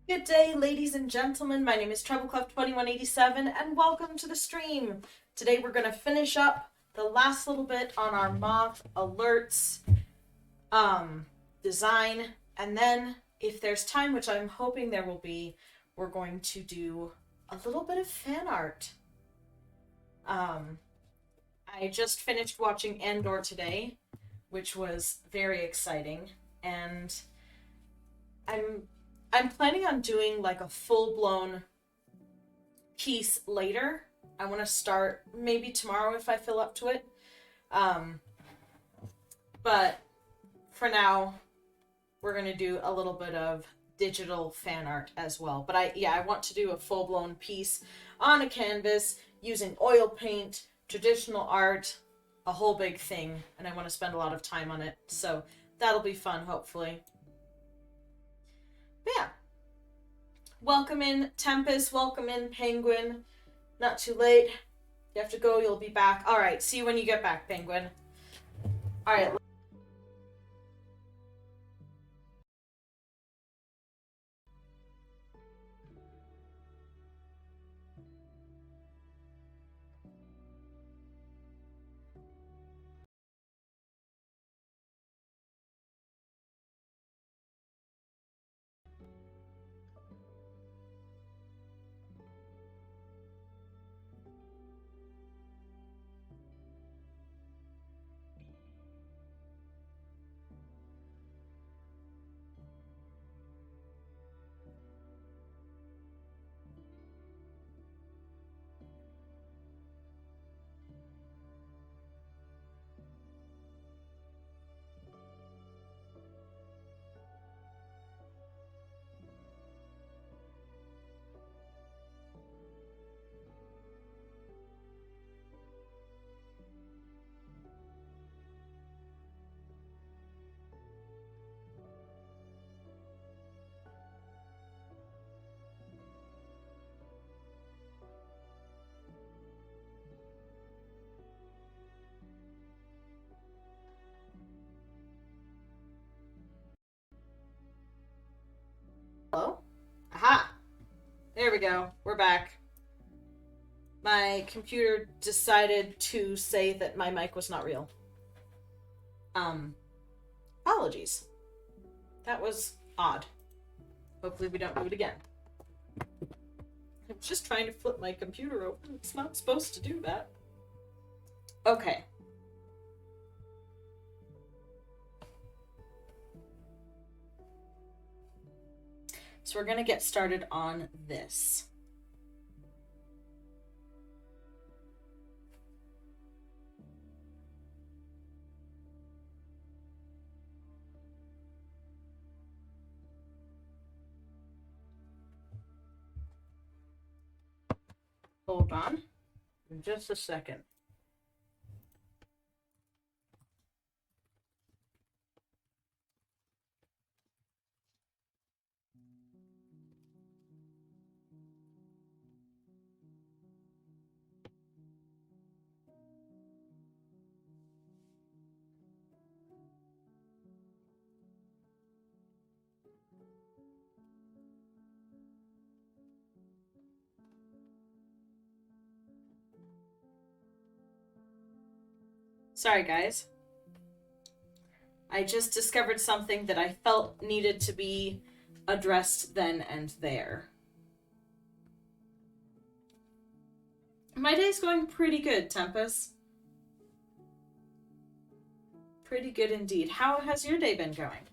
Good day, ladies and gentlemen. My name is Treble 2187, and welcome to the stream. Today we're going to finish up the last little bit on our moth alerts design, and then if there's time, which I'm hoping there will be, we're going to do a little bit of fan art. I just finished watching Andor today, which was very exciting, and I'm I'm planning on doing like a full-blown piece later. I want to start maybe tomorrow if I feel up to it. Um, but for now, we're going to do a little bit of digital fan art as well. But I want to do a full-blown piece on a canvas using oil paint, traditional art, a whole big thing, and I want to spend a lot of time on it. So that'll be fun, hopefully. But yeah. Welcome in, Tempest. Welcome in, Penguin. Not too late. You have to go, you'll be back. Alright, see you when you get back, Penguin. Alright. Hello? Aha! There we go. We're back. My computer decided to say that my mic was not real. Apologies. That was odd. Hopefully we don't do it again. I'm just trying to flip my computer open. It's not supposed to do that. Okay. So we're going to get started on this. Hold on. Just a second. Sorry, guys. I just discovered something that I felt needed to be addressed then and there. My day's going pretty good, Tempest. Pretty good indeed. How has your day been going?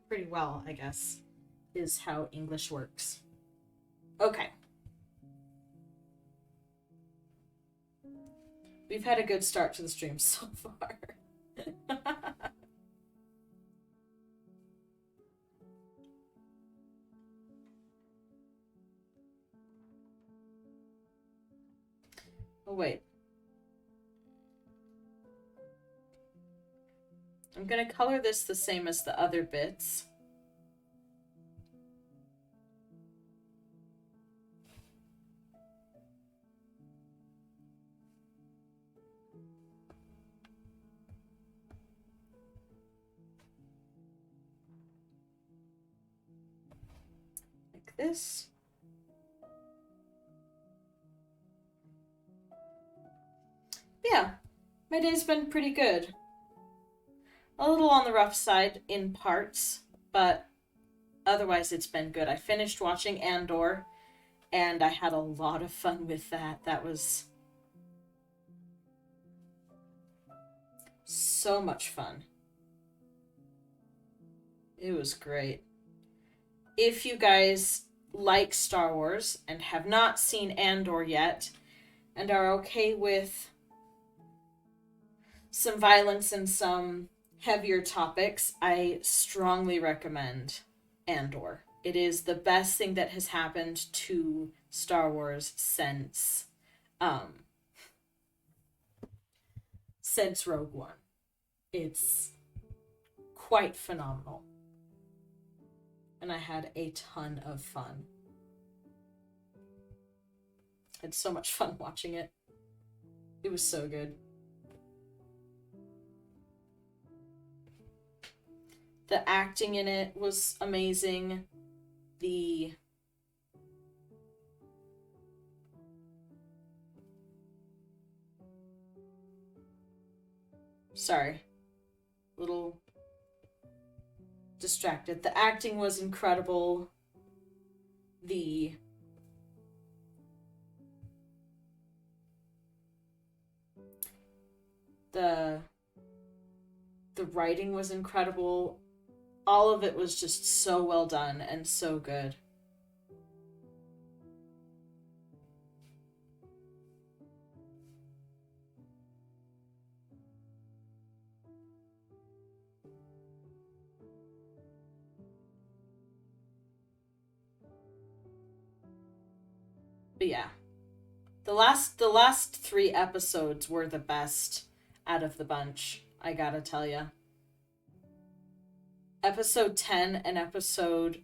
Pretty well, I guess, is how English works. Okay. We've had a good start to the stream so far. Oh, wait. I'm going to color this the same as the other bits. this. But yeah, my day's been pretty good. A little on the rough side in parts, but otherwise it's been good. I finished watching Andor, and I had a lot of fun with that. That was so much fun. It was great. If you guys like Star Wars and have not seen Andor yet, and are okay with some violence and some heavier topics, I strongly recommend Andor. It is the best thing that has happened to Star Wars since Rogue One. It's quite phenomenal. And I had a ton of fun. I had so much fun watching it. It was so good. The acting in it was amazing. Sorry. Little distracted. The acting was incredible. The writing was incredible. All of it was just so well done and so good. But yeah. The last 3 episodes were the best out of the bunch, I gotta tell ya. Episode 10 and episode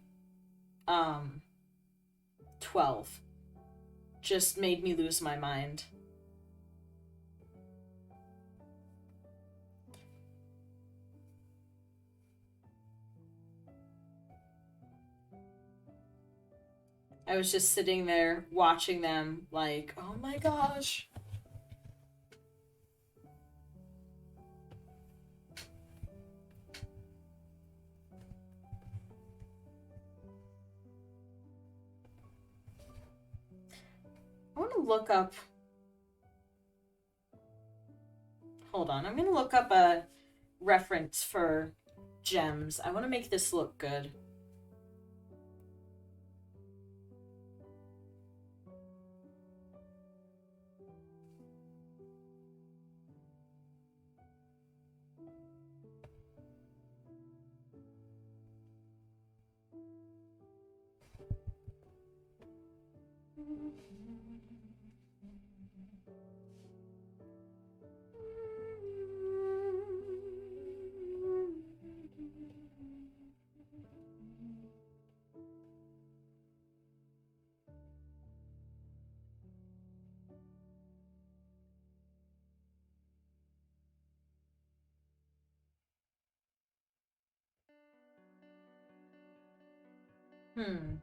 12 just made me lose my mind. I was just sitting there watching them like, oh my gosh. I want to look up... Hold on, I'm going to look up a reference for gems. I want to make this look good. Hmm.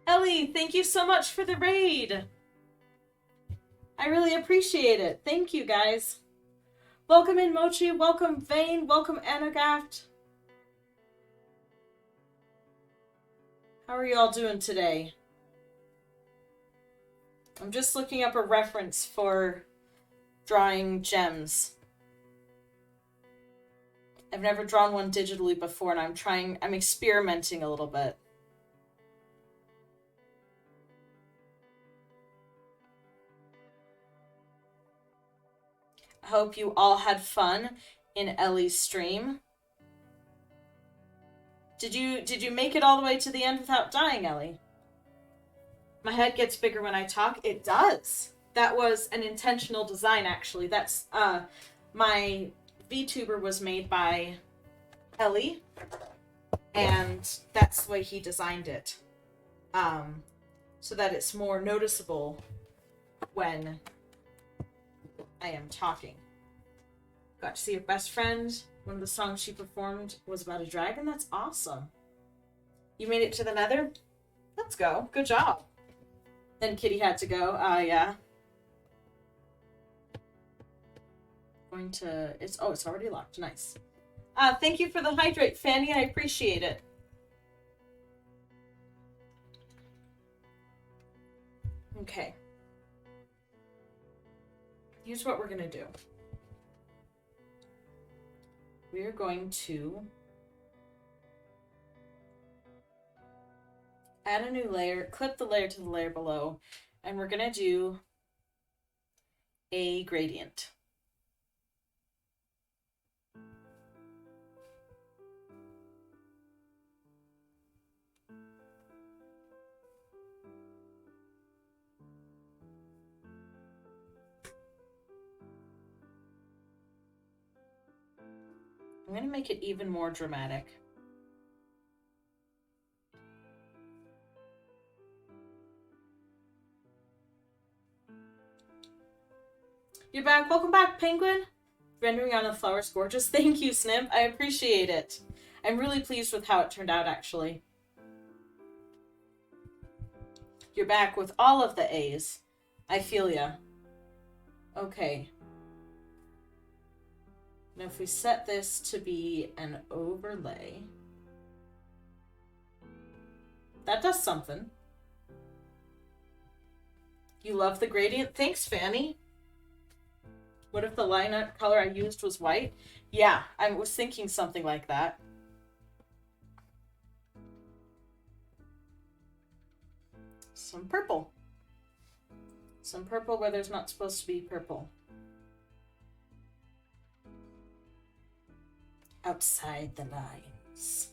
Ellie, thank you so much for the raid. I really appreciate it. Thank you, guys. Welcome in, Mochi. Welcome, Vane. Welcome, Anagaft. How are you all doing today? I'm just looking up a reference for drawing gems. I've never drawn one digitally before, and I'm experimenting a little bit. I hope you all had fun in Ellie's stream. Did you make it all the way to the end without dying, Ellie? My head gets bigger when I talk. It does. That was an intentional design, actually. That's, my VTuber was made by Ellie, and that's the way he designed it. So that it's more noticeable when I am talking. Got to see your best friend. One of the songs she performed was about a dragon. That's awesome. You made it to the Nether? Let's go. Good job. Then Kitty had to go. Yeah. Going to... It's already locked. Nice. Thank you for the hydrate, Fanny. I appreciate it. Okay. Here's what we're going to do. We're going to add a new layer, clip the layer to the layer below, and we're going to do a gradient. I'm going to make it even more dramatic. You're back. Welcome back, Penguin. Rendering on the flowers gorgeous. Thank you, Snip. I appreciate it. I'm really pleased with how it turned out, actually. You're back with all of the A's. I feel ya. Okay. Now if we set this to be an overlay, that does something. You love the gradient? Thanks, Fanny. What if the line art color I used was white? Yeah, I was thinking something like that. Some purple. Some purple where there's not supposed to be purple. Outside the lines.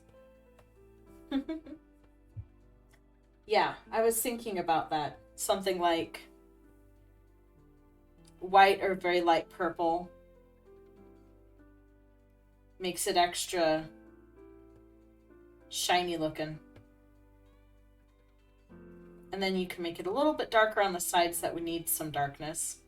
Yeah, I was thinking about that. Something like white or very light purple makes it extra shiny looking. And then you can make it a little bit darker on the sides that would need some darkness.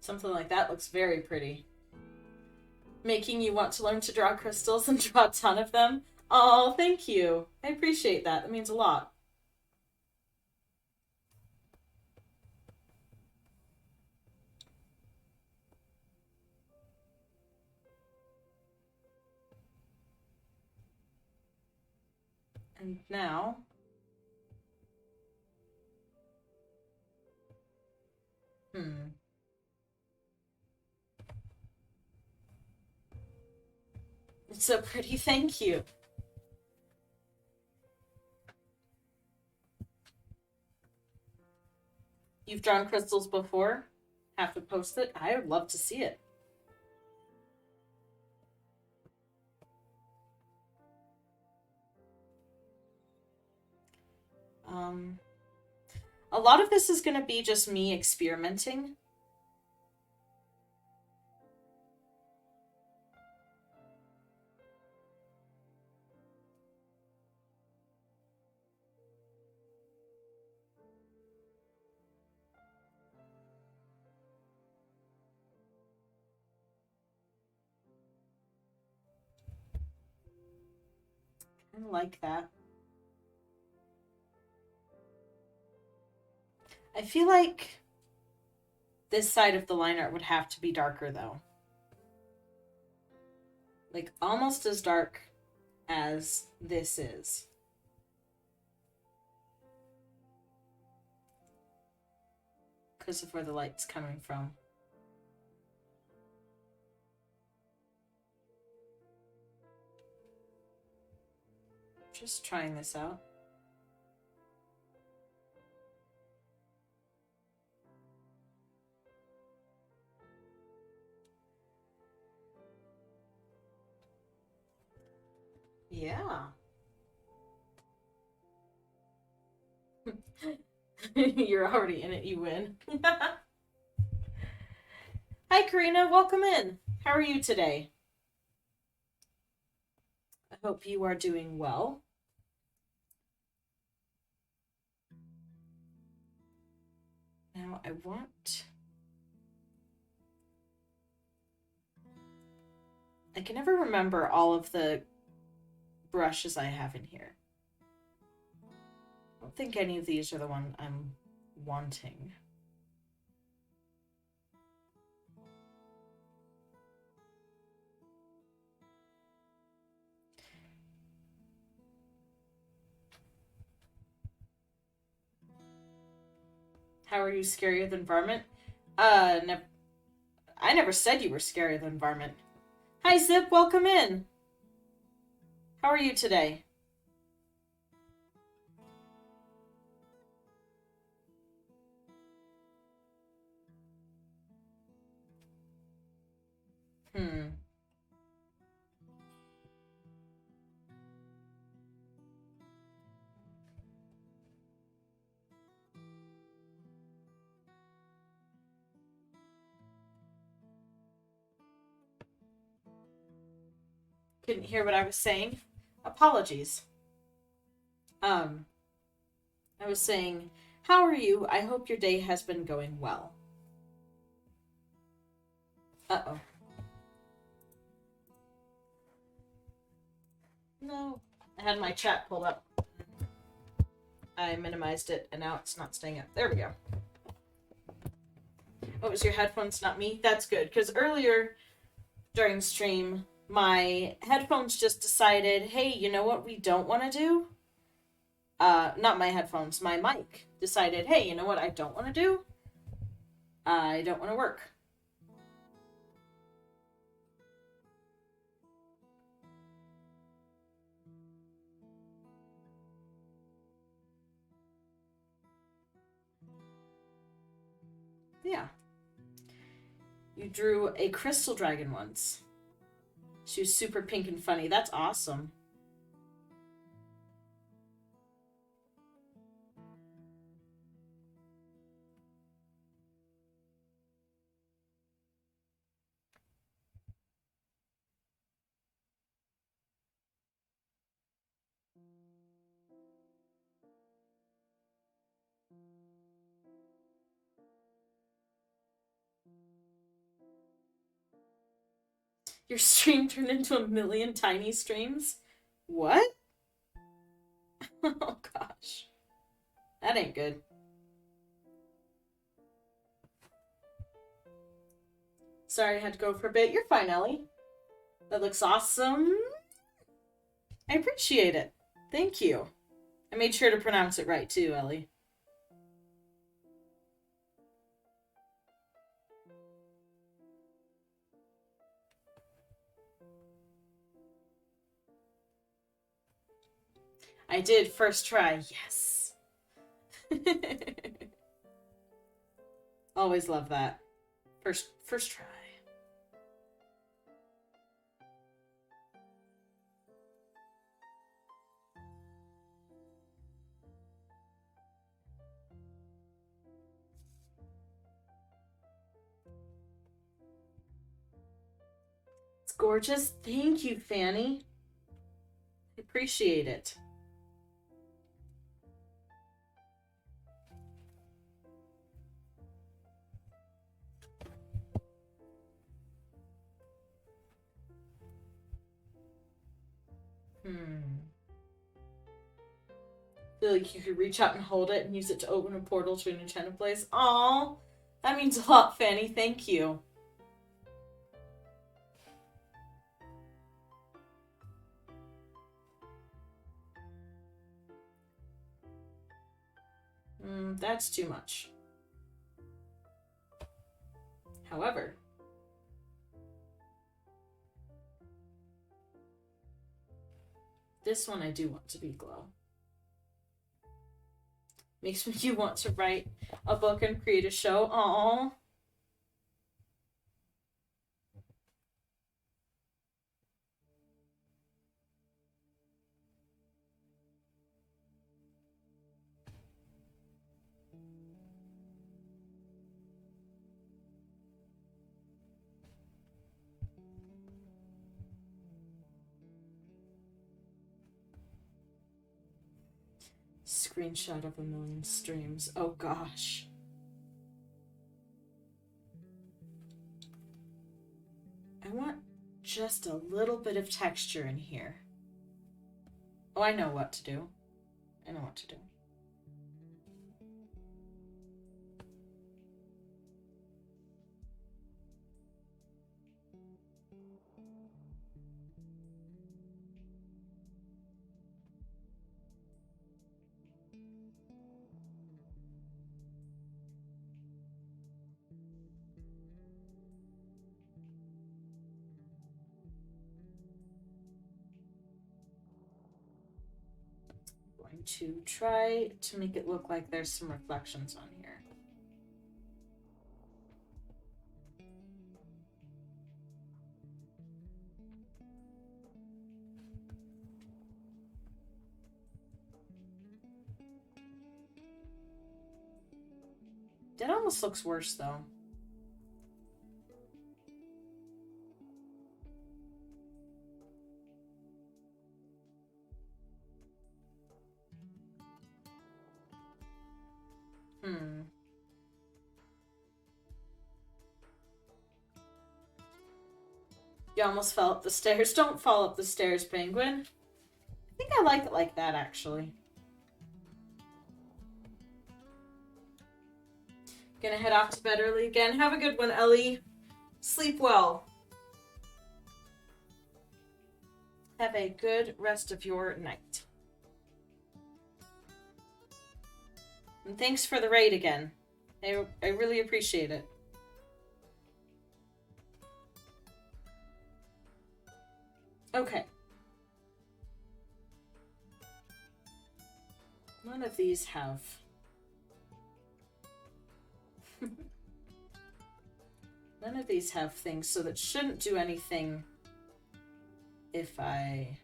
Something like that looks very pretty. Making you want to learn to draw crystals and draw a ton of them. Oh, thank you. I appreciate that. That means a lot. And now... It's so pretty, thank you. You've drawn crystals before? Have to post it? I would love to see it. A lot of this is going to be just me experimenting. I like that. I feel like this side of the line art would have to be darker, though. Like, almost as dark as this is. Because of where the light's coming from. Just trying this out. You're already in it, you win. Hi, Karina. Welcome in. How are you today? I hope you are doing well. Now, I can never remember all of the brushes I have in here. I don't think any of these are the one I'm wanting. How are you scarier than varmint? I never said you were scarier than varmint. Hi, Zip. Welcome in. How are you today? Hmm. Couldn't hear what I was saying. Apologies. Um, I was saying, how are you? I hope your day has been going well. Uh-oh. No. I had my chat pulled up. I minimized it, and now it's not staying up. There we go. Oh, it was your headphones, not me? That's good, because earlier during stream, my headphones just decided, hey, you know what we don't want to do? Not my headphones, my mic decided, hey, you know what I don't want to do? I don't want to work. Yeah. You drew a crystal dragon once. She was super pink and funny. That's awesome. Your stream turned into a million tiny streams? What? Oh gosh. That ain't good. Sorry I had to go for a bit. You're fine, Ellie. That looks awesome. I appreciate it. Thank you. I made sure to pronounce it right too, Ellie. I did first try. Yes. Always love that. First try. It's gorgeous. Thank you, Fanny. I appreciate it. I feel like you could reach out and hold it and use it to open a portal to an enchanted place. Aww. That means a lot, Fanny. Thank you. That's too much. However, this one I do want to be glow. Makes you want to write a book and create a show. Aww. screenshot of 1,000,000 streams. Oh gosh. I want just a little bit of texture in here. Oh, I know what to do. I know what to do. To try to make it look like there's some reflections on here. That almost looks worse though. You almost fell up the stairs. Don't fall up the stairs, Penguin. I think I like it like that, actually. Gonna head off to bed early again. Have a good one, Ellie. Sleep well. Have a good rest of your night. And thanks for the raid again. I really appreciate it. Okay. None of these have... None of these have things, so that shouldn't do anything if I...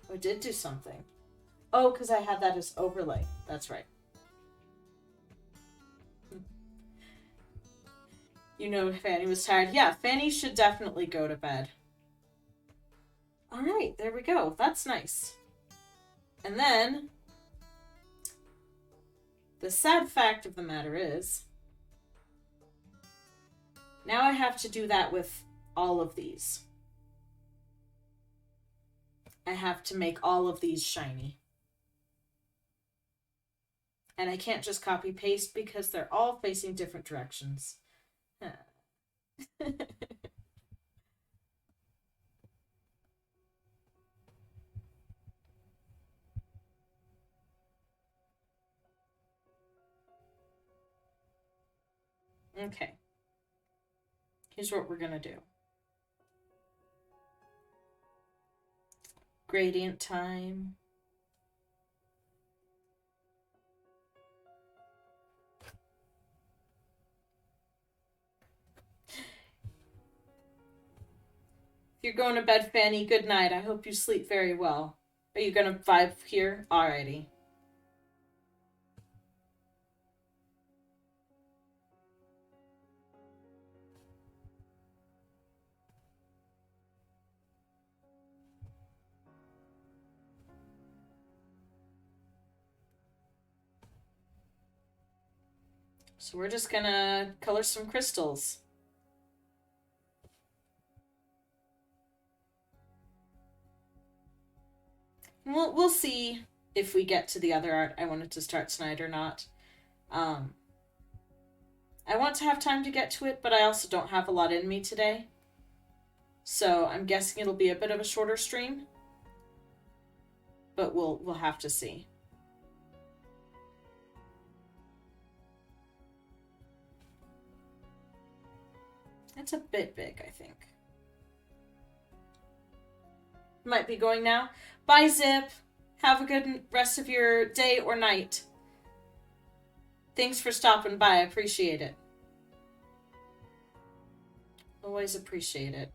Oh, I did do something. Oh, because I had that as overlay. That's right. You know Fanny was tired. Yeah, Fanny should definitely go to bed. Alright, there we go. That's nice. And then... the sad fact of the matter is... now I have to do that with all of these. I have to make all of these shiny. And I can't just copy paste because they're all facing different directions. Okay. Here's what we're gonna do. Gradient time. If you're going to bed, Fanny, good night. I hope you sleep very well. Are you gonna vibe here? Alrighty. So we're just gonna color some crystals. We'll see if we get to the other art I wanted to start tonight or not. I want to have time to get to it, but I also don't have a lot in me today. So I'm guessing it'll be a bit of a shorter stream. But we'll have to see. It's a bit big, I think. Might be going now. Bye, Zip. Have a good rest of your day or night. Thanks for stopping by. I appreciate it. Always appreciate it.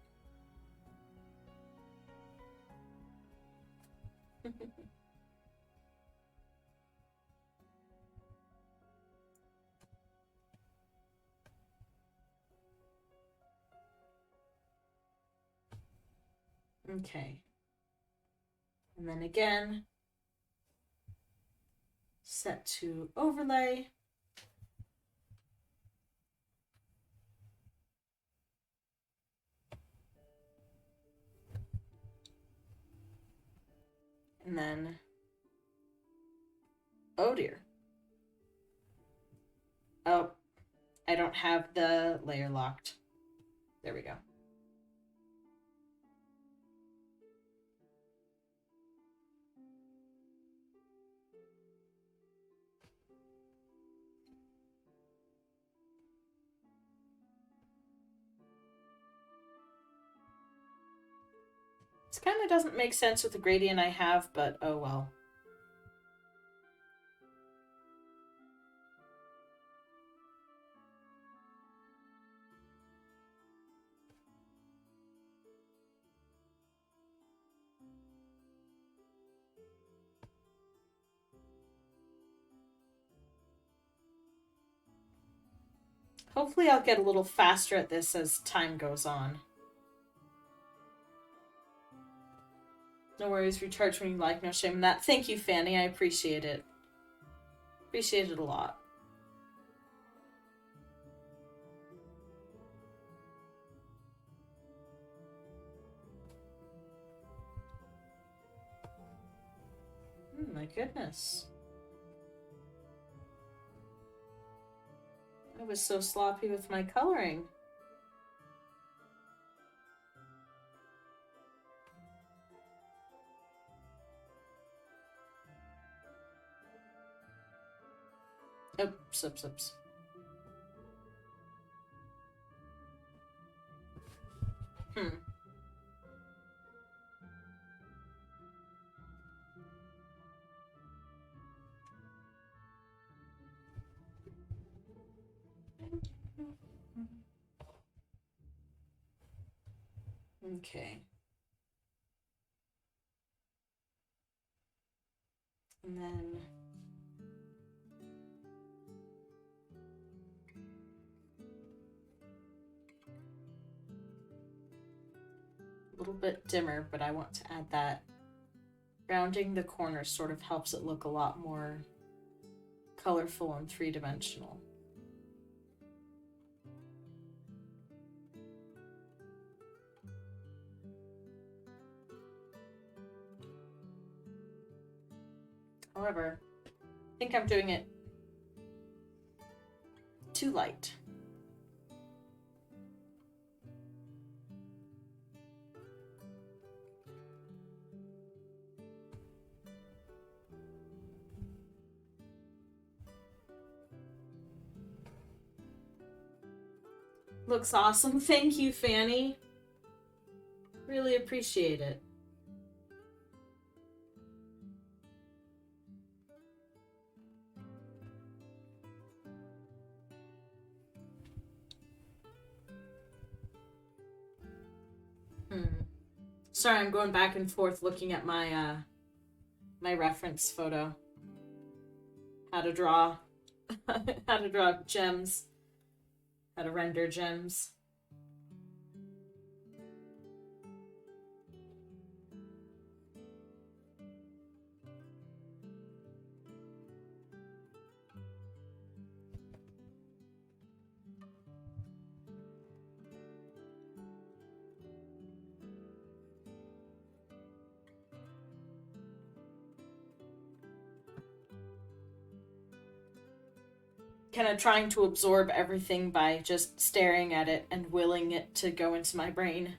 Okay. And then again, Set to overlay. And then, oh dear. Oh, I don't have the layer locked. There we go. This kind of doesn't make sense with the gradient I have, but oh well. Hopefully I'll get a little faster at this as time goes on. No worries, recharge when you like, no shame in that. Thank you, Fanny, I appreciate it. Appreciate it a lot. Oh my goodness. I was so sloppy with my coloring. Oops. Okay. And then a little bit dimmer, but I want to add that. Rounding the corners sort of helps it look a lot more colorful and three-dimensional. However, I think I'm doing it too light. Looks awesome. Thank you, Fanny. Really appreciate it. Sorry, I'm going back and forth looking at my my reference photo. How to draw how to draw gems. How to render gems. Kind of trying to absorb everything by just staring at it and willing it to go into my brain.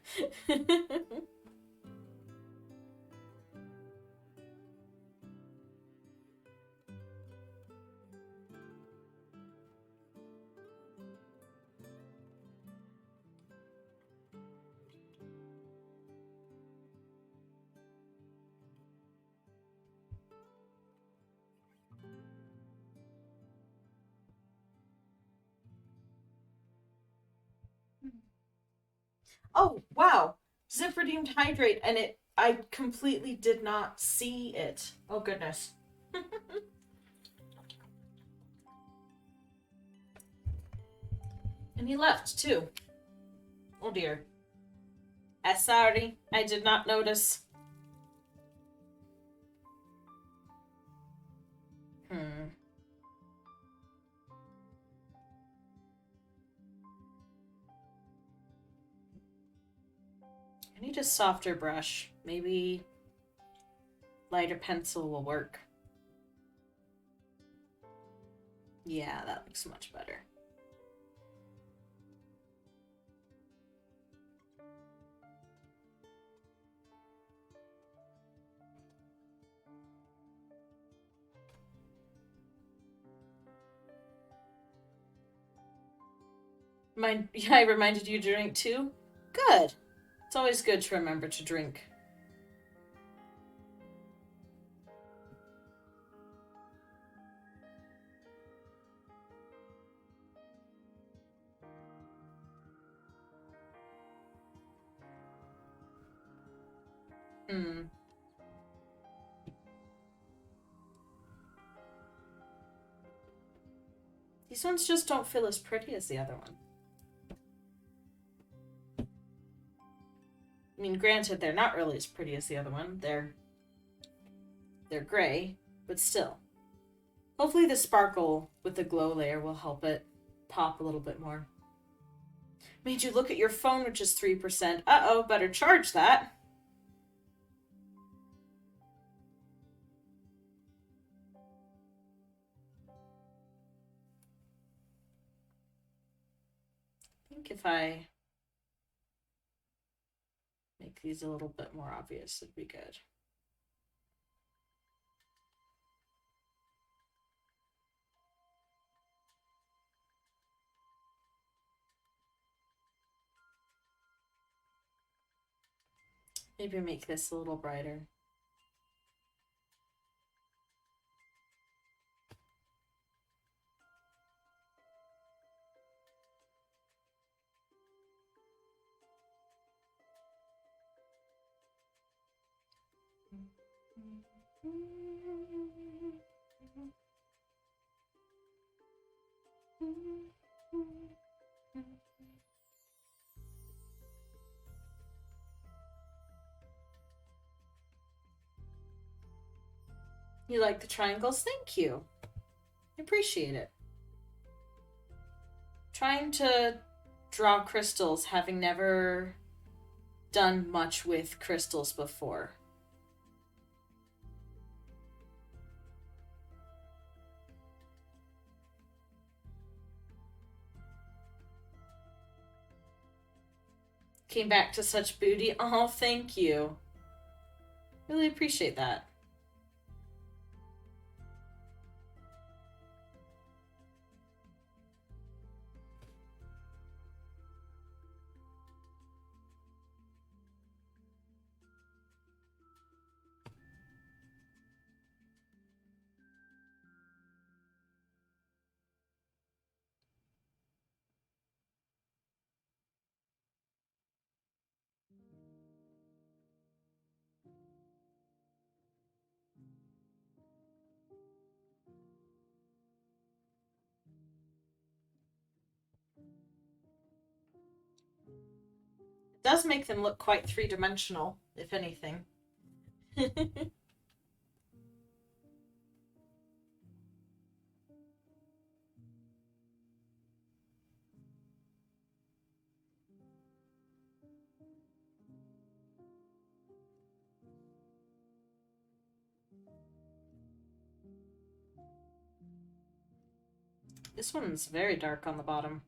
Oh, wow. Zip redeemed hydrate, and I completely did not see it. Oh, goodness. And he left, too. Oh, dear. Sorry, I did not notice. I need a softer brush. Maybe lighter pencil will work. Yeah, that looks much better. Yeah, I reminded you to drink too? Good. It's always good to remember to drink. Hmm. These ones just don't feel as pretty as the other one. I mean, granted, they're not really as pretty as the other one. They're gray, but still. Hopefully the sparkle with the glow layer will help it pop a little bit more. Made you look at your phone, which is 3%. Uh-oh, better charge that. I think if I make these a little bit more obvious, it'd be good. Maybe make this a little brighter. You like the triangles? Thank you. I appreciate it. Trying to draw crystals, having never done much with crystals before. Came back to such booty. Oh, thank you. Really appreciate that. It does make them look quite three-dimensional, if anything. This one's very dark on the bottom.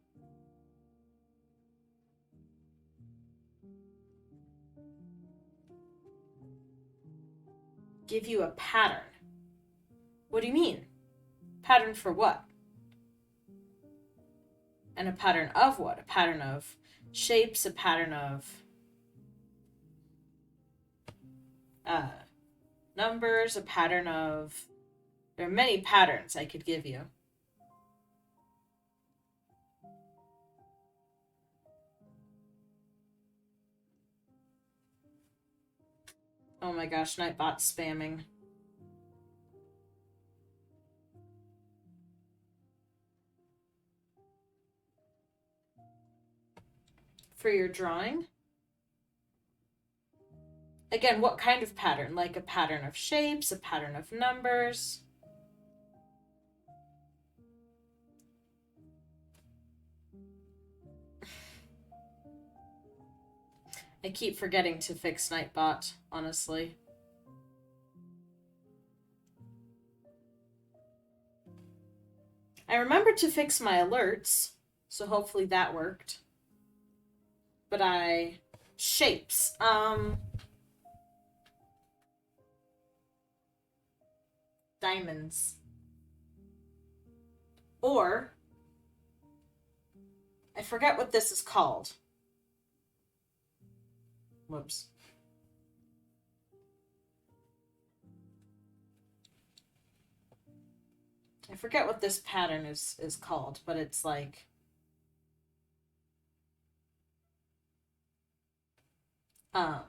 Give you a pattern. What do you mean? Pattern for what? And a pattern of what? A pattern of shapes, a pattern of numbers, a pattern of... There are many patterns I could give you. Oh my gosh, Nightbot spamming. For your drawing? Again, what kind of pattern? Like a pattern of shapes, a pattern of numbers? I keep forgetting to fix Nightbot, honestly. I remembered to fix my alerts, so hopefully that worked. But shapes. Diamonds. Or, I forget what this is called. Whoops. I forget what this pattern is called, but it's like kind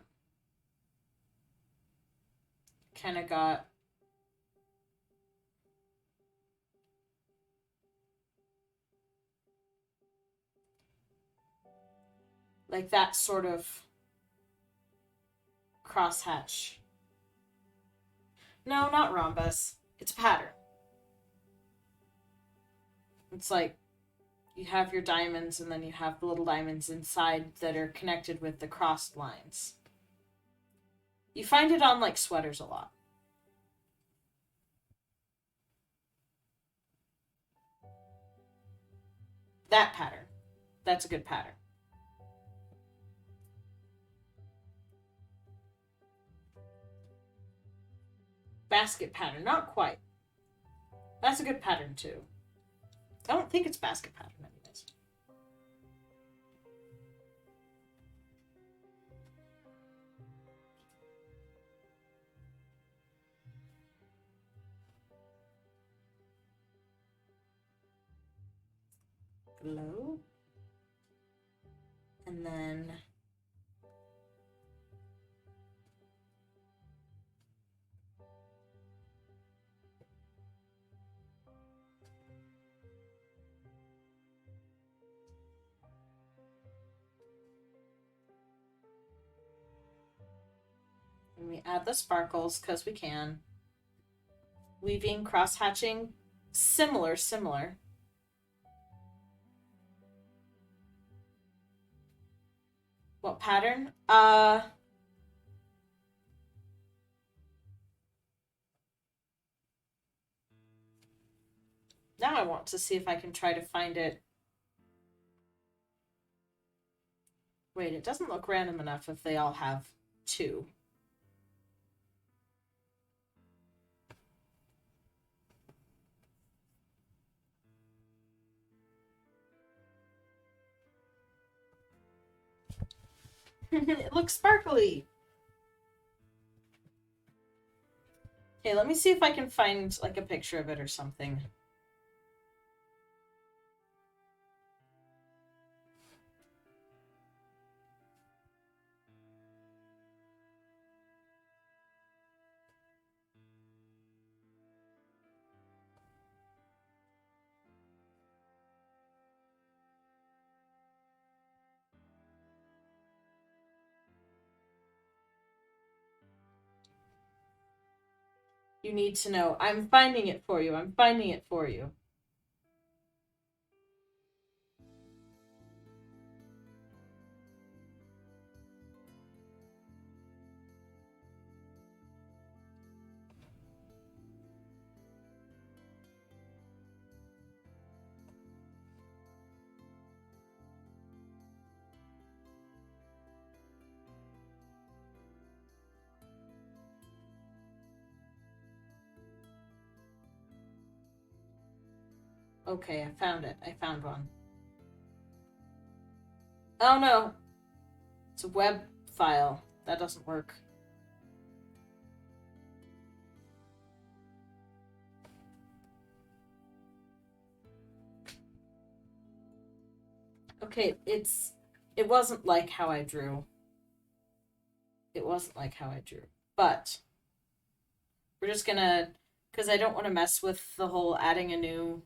of got like that sort of crosshatch. No, not rhombus. It's pattern. It's like you have your diamonds and then you have the little diamonds inside that are connected with the crossed lines. You find it on like sweaters a lot. That pattern. That's a good pattern. Basket pattern. Not quite. That's a good pattern too. I don't think it's basket pattern anyways. Glow. And then we add the sparkles because we can. Weaving, cross-hatching, similar. What pattern? Now I want to see if I can try to find it. Wait, it doesn't look random enough if they all have 2. It looks sparkly. Okay, let me see if I can find like a picture of it or something. You need to know. I'm finding it for you. Okay, I found it. I found one. Oh no! It's a web file. That doesn't work. Okay, it wasn't like how I drew. But we're just gonna, because I don't want to mess with the whole adding a new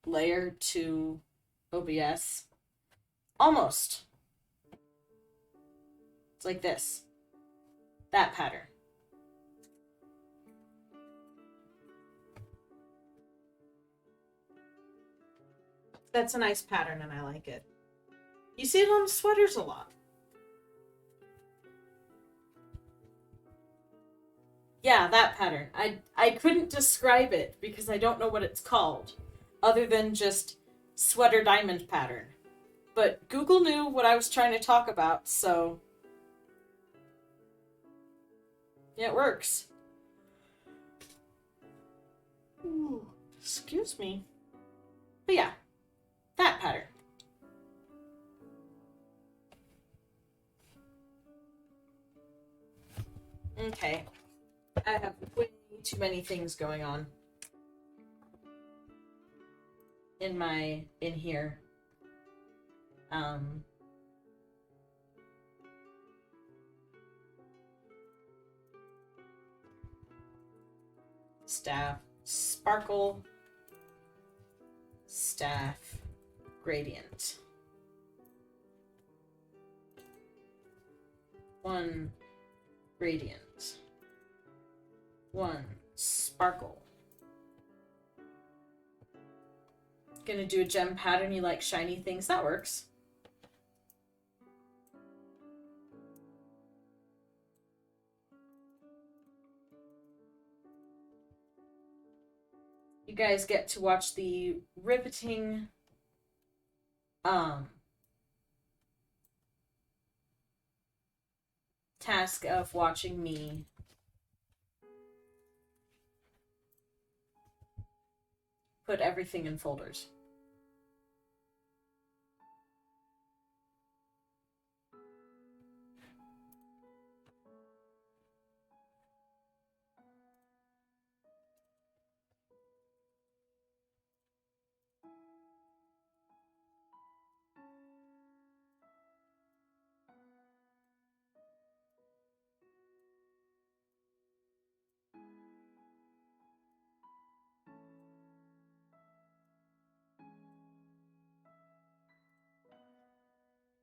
layer to OBS. Almost. It's like this. That pattern. That's a nice pattern and I like it. You see it on sweaters a lot. Yeah, that pattern. I couldn't describe it because I don't know what it's called, other than just sweater diamond pattern. But Google knew what I was trying to talk about, so yeah, it works. Ooh, excuse me. But yeah, that pattern. Okay. I have way too many things going on in here. Staff, sparkle, staff, gradient. One gradient. One sparkle. Gonna do a gem pattern. You like shiny things? That works. You guys get to watch the riveting task of watching me put everything in folders.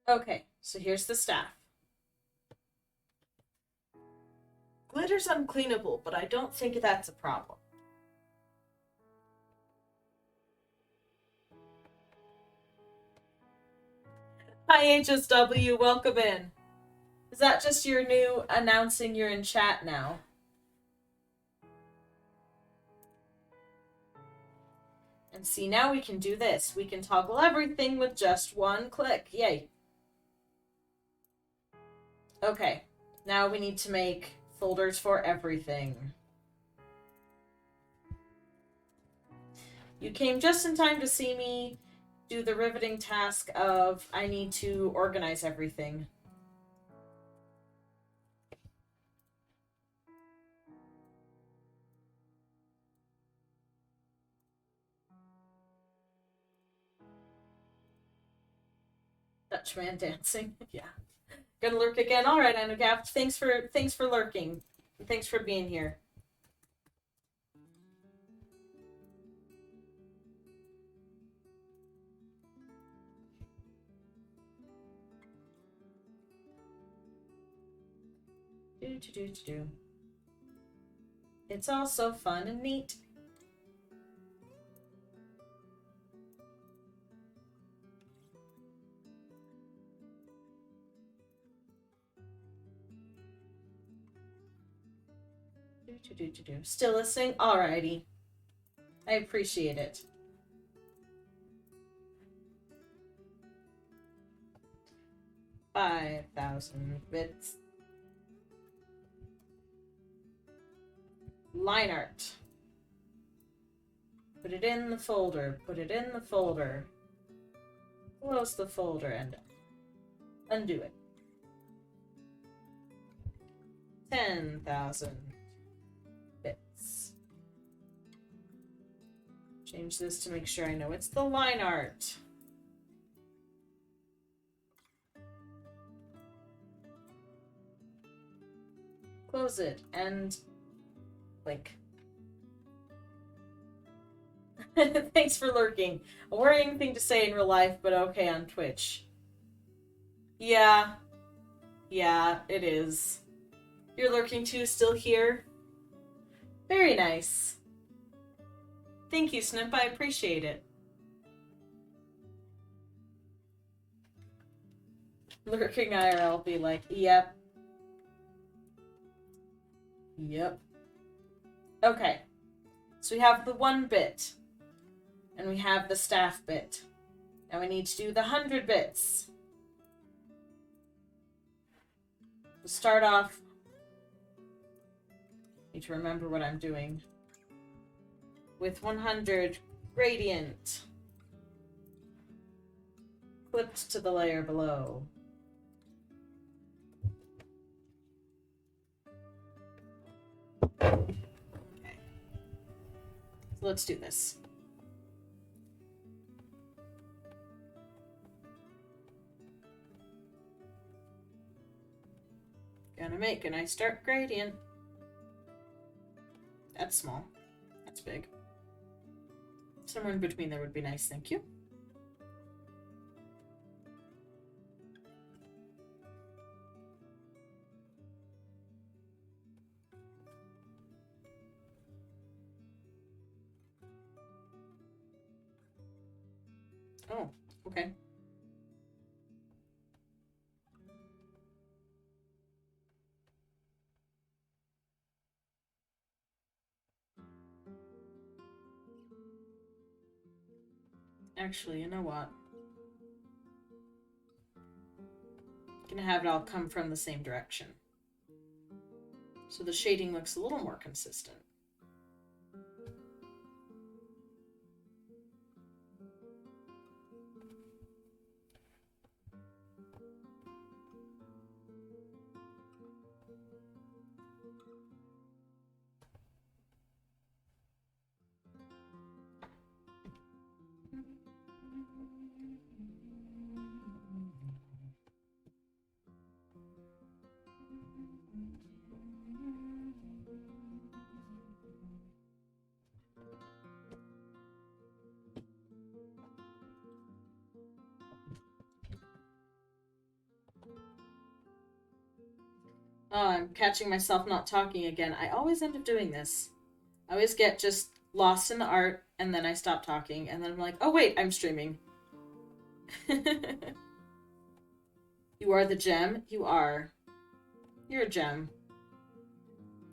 Okay, so here's the staff. Glitter's uncleanable, but I don't think that's a problem. Hi HSW, welcome in. Is that just your new announcing you're in chat now? And see, now we can do this. We can toggle everything with just one click. Yay. Okay, now we need to make folders for everything. You came just in time to see me do the riveting task of I need to organize everything. Dutchman dancing. Yeah. Gonna lurk again. All right, Anugap. Thanks for lurking. Thanks for being here. Do. It's all so fun and neat. Do. Still listening? Alrighty. I appreciate it. $5,000 bits. Line art. Put it in the folder. Put it in the folder. Close the folder and undo it. 10,000 bits. Change this to make sure I know it's the line art. Close it and blink. Thanks for lurking. A worrying thing to say in real life, but okay on Twitch. Yeah. Yeah, it is. You're lurking too, still here? Very nice. Thank you, Snip. I appreciate it. Lurking IRL will be like, yep. Yep. Okay. So we have the 1 bit. And we have the staff bit. And we need to do the 100 bits. We'll start off. Need to remember what I'm doing. With 100 gradient. Clipped to the layer below. Okay. So let's do this. Gonna make a nice dark gradient. That's small. That's big. Somewhere in between there would be nice, thank you. Oh, okay. Actually, you know what? I'm gonna have it all come from the same direction. So the shading looks a little more consistent. Oh, I'm catching myself not talking again. I always end up doing this. I always get just lost in the art, and then I stop talking, and then I'm like, oh wait, I'm streaming. You are the gem? You are. You're a gem.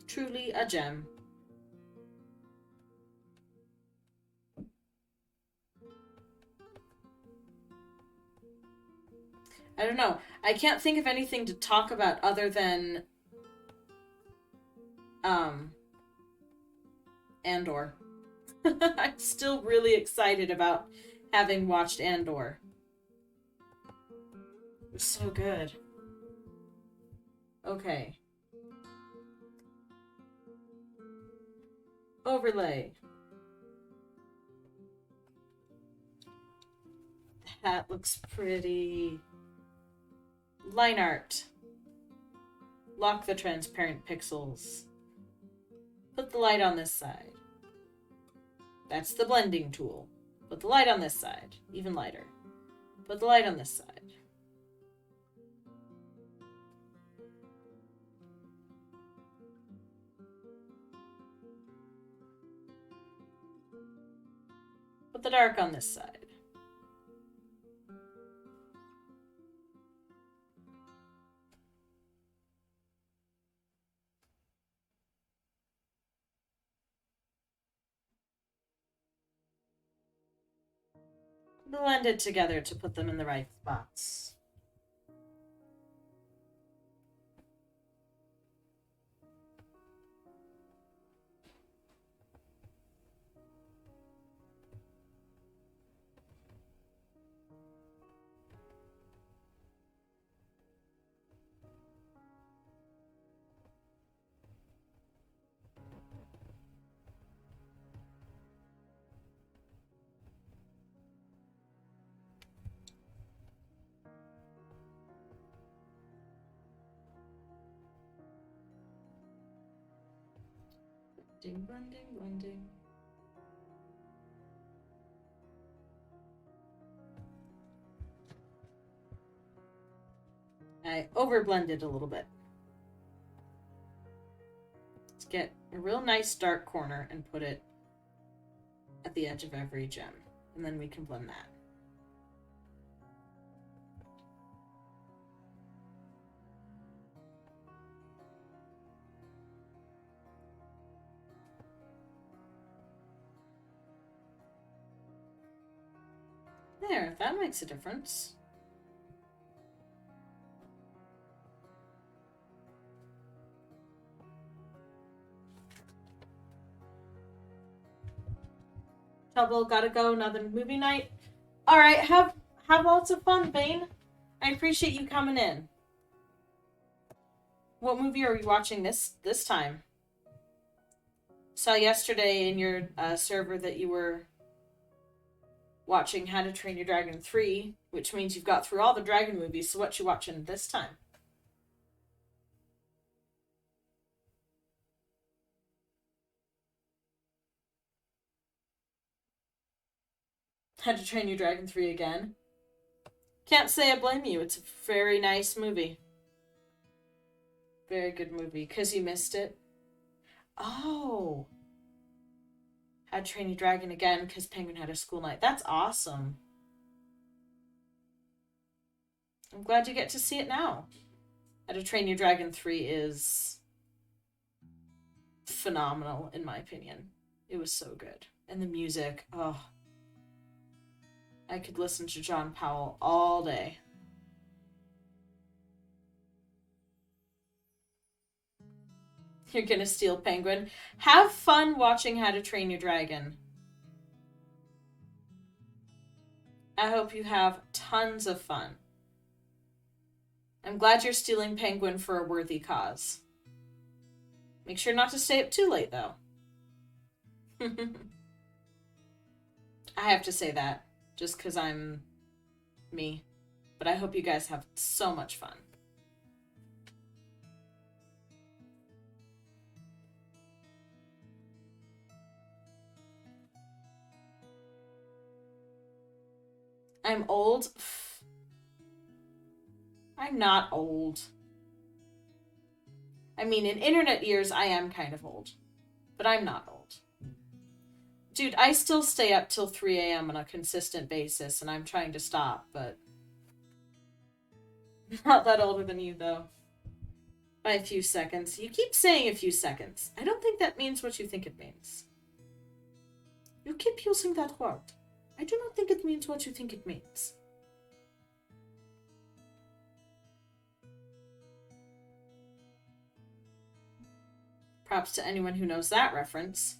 Truly a gem. I don't know. I can't think of anything to talk about other than Andor. I'm still really excited about having watched Andor. It was so good. Okay. Overlay. That looks pretty. Line art. Lock the transparent pixels. Put the light on this side. That's the blending tool. Put the light on this side. Even lighter. Put the light on this side. Put the dark on this side. Blend it together to put them in the right spots. Blending, blending, blending. I over-blended a little bit. Let's get a real nice dark corner and put it at the edge of every gem. And then we can blend that. There, that makes a difference. Treble, gotta go, another movie night. Alright, have lots of fun, Bane. I appreciate you coming in. What movie are we watching this time? Saw yesterday in your server that you were watching How to Train Your Dragon 3, which means you've got through all the dragon movies, so what you watching this time? How to Train Your Dragon 3 again. Can't say I blame you. It's a very nice movie. Very good movie. Because you missed it. Oh. How to Train Your Dragon again because Penguin had a school night. That's awesome. I'm glad you get to see it now. How to Train Your Dragon 3 is phenomenal, in my opinion. It was so good. And the music, oh. I could listen to John Powell all day. You're gonna steal Penguin. Have fun watching How to Train Your Dragon. I hope you have tons of fun. I'm glad you're stealing Penguin for a worthy cause. Make sure not to stay up too late, though. I have to say that, just because I'm me. But I hope you guys have so much fun. I'm old? I'm not old. I mean, in internet years, I am kind of old. But I'm not old. Dude, I still stay up till 3 a.m. on a consistent basis, and I'm trying to stop, but... Not that older than you, though. By a few seconds. You keep saying a few seconds. I don't think that means what you think it means. You keep using that word. I do not think it means what you think it means. Props to anyone who knows that reference.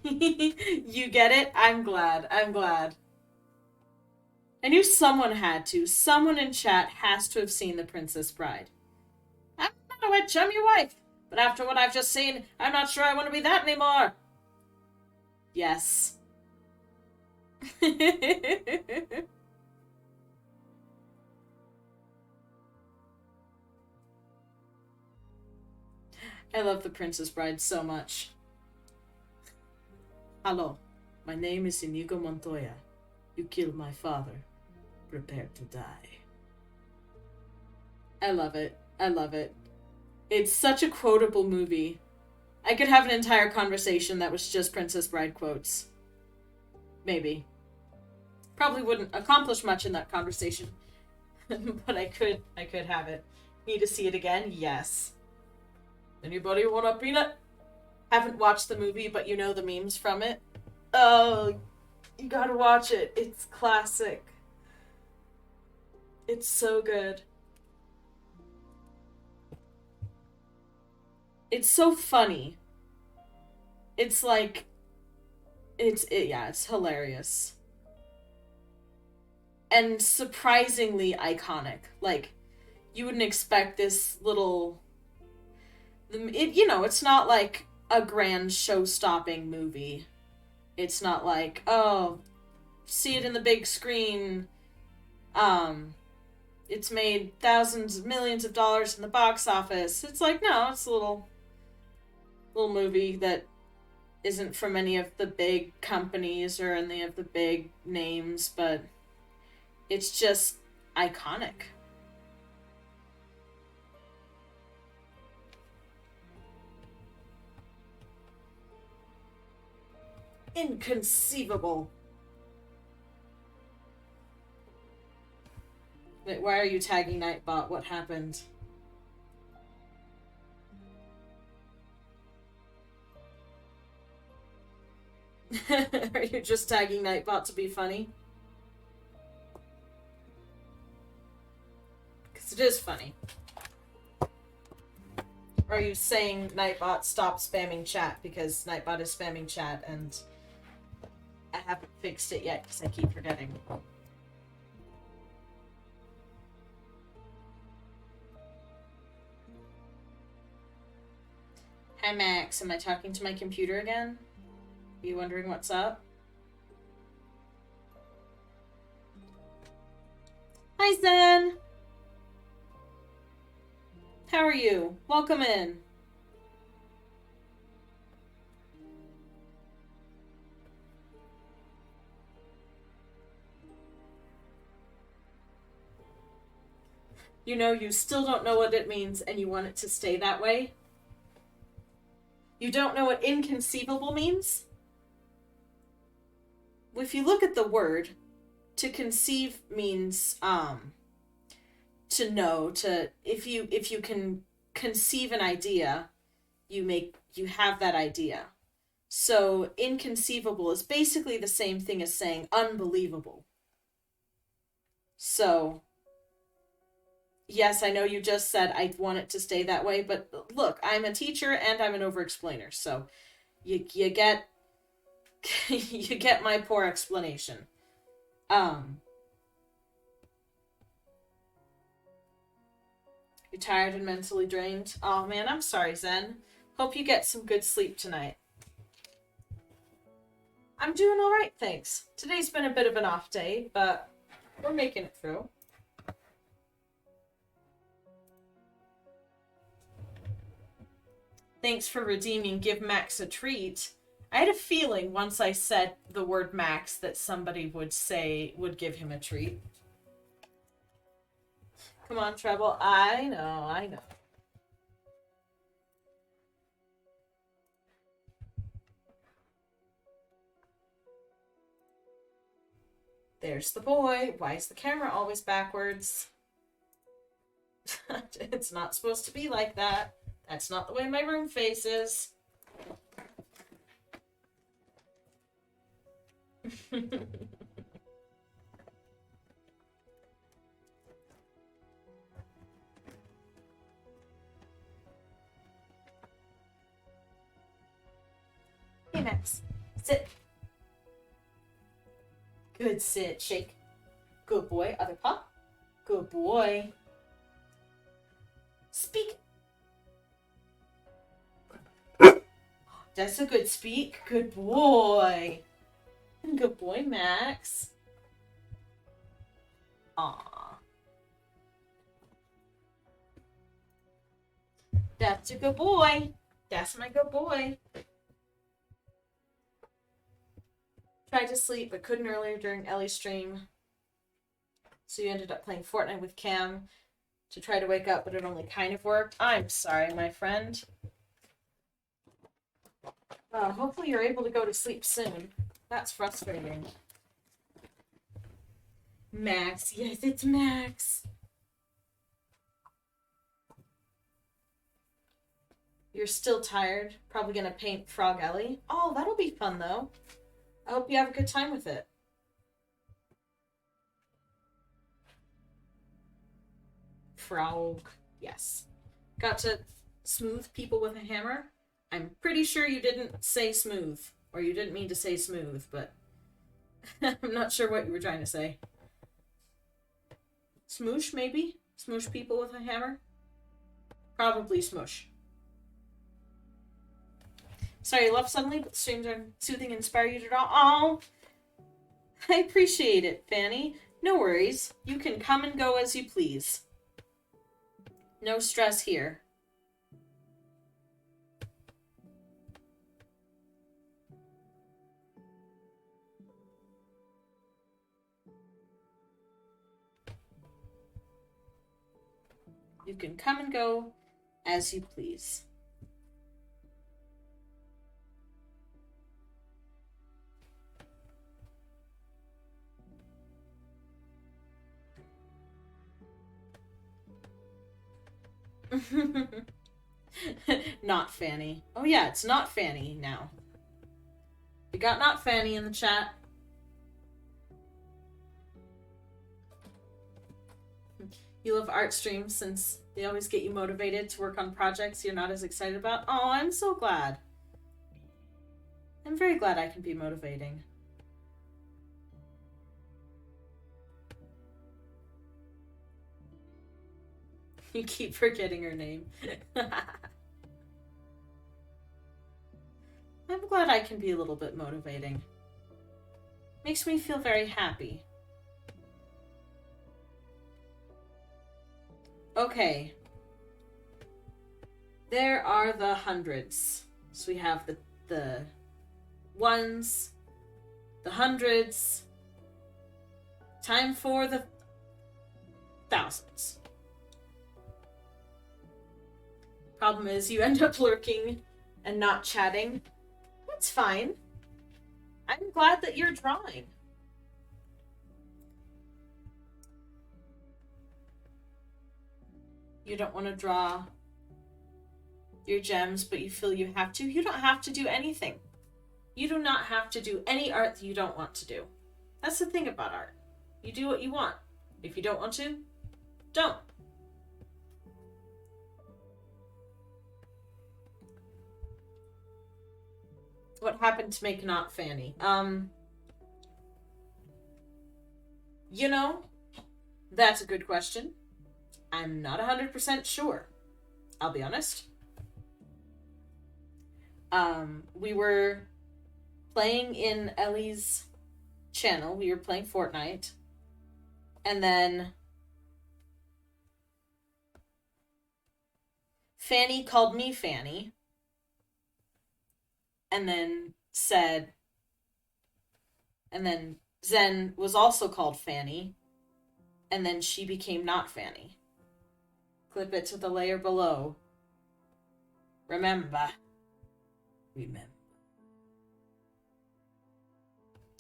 You get it? I'm glad. I'm glad. I knew someone had to. Someone in chat has to have seen The Princess Bride. I'm not a witch, I'm your wife. But after what I've just seen, I'm not sure I want to be that anymore. Yes. I love The Princess Bride so much. Hello, my name is Inigo Montoya. You killed my father. Prepare to die. I love it. I love it. It's such a quotable movie. I could have an entire conversation that was just Princess Bride quotes. Maybe. Probably wouldn't accomplish much in that conversation. But I could have it. Need to see it again? Yes. Anybody want a peanut? Haven't watched the movie, but you know the memes from it. Oh, you gotta watch it. It's classic. It's so good. It's so funny. It's like... it's hilarious. And surprisingly iconic. Like, you wouldn't expect this little... it's not like a grand show-stopping movie. It's not like, oh, see it in the big screen. It's made thousands, millions of dollars in the box office. It's like, no, it's a little movie that isn't from any of the big companies or any of the big names, but it's just iconic. Inconceivable. Wait, why are you tagging Nightbot? What happened? Are you just tagging Nightbot to be funny? Because it is funny. Or are you saying Nightbot stop spamming chat because Nightbot is spamming chat and I haven't fixed it yet because I keep forgetting. Hi Max, am I talking to my computer again? Are you wondering what's up? Hi Zen! How are you? Welcome in. You know, you still don't know what it means and you want it to stay that way? You don't know what inconceivable means? If you look at the word, to conceive means to know, to if you can conceive an idea, you have that idea. So inconceivable is basically the same thing as saying unbelievable. So yes, I know you just said I want it to stay that way, but look, I'm a teacher and I'm an over-explainer, so you get you get my poor explanation. You're tired and mentally drained? Oh man, I'm sorry, Zen. Hope you get some good sleep tonight. I'm doing alright, thanks. Today's been a bit of an off day, but we're making it through. Thanks for redeeming Give Max a Treat. I had a feeling once I said the word Max that somebody would give him a treat. Come on, Treble. I know. There's the boy. Why is the camera always backwards? It's not supposed to be like that. That's not the way my room faces. Hey, Max. Sit. Good sit. Shake. Good boy. Other paw. Good boy. Speak. That's a good speak. Good boy. Good boy, Max. Aww. That's a good boy. That's my good boy. Tried to sleep, but couldn't earlier during Ellie's stream. So you ended up playing Fortnite with Cam to try to wake up, but it only kind of worked. I'm sorry, my friend. Hopefully you're able to go to sleep soon. That's frustrating. Max. Yes, it's Max. You're still tired. Probably gonna paint Frog Ellie. Oh, that'll be fun, though. I hope you have a good time with it. Frog. Yes. Got to smooth people with a hammer? I'm pretty sure you didn't say smooth. Or you didn't mean to say smooth, but I'm not sure what you were trying to say. Smoosh, maybe? Smoosh people with a hammer? Probably smoosh. Sorry, I left suddenly, but the streams are soothing and inspire you to draw. Oh, I appreciate it, Fanny. No worries. You can come and go as you please. No stress here. You can come and go as you please. Not Fanny. Oh yeah, it's not Fanny now. We got not Fanny in the chat. You love art streams since they always get you motivated to work on projects you're not as excited about. Oh, I'm so glad. I'm very glad I can be motivating. You keep forgetting her name. I'm glad I can be a little bit motivating. Makes me feel very happy. Okay. There are the hundreds. So we have the ones, the hundreds. Time for the thousands. Problem is, you end up lurking and not chatting. That's fine. I'm glad that you're drawing. You don't want to draw your gems, but you feel you have to. You don't have to do anything. You do not have to do any art that you don't want to do. That's the thing about art. You do what you want. If you don't want to, don't. What happened to make not Fanny? You know, that's a good question. I'm not 100% sure. I'll be honest. We were playing in Ellie's channel. We were playing Fortnite. And then Fanny called me Fanny. And then said, and then Zen was also called Fanny, and then she became not Fanny. Clip it to the layer below. Remember. I'm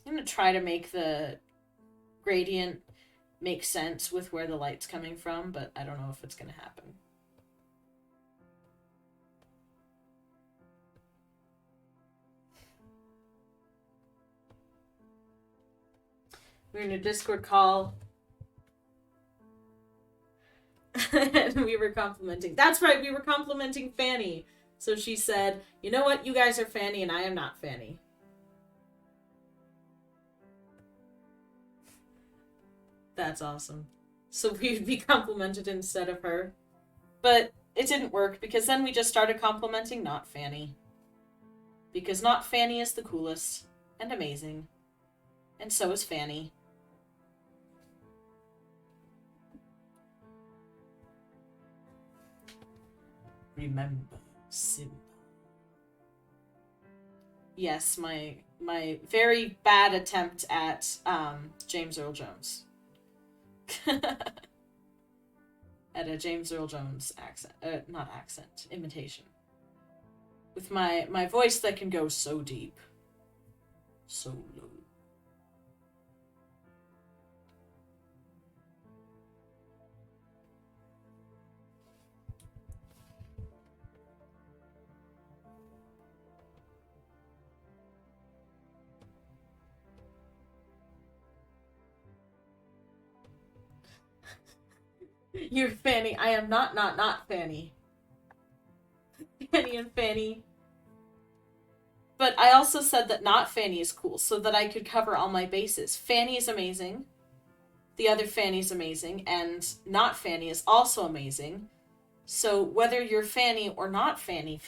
going to try to make the gradient make sense with where the light's coming from, but I don't know if it's going to happen. We were in a Discord call. And we were complimenting. That's right, we were complimenting Fanny. So she said, you know what? You guys are Fanny and I am not Fanny. That's awesome. So we'd be complimented instead of her. But it didn't work because then we just started complimenting not Fanny. Because not Fanny is the coolest and amazing. And so is Fanny. Remember Simba. Yes, my very bad attempt at James Earl Jones. At a James Earl Jones accent. Not accent. Imitation. With my voice that can go so deep. So low. You're Fanny. I am not Fanny. Fanny and Fanny. But I also said that not Fanny is cool, so that I could cover all my bases. Fanny is amazing. The other Fanny is amazing. And not Fanny is also amazing. So whether you're Fanny or not Fanny,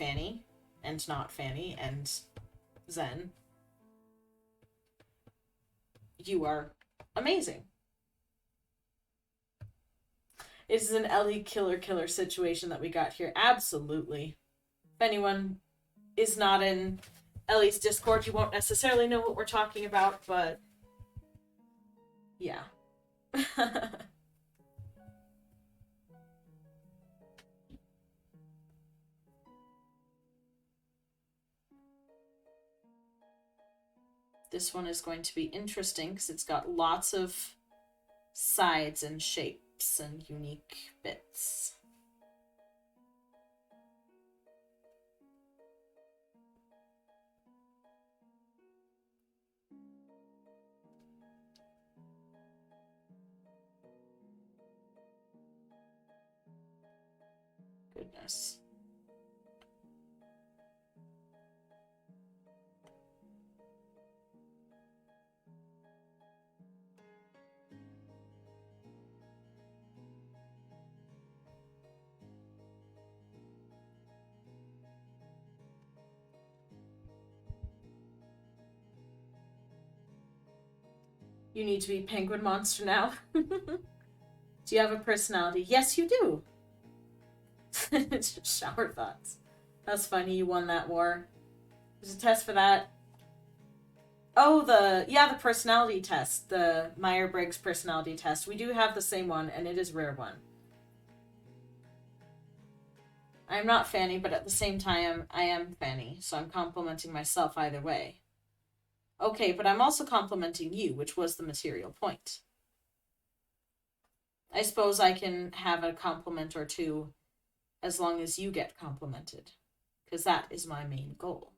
and not Fanny, and Zen, you are amazing. It is an Ellie killer situation that we got here. Absolutely. If anyone is not in Ellie's Discord, you won't necessarily know what we're talking about, but yeah. This one is going to be interesting because it's got lots of sides and shapes and unique bits. Yes. You need to be Penguin Monster now. Do you have a personality? Yes, you do. Shower thoughts. That's funny, you won that war. There's a test for that. Oh, the personality test. The Myers-Briggs personality test. We do have the same one, and it is a rare one. I'm not Fanny, but at the same time, I am Fanny, so I'm complimenting myself either way. Okay, but I'm also complimenting you, which was the material point. I suppose I can have a compliment or two as long as you get complimented, because that is my main goal.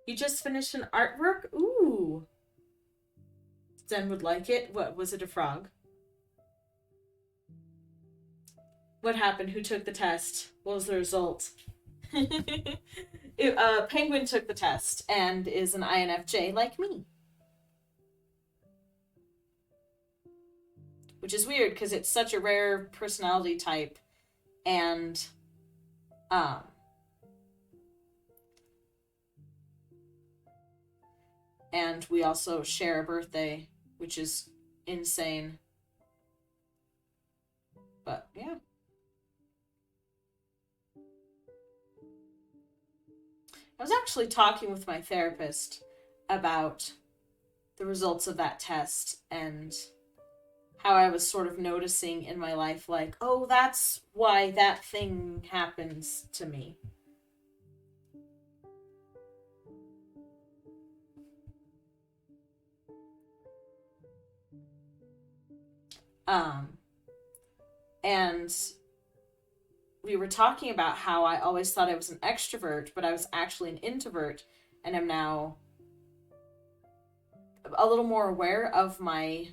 You just finished an artwork? Ooh. Zen would like it. What, was it a frog? What happened? Who took the test? What was the result? Penguin took the test and is an INFJ like me. Which is weird because it's such a rare personality type, and and we also share a birthday, which is insane. But yeah. I was actually talking with my therapist about the results of that test and how I was sort of noticing in my life, like, oh, that's why that thing happens to me. And we were talking about how I always thought I was an extrovert, but I was actually an introvert, and I'm now a little more aware of my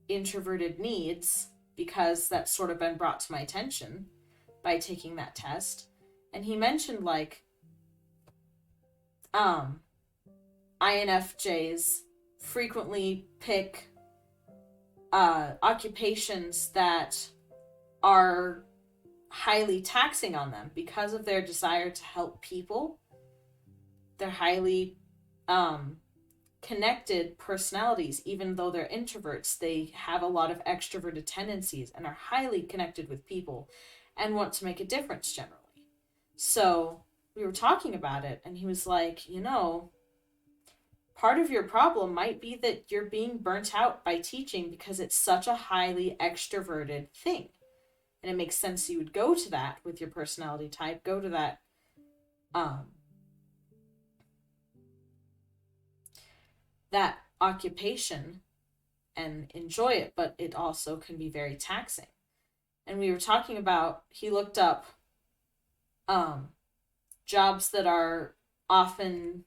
introverted needs because that's sort of been brought to my attention by taking that test. And he mentioned, like, INFJs frequently pick occupations that are highly taxing on them because of their desire to help people. They're highly connected personalities. Even though they're introverts, they have a lot of extroverted tendencies and are highly connected with people and want to make a difference generally. So we were talking about it, and he was like, part of your problem might be that you're being burnt out by teaching because it's such a highly extroverted thing. And it makes sense you would go to that with your personality type, go to that occupation and enjoy it, but it also can be very taxing. And we were talking about, he looked up jobs that are often,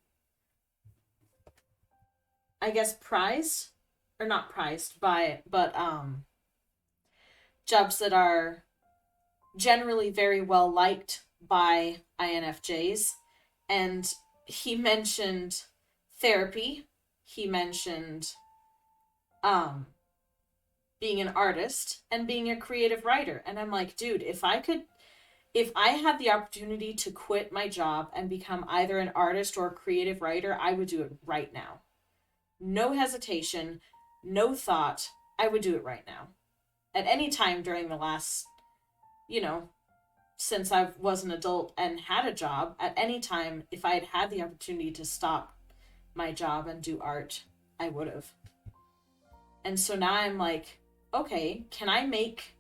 I guess, prized, or not prized by, but jobs that are generally very well liked by INFJs. And he mentioned therapy. He mentioned being an artist and being a creative writer. And I'm like, dude, if I had the opportunity to quit my job and become either an artist or a creative writer, I would do it right now. No hesitation, no thought. I would do it right now. At any time during the last, since I was an adult and had a job, at any time, if I had the opportunity to stop my job and do art, I would have. And so now I'm like, okay, can I make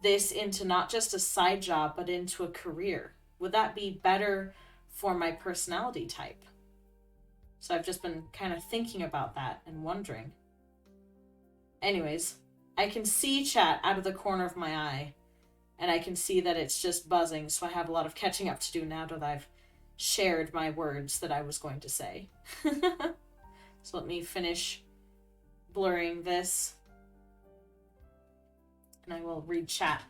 this into not just a side job, but into a career? Would that be better for my personality type? So I've just been kind of thinking about that and wondering. Anyways, I can see chat out of the corner of my eye, and I can see that it's just buzzing, so I have a lot of catching up to do now that I've shared my words that I was going to say. So let me finish blurring this, and I will read chat.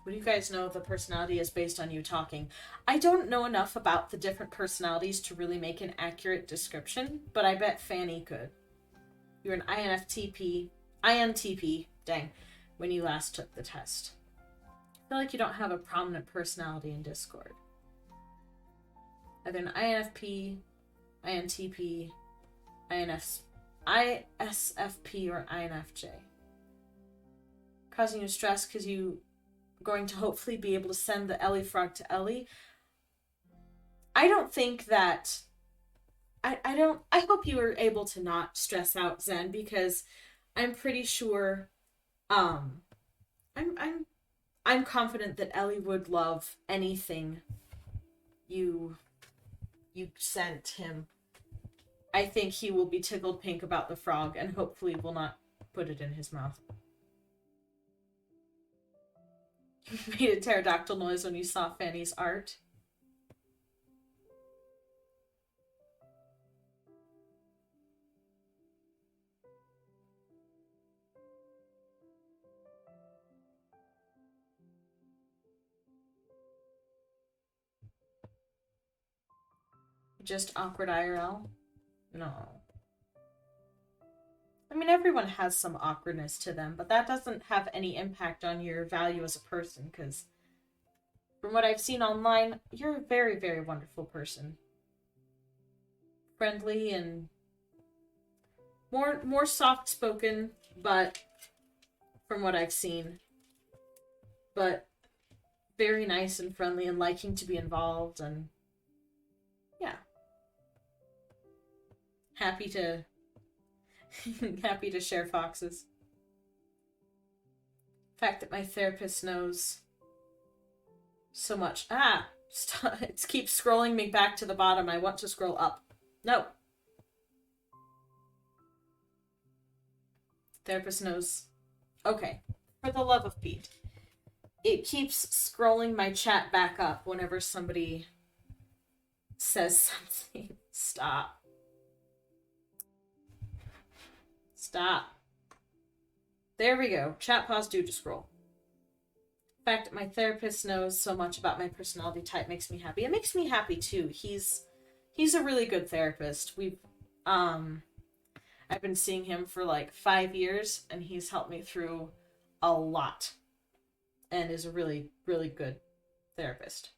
What do you guys know the personality is based on you talking? I don't know enough about the different personalities to really make an accurate description, but I bet Fanny could. You're an INTP, dang, when you last took the test. I feel like you don't have a prominent personality in Discord. Either an INFP, INTP, ISFP, or INFJ. Causing you stress because you going to hopefully be able to send the Ellie frog to Ellie. I don't think that I hope you were able to not stress out, Zen, because I'm pretty sure I'm confident that Ellie would love anything you sent him. I think he will be tickled pink about the frog and hopefully will not put it in his mouth. You made a pterodactyl noise when you saw Fanny's art. Just awkward IRL? No. I mean, everyone has some awkwardness to them, but that doesn't have any impact on your value as a person, because from what I've seen online, you're a very, very wonderful person. Friendly and more soft-spoken, but from what I've seen. But very nice and friendly and liking to be involved, and yeah. Happy to share foxes. The fact that my therapist knows so much. Stop. It keeps scrolling me back to the bottom. I want to scroll up. No. Therapist knows. Okay. For the love of Pete. It keeps scrolling my chat back up whenever somebody says something. Stop. Stop. There we go. Chat pause due to scroll. The fact that my therapist knows so much about my personality type makes me happy. It makes me happy too. He's a really good therapist. I've been seeing him for like 5 years, and he's helped me through a lot, and is a really, really good therapist.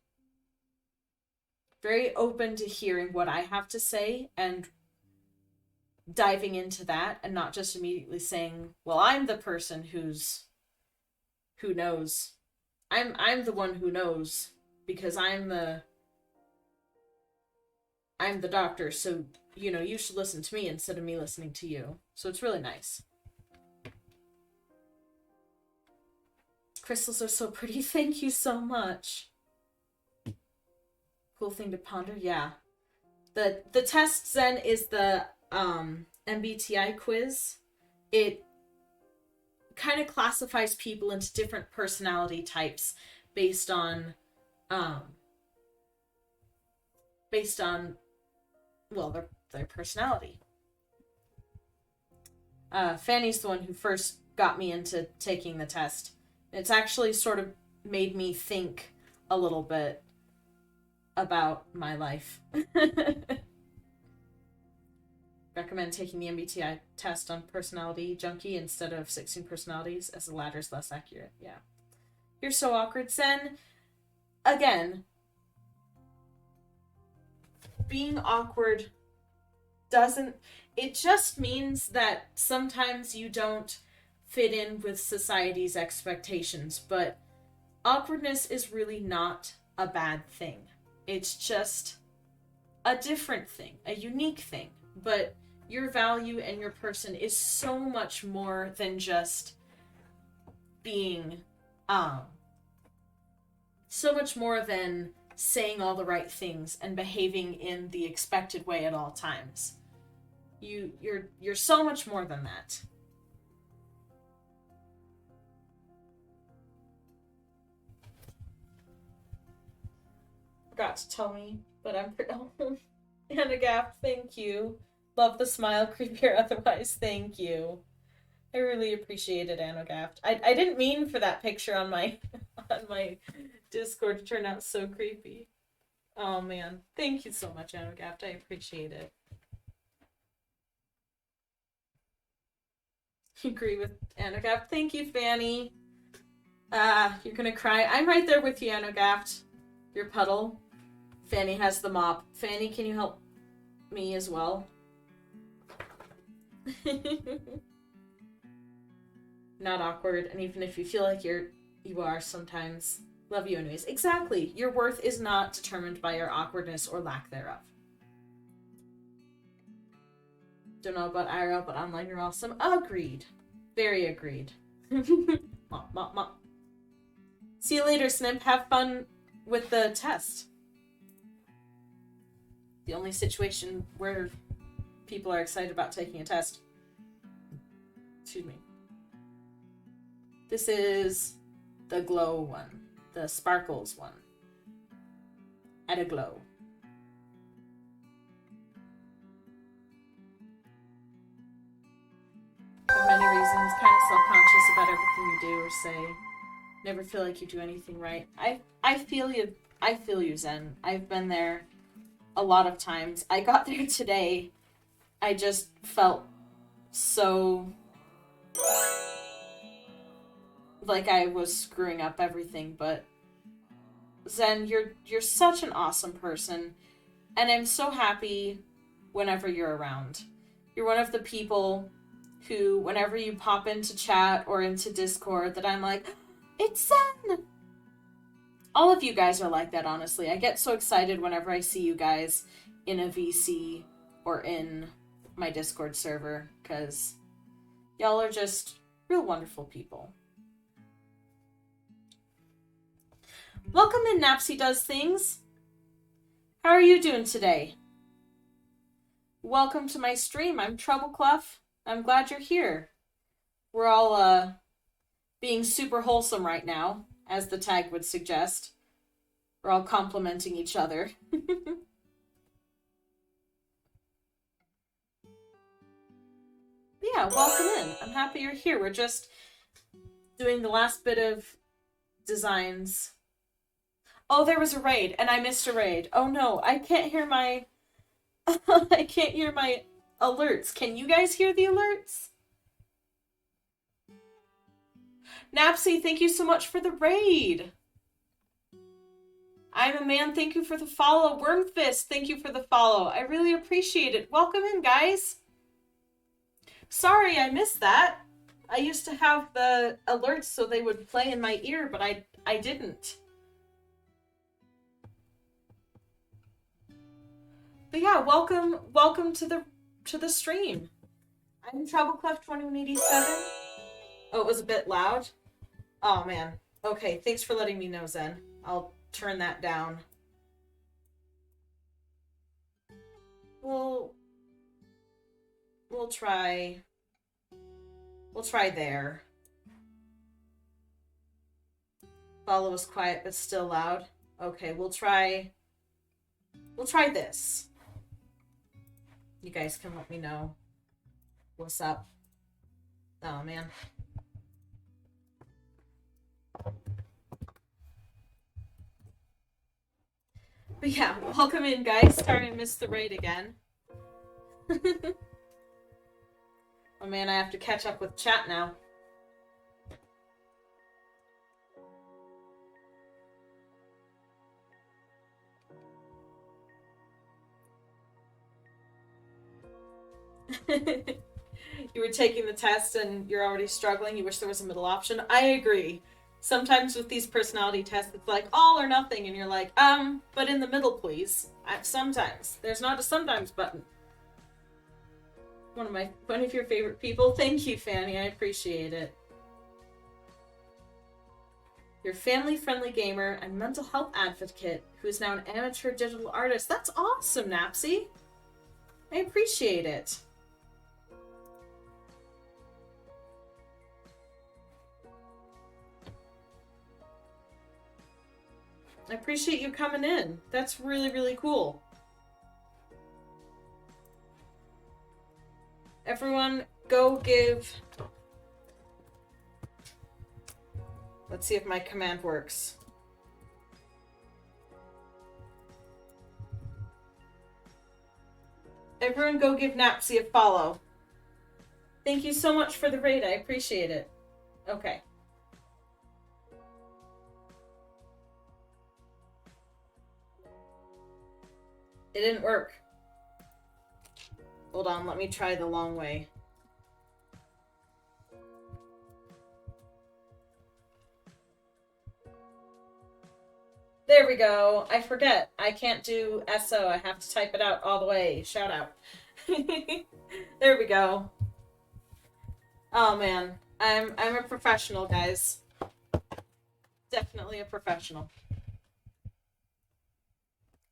Very open to hearing what I have to say and diving into that, and not just immediately saying, well, I'm the person who knows. I'm the one who knows because I'm the doctor, so you should listen to me instead of me listening to you. So it's really nice. Crystals are so pretty. Thank you so much. Cool thing to ponder. Yeah. The test, Zen, is the MBTI quiz. It kind of classifies people into different personality types based on their personality. Fanny's the one who first got me into taking the test. It's actually sort of made me think a little bit about my life. Recommend taking the MBTI test on Personality Junkie instead of 16 Personalities, as the latter is less accurate. Yeah. You're so awkward, Zen. Again, being awkward it just means that sometimes you don't fit in with society's expectations, but awkwardness is really not a bad thing. It's just a different thing, a unique thing. But your value and your person is so much more than just being, so much more than saying all the right things and behaving in the expected way at all times. You're so much more than that. Forgot to tell me, but I'm pretty. Anna Gaff, thank you. Love the smile, creepier otherwise. Thank you. I really appreciate it, Anna Gaff. I didn't mean for that picture on my on my Discord to turn out so creepy. Oh man, thank you so much, Anna Gaff. I appreciate it. Agree with Anna Gaff. Thank you, Fanny. You're gonna cry. I'm right there with you, Anna Gaff. Your puddle. Fanny has the mop. Fanny, can you help me as well? Not awkward, and even if you feel like you are sometimes, love you anyways. Exactly. Your worth is not determined by your awkwardness or lack thereof. Don't know about IRL, but online you're awesome. Agreed. Very agreed. Mop, mop, mop. See you later, Snip. Have fun with the test. The only situation where people are excited about taking a test. Excuse me. This is the glow one. The sparkles one. Add a glow. For many reasons, kind of self-conscious about everything you do or say. Never feel like you do anything right. I feel you. I feel you, Zen. I've been there a lot of times. I got there today. I just felt so like I was screwing up everything, but Zen, you're such an awesome person, and I'm so happy whenever you're around. You're one of the people who, whenever you pop into chat or into Discord, that I'm like, it's Zen! All of you guys are like that, honestly. I get so excited whenever I see you guys in a VC or in my Discord server, because y'all are just real wonderful people. Welcome in, Napsy Does Things. How are you doing today? Welcome to my stream. I'm Treble. I'm glad you're here. We're all being super wholesome right now, as the tag would suggest. We're all complimenting each other. Yeah, welcome in. I'm happy you're here. We're just doing the last bit of designs. Oh, there was a raid, and I missed a raid. Oh no, I can't hear my... I can't hear my alerts. Can you guys hear the alerts? Napsy, thank you so much for the raid. I'm a man, thank you for the follow. Wormfist, thank you for the follow. I really appreciate it. Welcome in, guys. Sorry, I missed that. I used to have the alerts so they would play in my ear, but I didn't. But yeah, welcome to the stream. I'm TravelClef2187. Oh, it was a bit loud. Oh man. Okay, thanks for letting me know, Zen. I'll turn that down. We'll try there. Follow was quiet but still loud. Okay, we'll try this. You guys can let me know what's up. Oh man. But yeah, welcome in, guys. Sorry I missed the raid again. Oh man, I have to catch up with chat now. You were taking the test and you're already struggling. You wish there was a middle option. I agree. Sometimes with these personality tests, it's like all or nothing, and you're like, but in the middle, please. Sometimes. There's not a sometimes button. One of your favorite people. Thank you, Fanny. I appreciate it. You're a family-friendly gamer and mental health advocate who is now an amateur digital artist. That's awesome, Napsy. I appreciate it. I appreciate you coming in. That's really, really cool. Everyone, go give... Let's see if my command works. Everyone go give Napsy a follow. Thank you so much for the raid. I appreciate it. Okay. It didn't work. Hold on, let me try the long way. There we go. I forget. I can't do SO. I have to type it out all the way. Shout out. There we go. Oh man. I'm a professional, guys. Definitely a professional.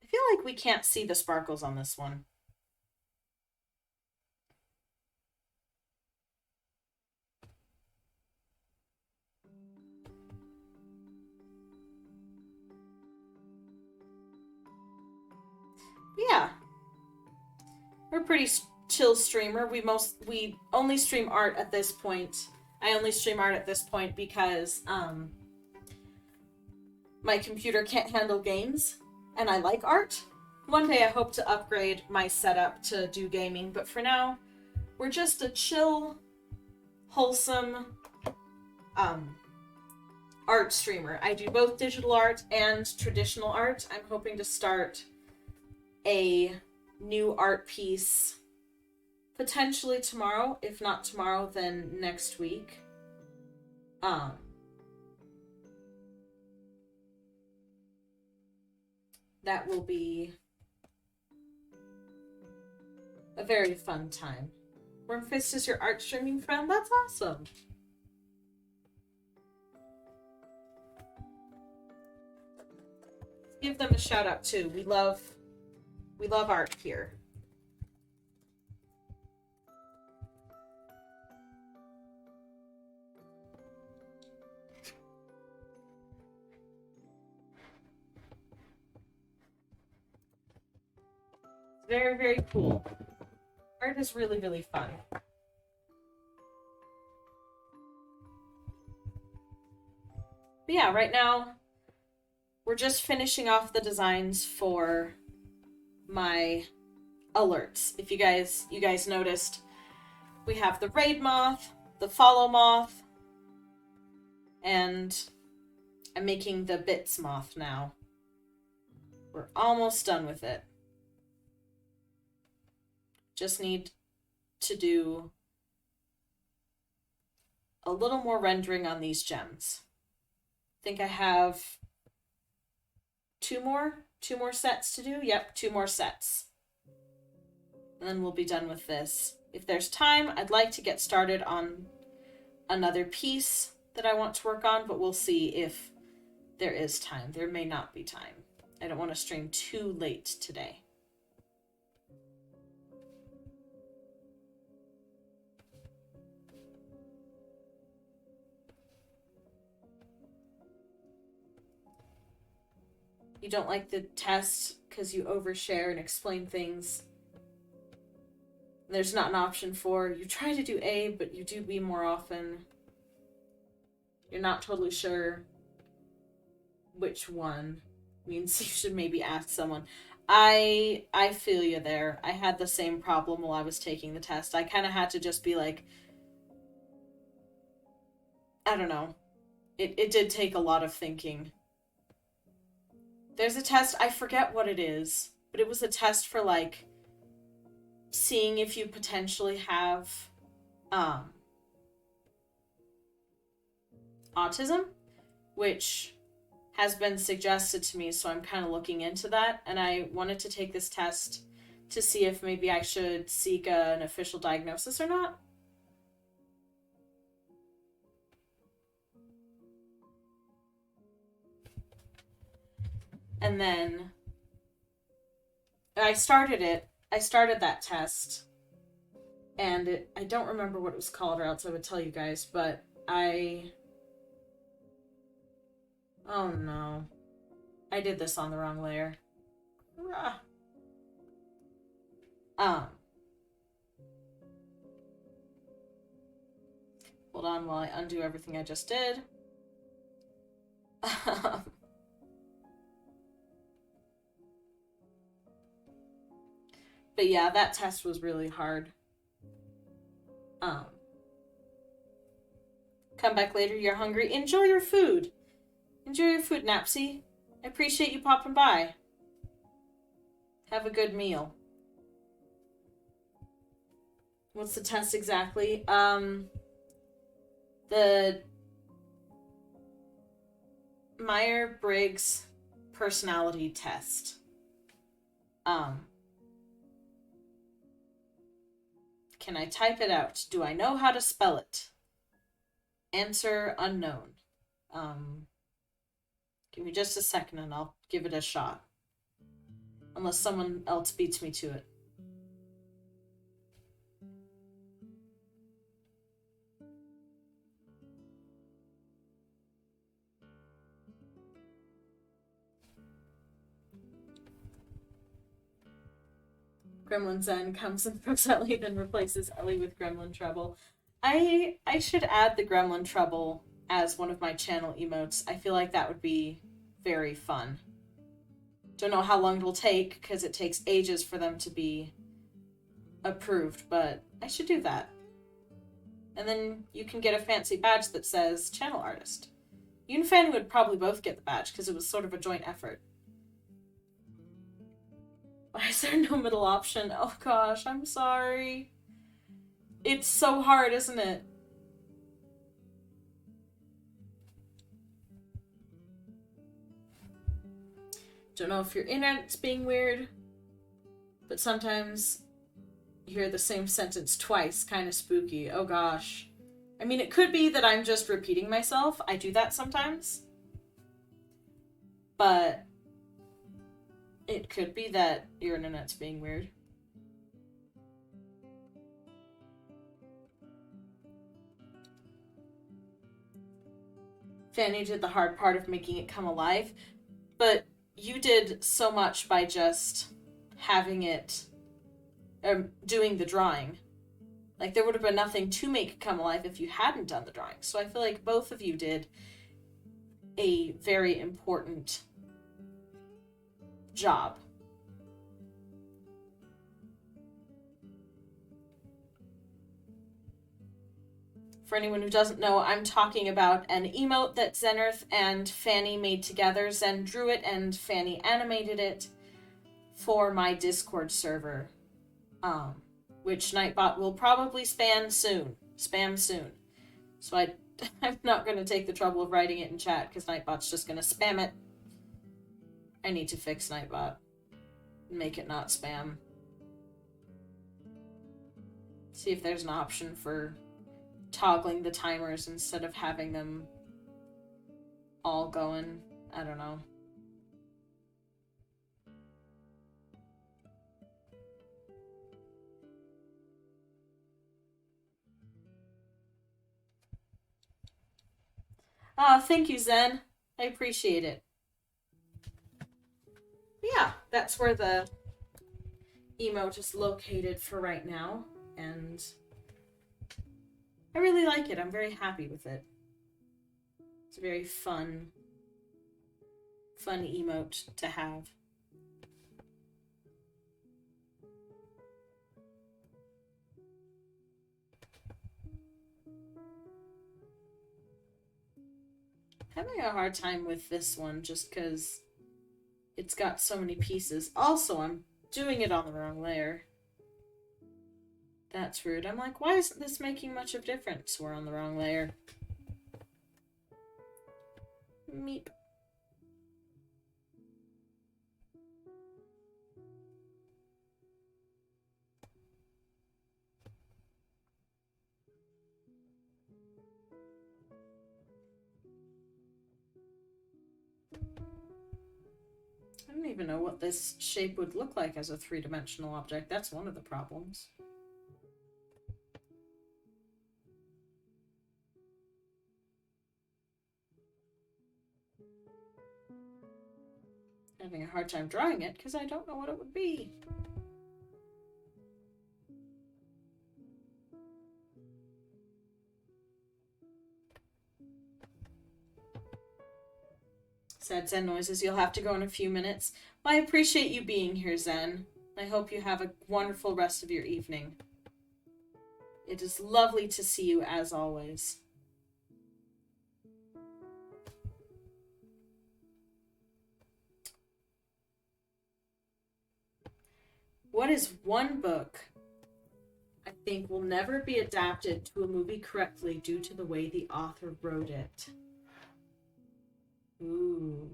I feel like we can't see the sparkles on this one. Yeah. We're a pretty chill streamer. We only stream art at this point. I only stream art at this point because my computer can't handle games and I like art. One day I hope to upgrade my setup to do gaming, but for now we're just a chill, wholesome art streamer. I do both digital art and traditional art. I'm hoping to start a new art piece potentially tomorrow. If not tomorrow, then next week. That will be a very fun time. Wormfist is your art streaming friend? That's awesome. Give them a shout out too. We love art here. Very, very cool. Art is really, really fun. But yeah, right now we're just finishing off the designs for my alerts. If you guys noticed, we have the raid moth, the follow moth, and I'm making the bits moth now. We're almost done with it. Just need to do a little more rendering on these gems. I think I have two more sets to do. Yep, 2 more sets. And then we'll be done with this. If there's time, I'd like to get started on another piece that I want to work on, but we'll see if there is time. There may not be time. I don't want to stream too late today. You don't like the test because you overshare and explain things. There's not an option for, you try to do A, but you do B more often. You're not totally sure which one. Means you should maybe ask someone. I feel you there. I had the same problem while I was taking the test. I kind of had to just be like, I don't know. It did take a lot of thinking. There's a test, I forget what it is, but it was a test for, like, seeing if you potentially have, autism, which has been suggested to me, so I'm kind of looking into that, and I wanted to take this test to see if maybe I should seek an official diagnosis or not. And then I started that test, and I don't remember what it was called, or else I would tell you guys, but oh no. I did this on the wrong layer. Hold on while I undo everything I just did. But yeah, that test was really hard. Come back later, you're hungry. Enjoy your food. Enjoy your food, Napsy. I appreciate you popping by. Have a good meal. What's the test exactly? The Myers-Briggs personality test. Can I type it out? Do I know how to spell it? Answer unknown. Give me just a second and I'll give it a shot. Unless someone else beats me to it. Gremlin Zen comes and throws Ellie, then replaces Ellie with Gremlin Treble. I should add the Gremlin Treble as one of my channel emotes. I feel like that would be very fun. Don't know how long it'll take, because it takes ages for them to be approved, but I should do that. And then you can get a fancy badge that says channel artist. You and Fanny would probably both get the badge, because it was sort of a joint effort. Why is there no middle option? Oh gosh, I'm sorry. It's so hard, isn't it? Don't know if your internet's being weird, but sometimes you hear the same sentence twice, kind of spooky. Oh gosh. I mean, it could be that I'm just repeating myself. I do that sometimes. But it could be that your internet's being weird. Fanny did the hard part of making it come alive, but you did so much by just having it, doing the drawing. Like, there would have been nothing to make it come alive if you hadn't done the drawing. So I feel like both of you did a very important job. For anyone who doesn't know, I'm talking about an emote that Zenerth and Fanny made together. Zen drew it and Fanny animated it for my Discord server, which Nightbot will probably spam soon. So I'm not going to take the trouble of writing it in chat because Nightbot's just going to spam it. I need to fix Nightbot. Make it not spam. See if there's an option for toggling the timers instead of having them all going. I don't know. Oh, thank you, Zen. I appreciate it. But yeah, that's where the emote is located for right now, and I really like it. I'm very happy with it. It's a very fun emote to have. Having a hard time with this one just because it's got so many pieces. Also, I'm doing it on the wrong layer. That's rude. I'm like, why isn't this making much of a difference? We're on the wrong layer. Meep. I don't even know what this shape would look like as a three-dimensional object. That's one of the problems. Having a hard time drawing it because I don't know what it would be. Sad Zen noises. You'll have to go in a few minutes. Well, I appreciate you being here, Zen. I hope you have a wonderful rest of your evening. It is lovely to see you as always. What is one book I think will never be adapted to a movie correctly due to the way the author wrote it? Ooh.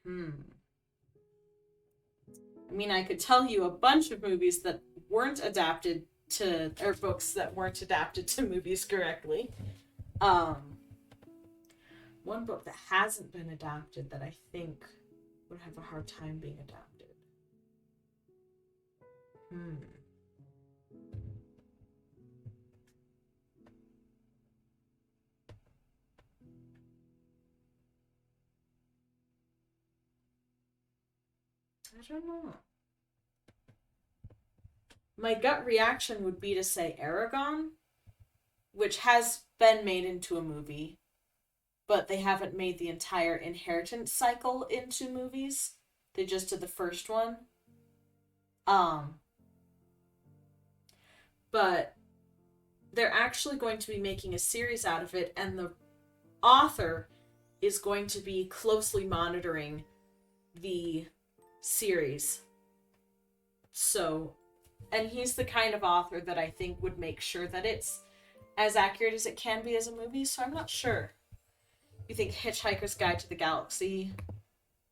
I mean, I could tell you a bunch of movies that weren't adapted to, or books that weren't adapted to movies correctly. One book that hasn't been adapted that I think would have a hard time being adapted. I don't know. My gut reaction would be to say Aragon, which has been made into a movie, but they haven't made the entire inheritance cycle into movies. They just did the first one. But they're actually going to be making a series out of it, and the author is going to be closely monitoring the series. So, and he's the kind of author that I think would make sure that it's as accurate as it can be as a movie, so I'm not sure. You think Hitchhiker's Guide to the Galaxy,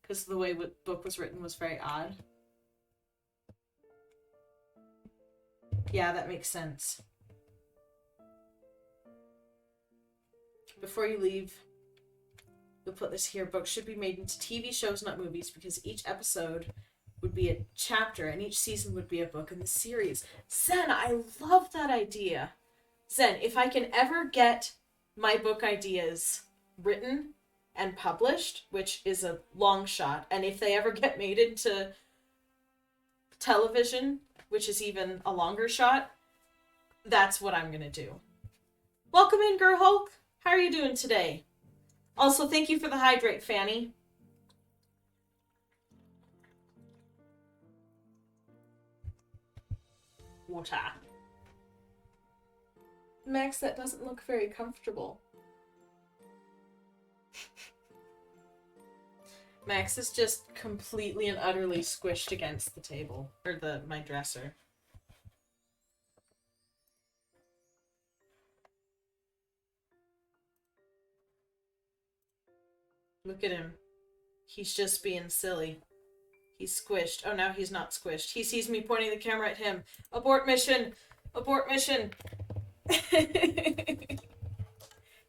because the way the book was written was very odd? Yeah, that makes sense. Before you leave, you'll put this here. Books should be made into TV shows, not movies, because each episode would be a chapter and each season would be a book in the series. Zen, I love that idea. Zen, if I can ever get my book ideas written and published, which is a long shot, and if they ever get made into television, which is even a longer shot, that's what I'm gonna do. Welcome in, Girl Hulk. How are you doing today? Also, thank you for the hydrate, Fanny. Water. Max, that doesn't look very comfortable. Max is just completely and utterly squished against the table, or my dresser. Look at him. He's just being silly. He's squished. Oh, now he's not squished. He sees me pointing the camera at him. Abort mission! Abort mission!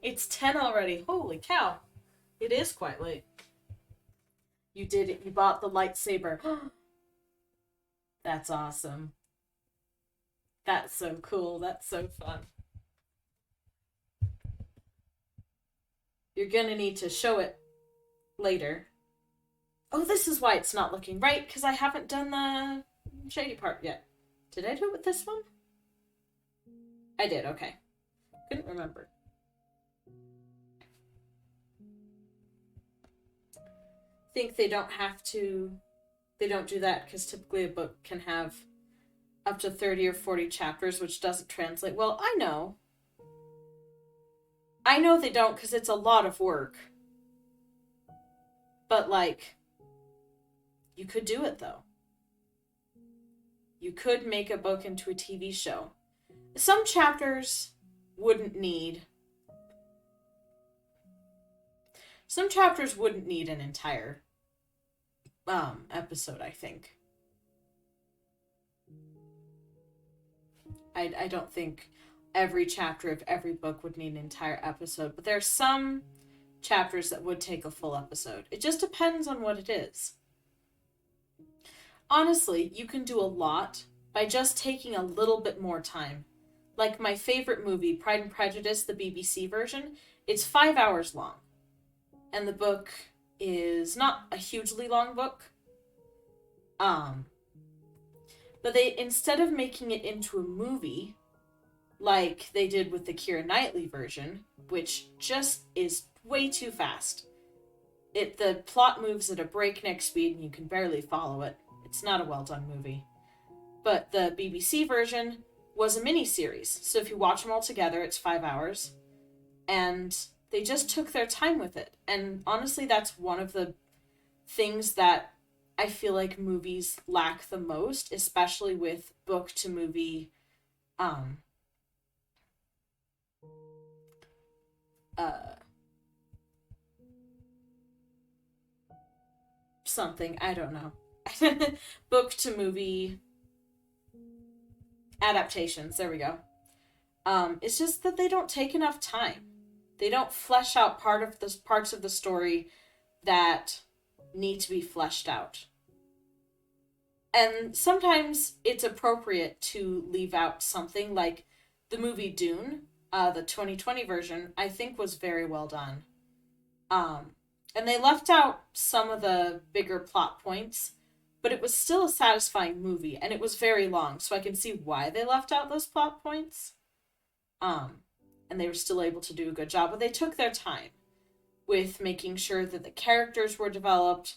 It's 10 already. Holy cow. It is quite late. You did it. You bought the lightsaber. That's awesome. That's so cool. That's so fun. You're gonna need to show it later. Oh, this is why it's not looking right, because I haven't done the shady part yet. Did I do it with this one? I did, okay. Couldn't remember. Think they don't have to... They don't do that because typically a book can have up to 30 or 40 chapters, which doesn't translate. Well, I know. I know they don't because it's a lot of work. But, like, you could do it, though. You could make a book into a TV show. Some chapters wouldn't need... Some chapters wouldn't need an entire episode, I think. I don't think every chapter of every book would need an entire episode, but there are some chapters that would take a full episode. It just depends on what it is. Honestly, you can do a lot by just taking a little bit more time. Like my favorite movie, Pride and Prejudice, the BBC version, it's 5 hours long. And the book is not a hugely long book. But they, instead of making it into a movie, like they did with the Keira Knightley version, which just is way too fast. The plot moves at a breakneck speed and you can barely follow it. It's not a well-done movie. But the BBC version was a mini-series, so if you watch them all together, it's 5 hours. And they just took their time with it. And honestly, that's one of the things that I feel like movies lack the most, especially with book-to-movie something, I don't know. Book to movie adaptations, there we go. It's just that they don't take enough time. They don't flesh out parts of the story that need to be fleshed out. And sometimes it's appropriate to leave out something like the movie Dune, the 2020 version, I think was very well done. And they left out some of the bigger plot points, but it was still a satisfying movie, and it was very long, so I can see why they left out those plot points. And they were still able to do a good job, but they took their time with making sure that the characters were developed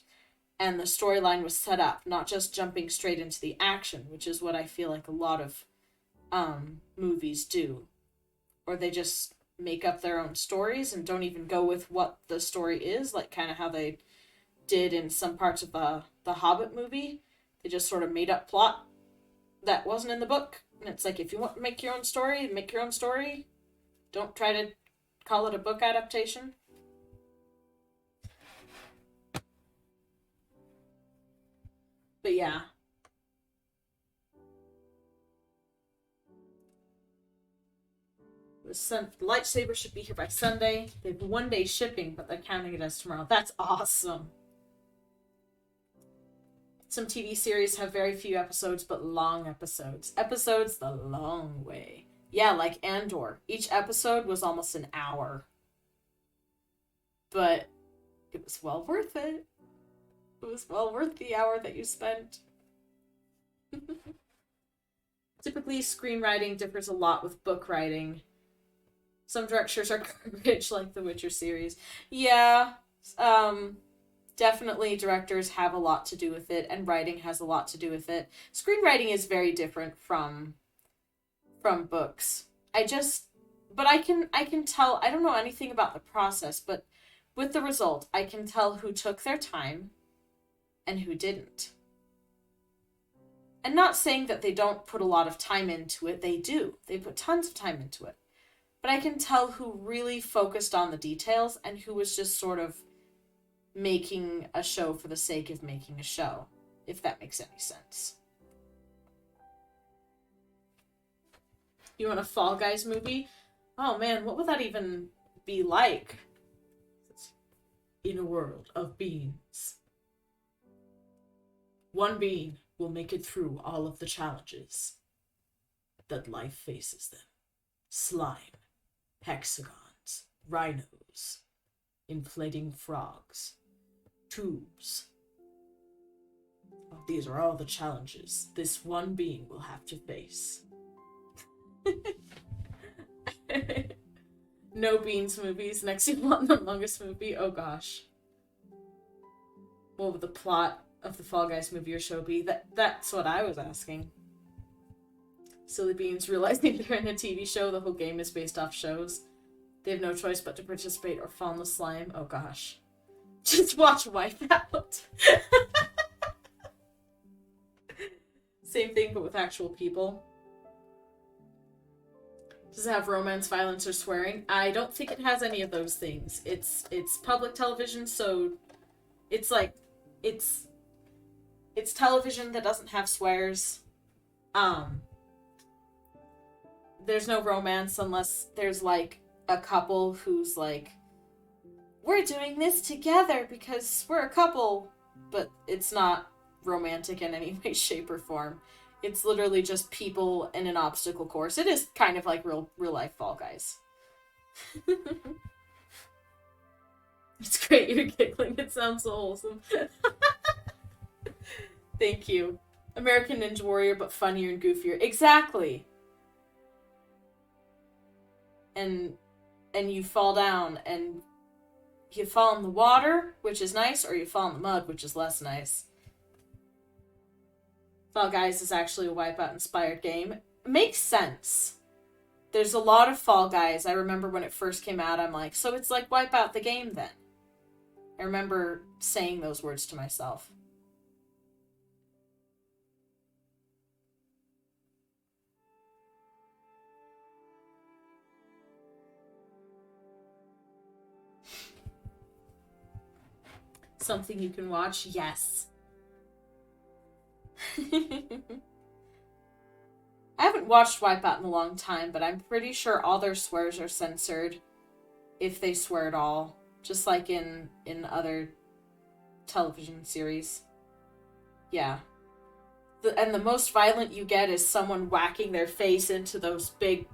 and the storyline was set up, not just jumping straight into the action, which is what I feel like a lot of movies do. Or they just make up their own stories and don't even go with what the story is, like kind of how they did in some parts of the Hobbit movie. They just sort of made up plot that wasn't in the book. And it's like, if you want to make your own story, make your own story. Don't try to call it a book adaptation. But yeah. The lightsaber should be here by Sunday. They have 1 day shipping, but they're counting it as tomorrow. That's awesome. Some TV series have very few episodes, but long episodes. Episodes the long way. Yeah, like Andor. Each episode was almost an hour. But it was well worth it. It was well worth the hour that you spent. Typically, screenwriting differs a lot with book writing. Some directors are garbage, like the Witcher series. Yeah, definitely but have a lot to do with it, and writing has a lot to do with it. Screenwriting is very different from books. But I can tell, I don't know anything about the process, but with the result, I can tell who took their time and who didn't. And not saying that they don't put a lot of time into it, they do. They put tons of time into it. But I can tell who really focused on the details and who was just sort of making a show for the sake of making a show, if that makes any sense. You want a Fall Guys movie? Oh man, what would that even be like? In a world of beans. One bean will make it through all of the challenges that life faces them. Slime, hexagons, rhinos, inflating frogs, tubes. Oh, these are all the challenges this one being will have to face. No Beans movies. Next you want the longest movie? Oh gosh. What would the plot of the Fall Guys movie or show be? That's what I was asking. Silly Beans realizing they're in a TV show. The whole game is based off shows. They have no choice but to participate or fall in the slime. Oh gosh. Just watch Wipeout. Same thing, but with actual people. Does it have romance, violence, or swearing? I don't think it has any of those things. It's public television, so it's like it's television that doesn't have swears. there's no romance unless there's, like, a couple who's like, we're doing this together because we're a couple, but it's not romantic in any way, shape, or form. It's literally just people in an obstacle course. It is kind of like real life Fall Guys. It's great you're giggling. It sounds so wholesome. Thank you. American Ninja Warrior, but funnier and goofier. Exactly. And you fall down, and you fall in the water, which is nice, or you fall in the mud, which is less nice. Fall Guys is actually a Wipeout-inspired game. It makes sense. There's a lot of Fall Guys. I remember when it first came out, I'm like, so it's like Wipeout the game then. I remember saying those words to myself. Something you can watch? Yes. I haven't watched Wipeout in a long time, but I'm pretty sure all their swears are censored, if they swear at all, just like in other television series. Yeah. And the most violent you get is someone whacking their face into those big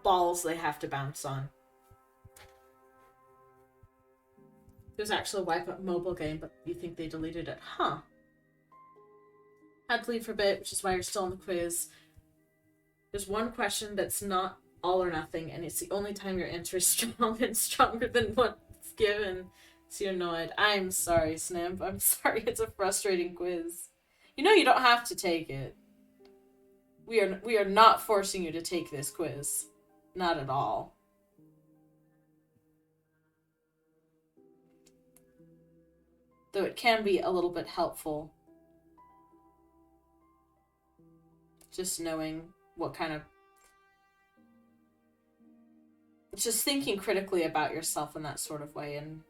balls they have to bounce on. There's actually a Wipeout mobile game, but you think they deleted it. Huh. Had to leave for a bit, which is why you're still on the quiz. There's one question that's not all or nothing, and it's the only time your answer is strong and stronger than what's given. So you're annoyed. I'm sorry, Snimp. I'm sorry, it's a frustrating quiz. You know you don't have to take it. We are not forcing you to take this quiz. Not at all. Though it can be a little bit helpful. Just knowing what kind of... Just thinking critically about yourself in that sort of way and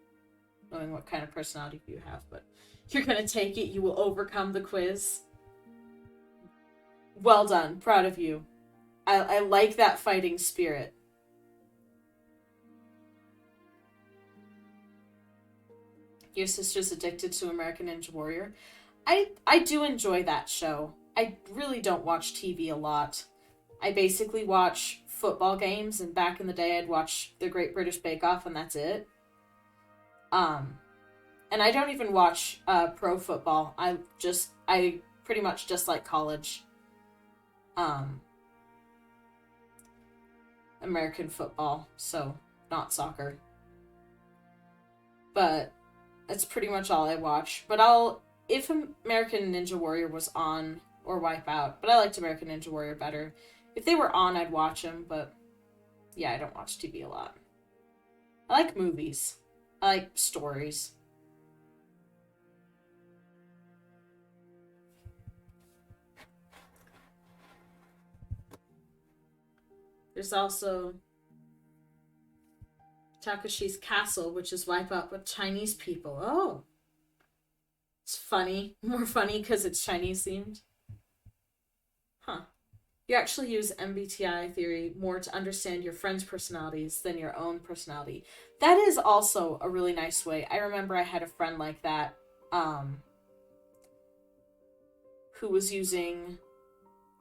knowing what kind of personality you have. But you're going to take it. You will overcome the quiz. Well done. Proud of you. I like that fighting spirit. Your sister's addicted to American Ninja Warrior. I do enjoy that show. I really don't watch TV a lot. I basically watch football games, and back in the day I'd watch The Great British Bake Off, and that's it. And I don't even watch pro football. I pretty much just like college. American football, so not soccer. But that's pretty much all I watch. But if American Ninja Warrior was on, or Wipeout, but I liked American Ninja Warrior better. If they were on, I'd watch them, but yeah, I don't watch TV a lot. I like movies. I like stories. There's also Takashi's Castle, which is Wipeout with Chinese people. Oh. It's funny. More funny because it's Chinese themed. Huh. You actually use MBTI theory more to understand your friends' personalities than your own personality. That is also a really nice way. I remember I had a friend like that, who was using...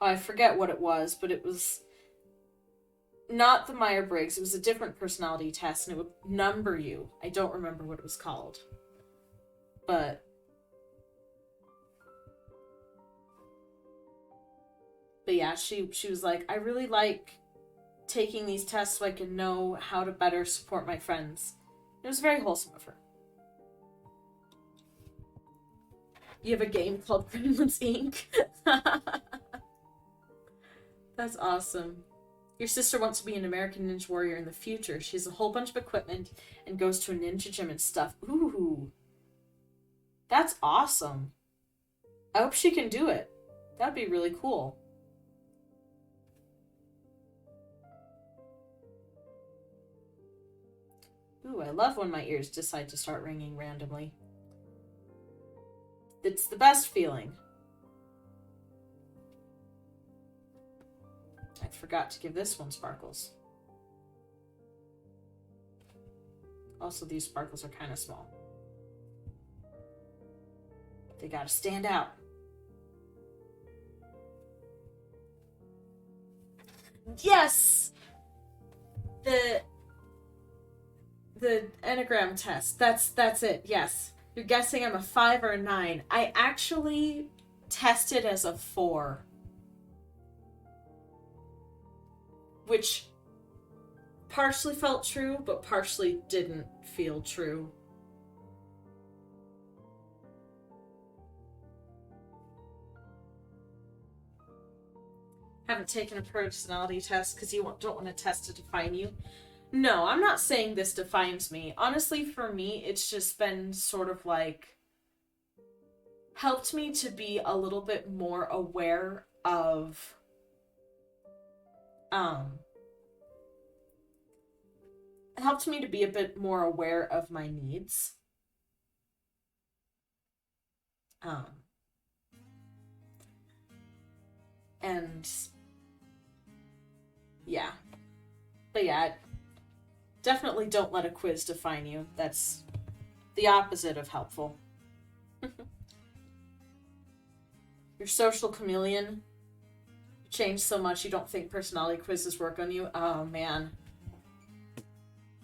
Oh, I forget what it was, but it was... Not the Myers-Briggs, it was a different personality test, and it would number you. I don't remember what it was called. But yeah, she was like, I really like taking these tests so I can know how to better support my friends. It was very wholesome of her. You have a game called Gremlins Inc. That's awesome. Your sister wants to be an American Ninja Warrior in the future. She has a whole bunch of equipment and goes to a ninja gym and stuff. Ooh. That's awesome. I hope she can do it. That'd be really cool. Ooh, I love when my ears decide to start ringing randomly. It's the best feeling. I forgot to give this one sparkles. Also, these sparkles are kind of small. They gotta stand out. Yes! The Enneagram test. That's it, yes. You're guessing I'm a 5 or a 9. I actually tested as a 4. Which partially felt true, but partially didn't feel true. Haven't taken a personality test because you don't want a test to define you. No, I'm not saying this defines me. Honestly, for me, it's just been sort of like helped me to be a little bit more aware of helped me to be a bit more aware of my needs. And yeah. But yeah, definitely don't let a quiz define you. That's the opposite of helpful. Your social chameleon changed so much you don't think personality quizzes work on you. Oh, man.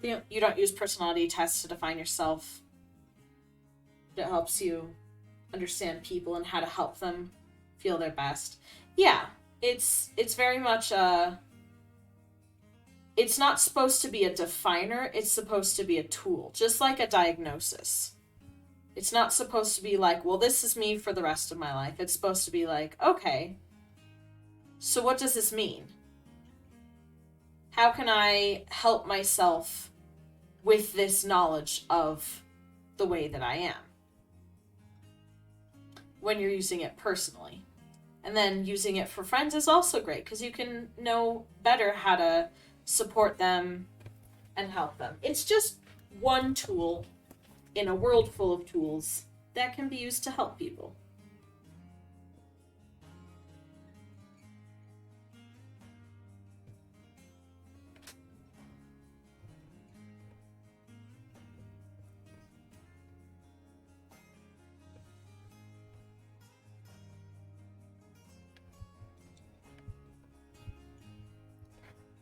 You don't use personality tests to define yourself. It helps you understand people and how to help them feel their best. Yeah, it's very much it's not supposed to be a definer, it's supposed to be a tool, just like a diagnosis. It's not supposed to be like, well, this is me for the rest of my life. It's supposed to be like, okay, so what does this mean? How can I help myself with this knowledge of the way that I am? When you're using it personally. And then using it for friends is also great, because you can know better how to support them and help them. It's just one tool in a world full of tools that can be used to help people.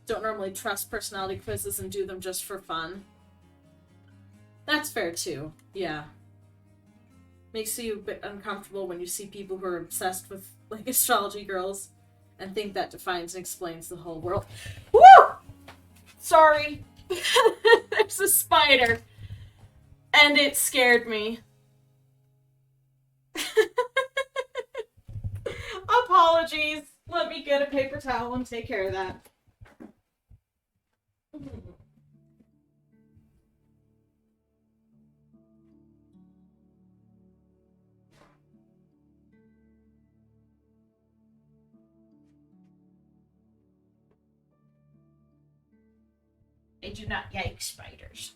Don't normally trust personality quizzes and do them just for fun. That's fair too, yeah. Makes you a bit uncomfortable when you see people who are obsessed with, like, astrology girls and think that defines and explains the whole world. Woo! Sorry. There's a spider. And it scared me. Apologies. Let me get a paper towel and take care of that. I do not like spiders.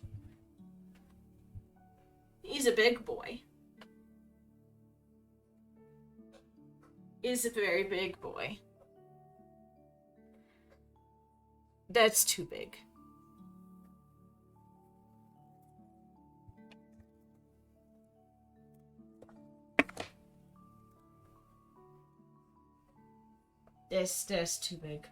He's a big boy. He's a very big boy. That's too big. That's too big.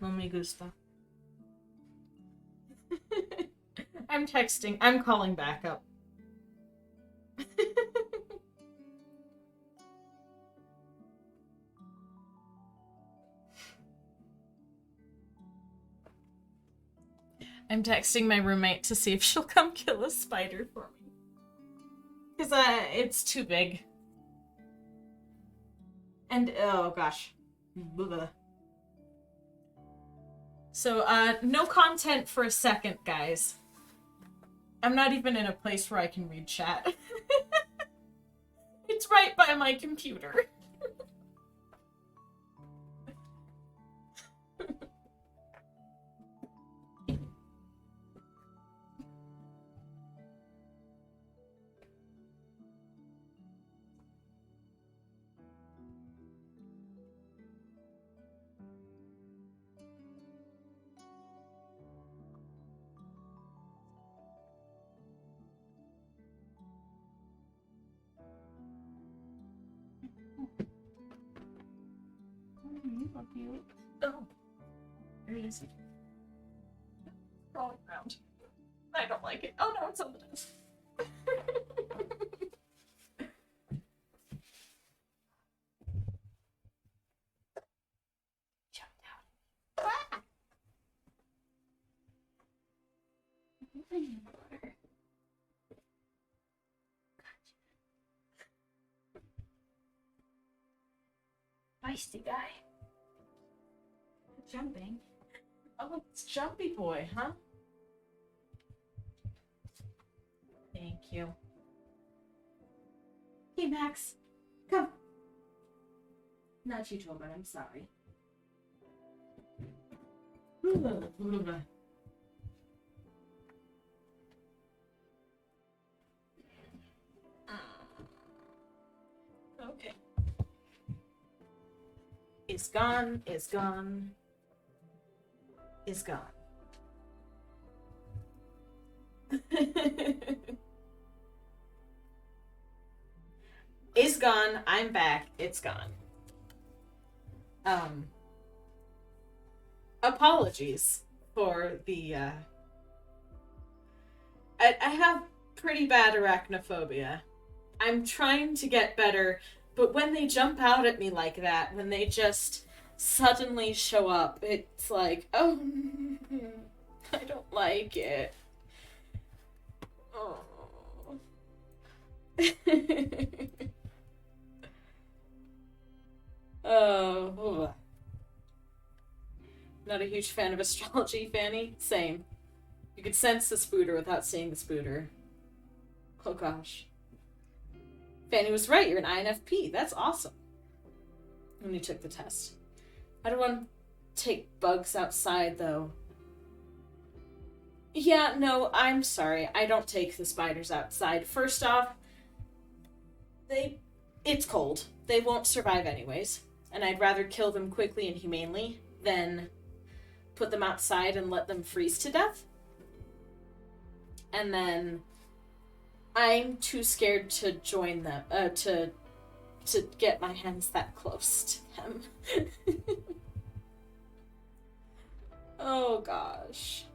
No me gusta. I'm texting. I'm calling backup. I'm texting my roommate to see if she'll come kill a spider for me. Because it's too big. And, oh gosh. Blah. So, no content for a second, guys. I'm not even in a place where I can read chat. It's right by my computer. Oh, there it is. Rolling around. I don't like it. Oh no, it's on the desk. Jump down. Ah! Feisty guy. Jumping. Oh, it's Jumpy Boy, huh? Thank you. Hey, Max. Come. Not you, Tobin. I'm sorry. Okay. Is gone, is gone, is gone. Is gone, I'm back, it's gone. Apologies for the, I have pretty bad arachnophobia. I'm trying to get better, but when they jump out at me like that, when they just suddenly show up, it's like, oh, I don't like it. Oh. Oh. Not a huge fan of astrology, Fanny. Same. You could sense the spooter without seeing the spooter. Oh gosh. Fanny was right, you're an INFP. That's awesome. When you took the test. I don't want to take bugs outside, though. Yeah, no, I'm sorry. I don't take the spiders outside. First off, it's cold. They won't survive anyways. And I'd rather kill them quickly and humanely than put them outside and let them freeze to death. And then I'm too scared to join them, to get my hands that close to them. Oh gosh.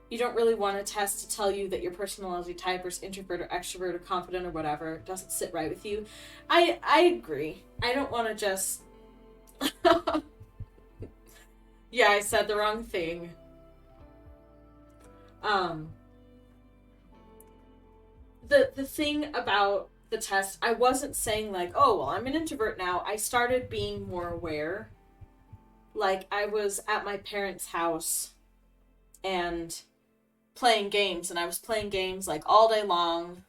You don't really want a test to tell you that your personality type is introvert or extrovert or confident or whatever doesn't sit right with you. I agree. I don't want to just... Yeah, I said the wrong thing. The thing about the test, I wasn't saying like, oh, well, I'm an introvert now. I started being more aware. Like, I was at my parents' house and playing games, and I was playing games like all day long,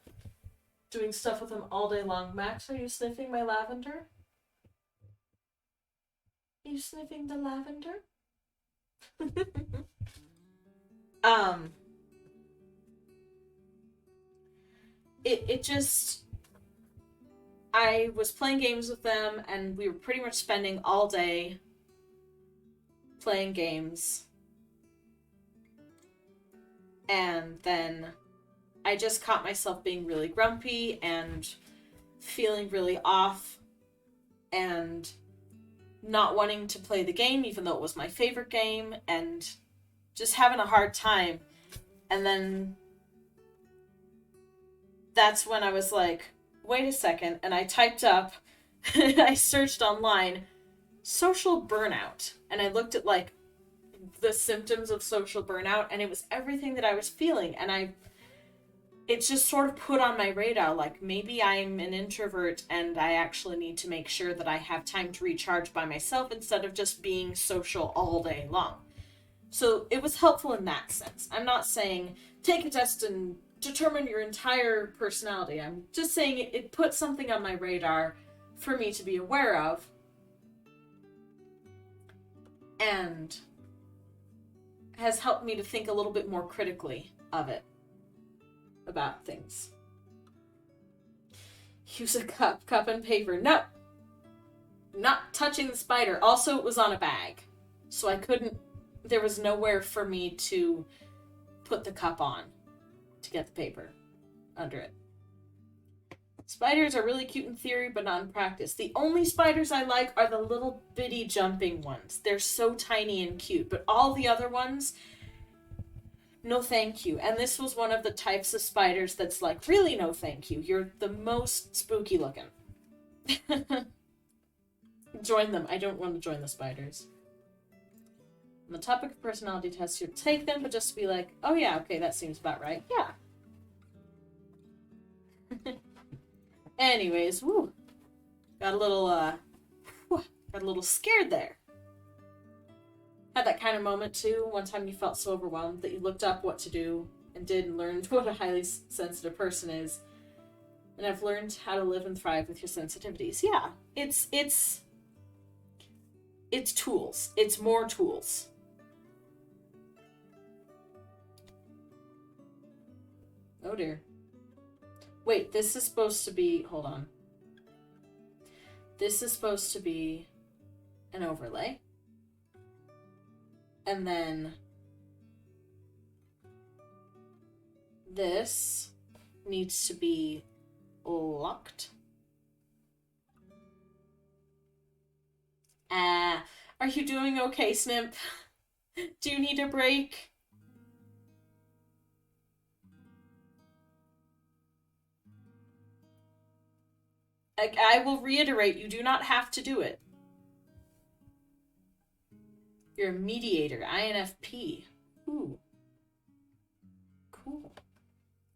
doing stuff with them all day long. Max, are you sniffing my lavender? Are you sniffing the lavender? It just, I was playing games with them, and we were pretty much spending all day playing games. And then I just caught myself being really grumpy and feeling really off and not wanting to play the game, even though it was my favorite game, and just having a hard time. And then that's when I was like, wait a second, and I typed up, I searched online, social burnout, and I looked at like the symptoms of social burnout, and it was everything that I was feeling, and it's just sort of put on my radar, like maybe I'm an introvert and I actually need to make sure that I have time to recharge by myself instead of just being social all day long. So it was helpful in that sense. I'm not saying take a test and determine your entire personality. I'm just saying it put something on my radar for me to be aware of, and has helped me to think a little bit more critically of it, about things. Use a cup and paper. No! Not touching the spider. Also, it was on a bag, so I couldn't, there was nowhere for me to put the cup on to get the paper under it. Spiders are really cute in theory, but not in practice. The only spiders I like are the little bitty jumping ones. They're so tiny and cute, but all the other ones, no thank you. And this was one of the types of spiders that's like, really no thank you. You're the most spooky looking. Join them. I don't want to join the spiders. On the topic of personality tests, you'll take them, but just to be like, oh yeah, okay, that seems about right. Yeah. Anyways, woo. Got a little scared there. Had that kind of moment too. One time you felt so overwhelmed that you looked up what to do and did and learned what a highly sensitive person is. And I've learned how to live and thrive with your sensitivities. Yeah, it's tools. It's more tools. Oh dear. Wait, this is supposed to be... Hold on. This is supposed to be an overlay. And then this needs to be locked. Are you doing okay, Snip? Do you need a break? I will reiterate, you do not have to do it. You're a mediator, INFP. Ooh. Cool.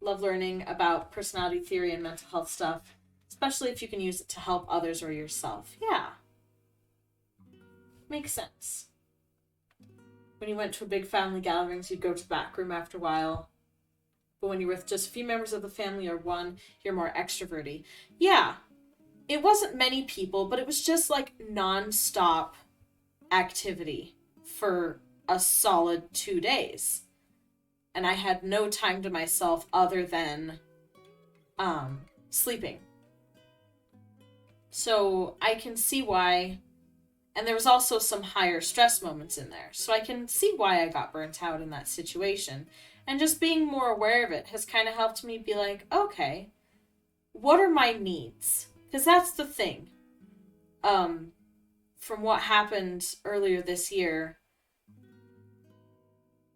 Love learning about personality theory and mental health stuff, especially if you can use it to help others or yourself. Yeah. Makes sense. When you went to a big family gatherings, you'd go to the back room after a while. But when you're with just a few members of the family or one, you're more extroverty. Yeah. It wasn't many people, but it was just like non-stop activity for a solid 2 days. And I had no time to myself other than sleeping. So I can see why. And there was also some higher stress moments in there. So I can see why I got burnt out in that situation. And just being more aware of it has kind of helped me be like, okay, what are my needs? Because that's the thing. From what happened earlier this year,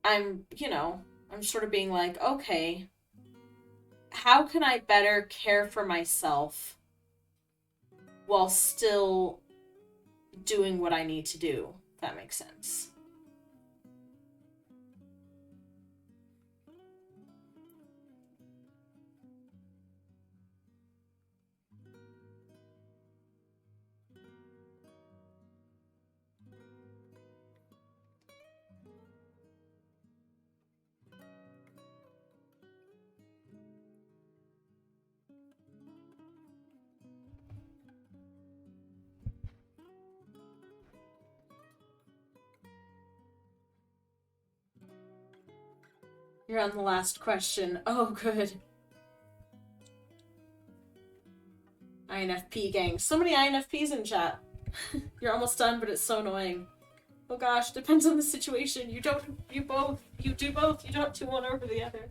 I'm sort of being like, okay, how can I better care for myself while still doing what I need to do? If that makes sense. You're on the last question. Oh, good. INFP gang. So many INFPs in chat. You're almost done, but it's so annoying. Oh gosh, depends on the situation. You do both. You don't do one over the other.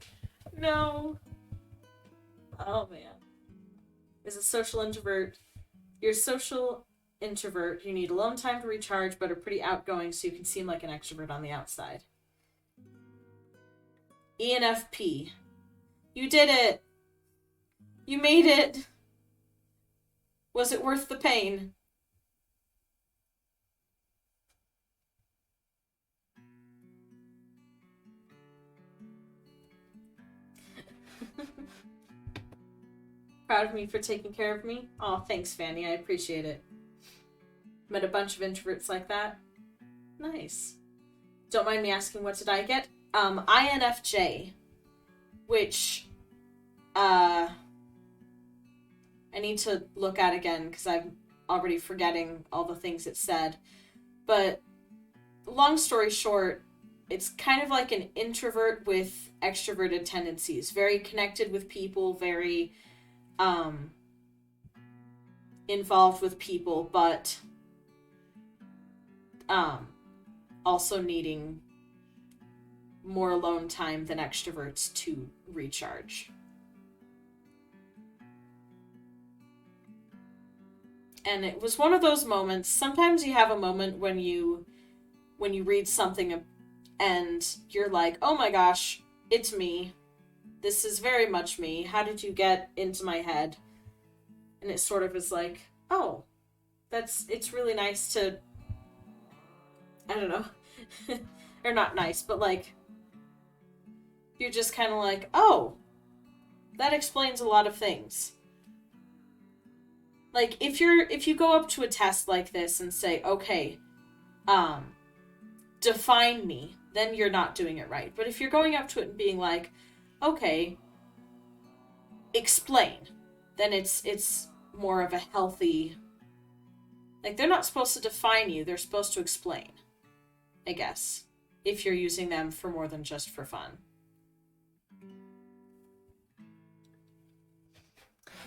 No. Oh man. Is a social introvert. You're a social introvert. You need alone time to recharge, but are pretty outgoing so you can seem like an extrovert on the outside. ENFP. You did it! You made it! Was it worth the pain? Proud of me for taking care of me? Oh, thanks, Fanny. I appreciate it. Met a bunch of introverts like that. Nice. Don't mind me asking, what did I get? INFJ, which I need to look at again because I'm already forgetting all the things it said. But long story short, it's kind of like an introvert with extroverted tendencies. Very connected with people, very involved with people, but also needing more alone time than extroverts to recharge. And it was one of those moments. Sometimes you have a moment when you read something and you're like, oh my gosh, it's me. This is very much me. How did you get into my head? And it sort of is like, oh, it's really nice to, I don't know, or not nice, but like, you're just kind of like, oh, that explains a lot of things. Like, if you go up to a test like this and say, okay, define me, then you're not doing it right. But if you're going up to it and being like, okay, explain, then it's more of a healthy, like, they're not supposed to define you, they're supposed to explain, I guess, if you're using them for more than just for fun.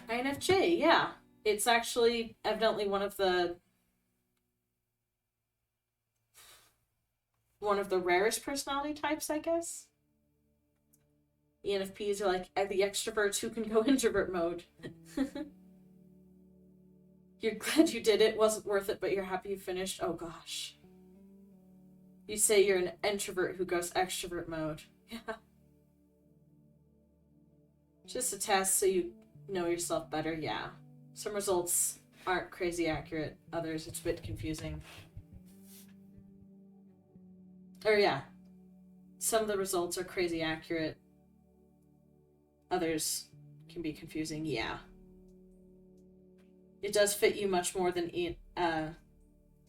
INFJ, yeah. It's actually evidently one of the rarest personality types, I guess. ENFPs are like the extroverts who can go introvert mode. You're glad you did it. Wasn't worth it, but you're happy you finished. Oh gosh. You say you're an introvert who goes extrovert mode. Yeah. Just a test so you know yourself better. Yeah. Some results aren't crazy accurate. Others, it's a bit confusing. Or yeah. Some of the results are crazy accurate. Others can be confusing. Yeah. It does fit you much more than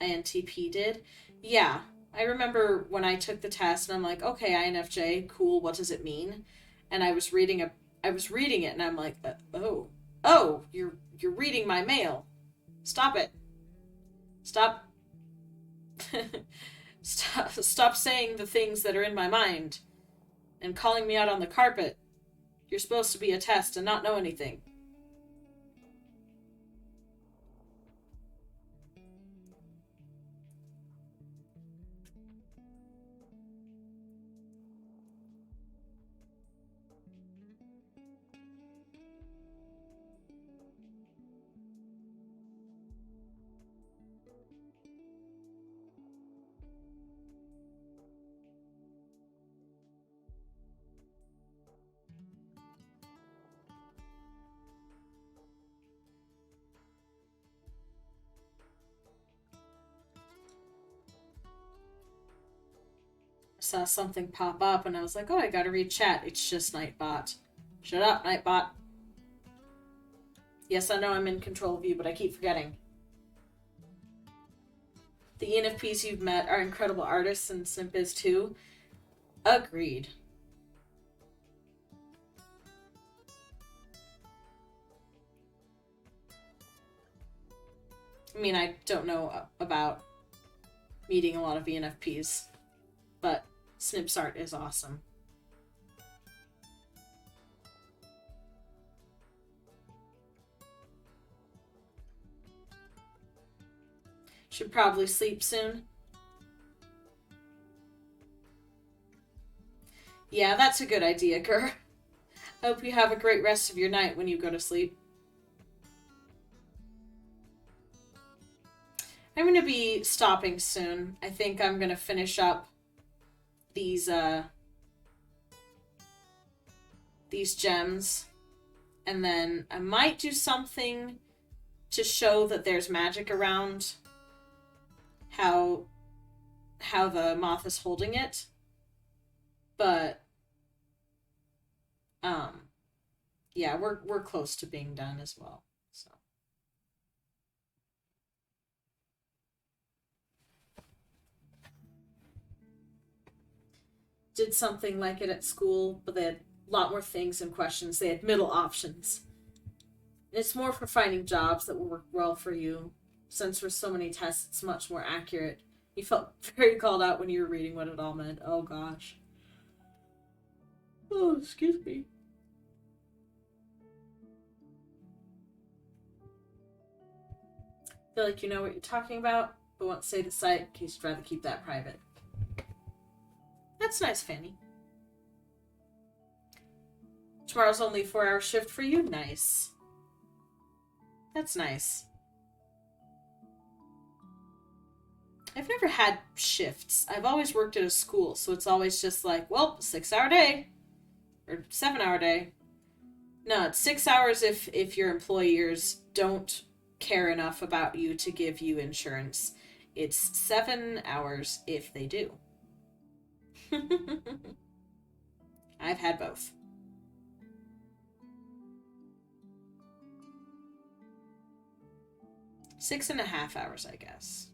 INTP did. Yeah. I remember when I took the test and I'm like, okay, INFJ, cool, what does it mean? And I was reading it and I'm like, oh, you're reading my mail. Stop it. Stop stop saying the things that are in my mind and calling me out on the carpet. You're supposed to be a test and not know anything. Saw something pop up and I was like, oh, I gotta read chat. It's just Nightbot. Shut up, Nightbot. Yes, I know I'm in control of you, but I keep forgetting. The ENFPs you've met are incredible artists, and Simp is too. Agreed. I mean, I don't know about meeting a lot of ENFPs, but Snip's art is awesome. Should probably sleep soon. Yeah, that's a good idea, Gur. Hope you have a great rest of your night when you go to sleep. I'm going to be stopping soon. I think I'm going to finish up these gems, and then I might do something to show that there's magic around how the moth is holding it. But yeah, we're close to being done as well. So did something like it at school, but they had a lot more things and questions. They had middle options. And it's more for finding jobs that will work well for you. Since there's so many tests, it's much more accurate. You felt very called out when you were reading what it all meant. Oh gosh. Oh, excuse me. I feel like you know what you're talking about, but won't say the site in case you'd rather keep that private. That's nice, Fanny. Tomorrow's only a 4-hour shift for you? Nice. That's nice. I've never had shifts. I've always worked at a school, so it's always just like, well, 6-hour day or 7-hour day. No, it's 6 hours if your employers don't care enough about you to give you insurance. It's 7 hours if they do. I've had both. 6.5 hours, I guess.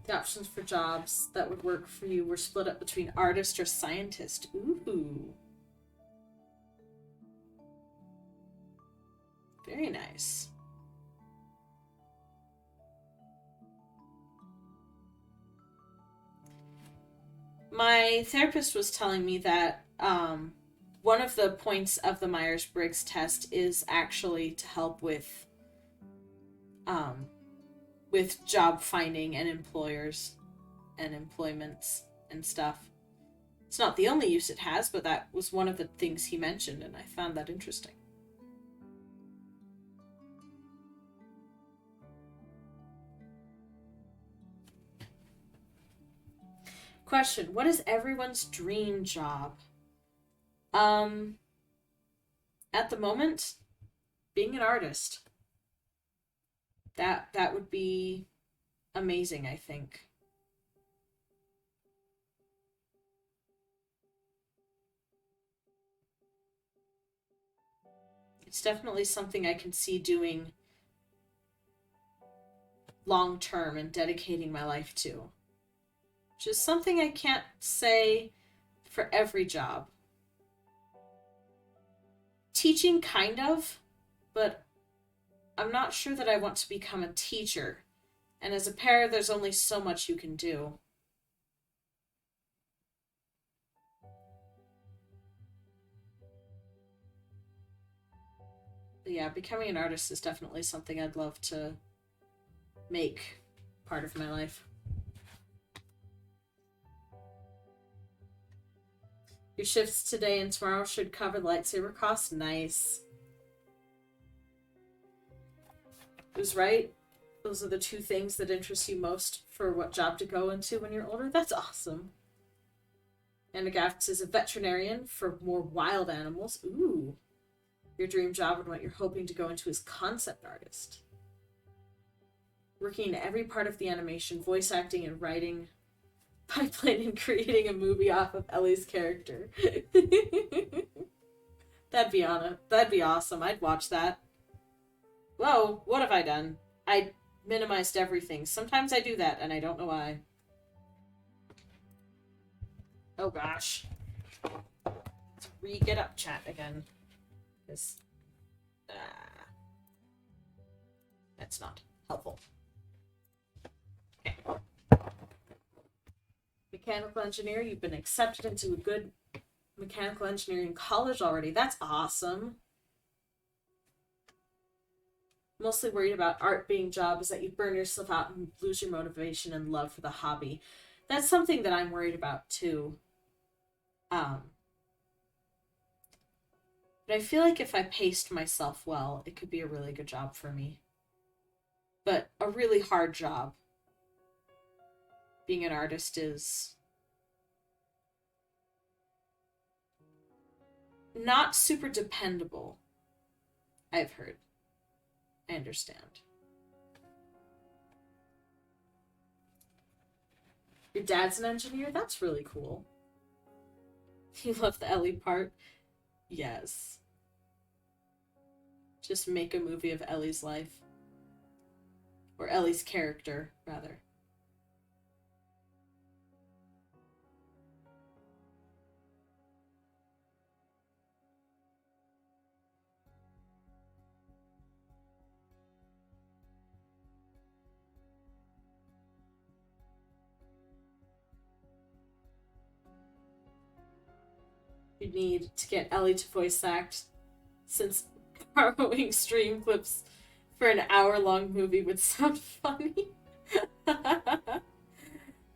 The options for jobs that would work for you were split up between artist or scientist. Ooh. Very nice. My therapist was telling me that one of the points of the Myers-Briggs test is actually to help with job finding and employers and employments and stuff. It's not the only use it has, but that was one of the things he mentioned, and I found that interesting. Question: what is everyone's dream job? At the moment, being an artist. That would be amazing, I think. It's definitely something I can see doing long term and dedicating my life to. Which is something I can't say for every job. Teaching, kind of, but I'm not sure that I want to become a teacher. And as a parent, there's only so much you can do. But yeah, becoming an artist is definitely something I'd love to make part of my life. Your shifts today and tomorrow should cover lightsaber costs. Nice. It was right. Those are the two things that interest you most for what job to go into when you're older. That's awesome. Anagax is a veterinarian for more wild animals. Ooh. Your dream job and what you're hoping to go into is concept artist. Working in every part of the animation, voice acting and writing, pipeline and creating a movie off of Ellie's character. That'd be awesome. I'd watch that. Whoa, what have I done? I minimized everything. Sometimes I do that, and I don't know why. Oh gosh. Let's get up chat again. Because that's not helpful. Okay. Mechanical engineer, you've been accepted into a good mechanical engineering college already. That's awesome. Mostly worried about art being job is that you burn yourself out and lose your motivation and love for the hobby. That's something that I'm worried about too. But I feel like if I paced myself well, it could be a really good job for me. But a really hard job. Being an artist is not super dependable, I've heard. I understand. Your dad's an engineer? That's really cool. You love the Ellie part? Yes. Just make a movie of Ellie's life. Or Ellie's character, rather. You need to get Ellie to voice act, since borrowing stream clips for an hour-long movie would sound funny.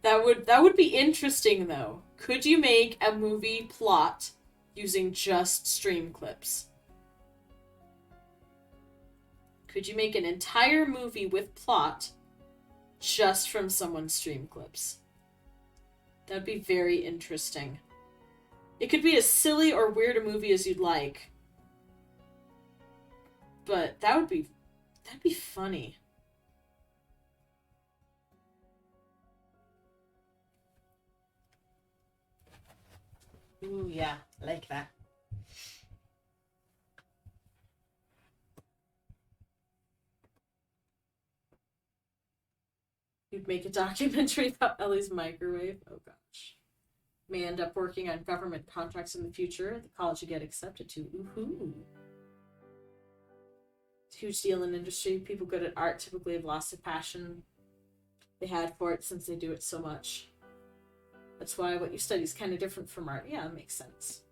That would be interesting, though. Could you make a movie plot using just stream clips? Could you make an entire movie with plot just from someone's stream clips? That'd be very interesting. It could be as silly or weird a movie as you'd like. But that'd be funny. Ooh, yeah, I like that. You'd make a documentary about Ellie's microwave. Oh gosh. May end up working on government contracts in the future. The college you get accepted to. Ooh. It's a huge deal in industry. People good at art typically have lost the passion they had for it since they do it so much. That's why what you study is kind of different from art. Yeah, that makes sense.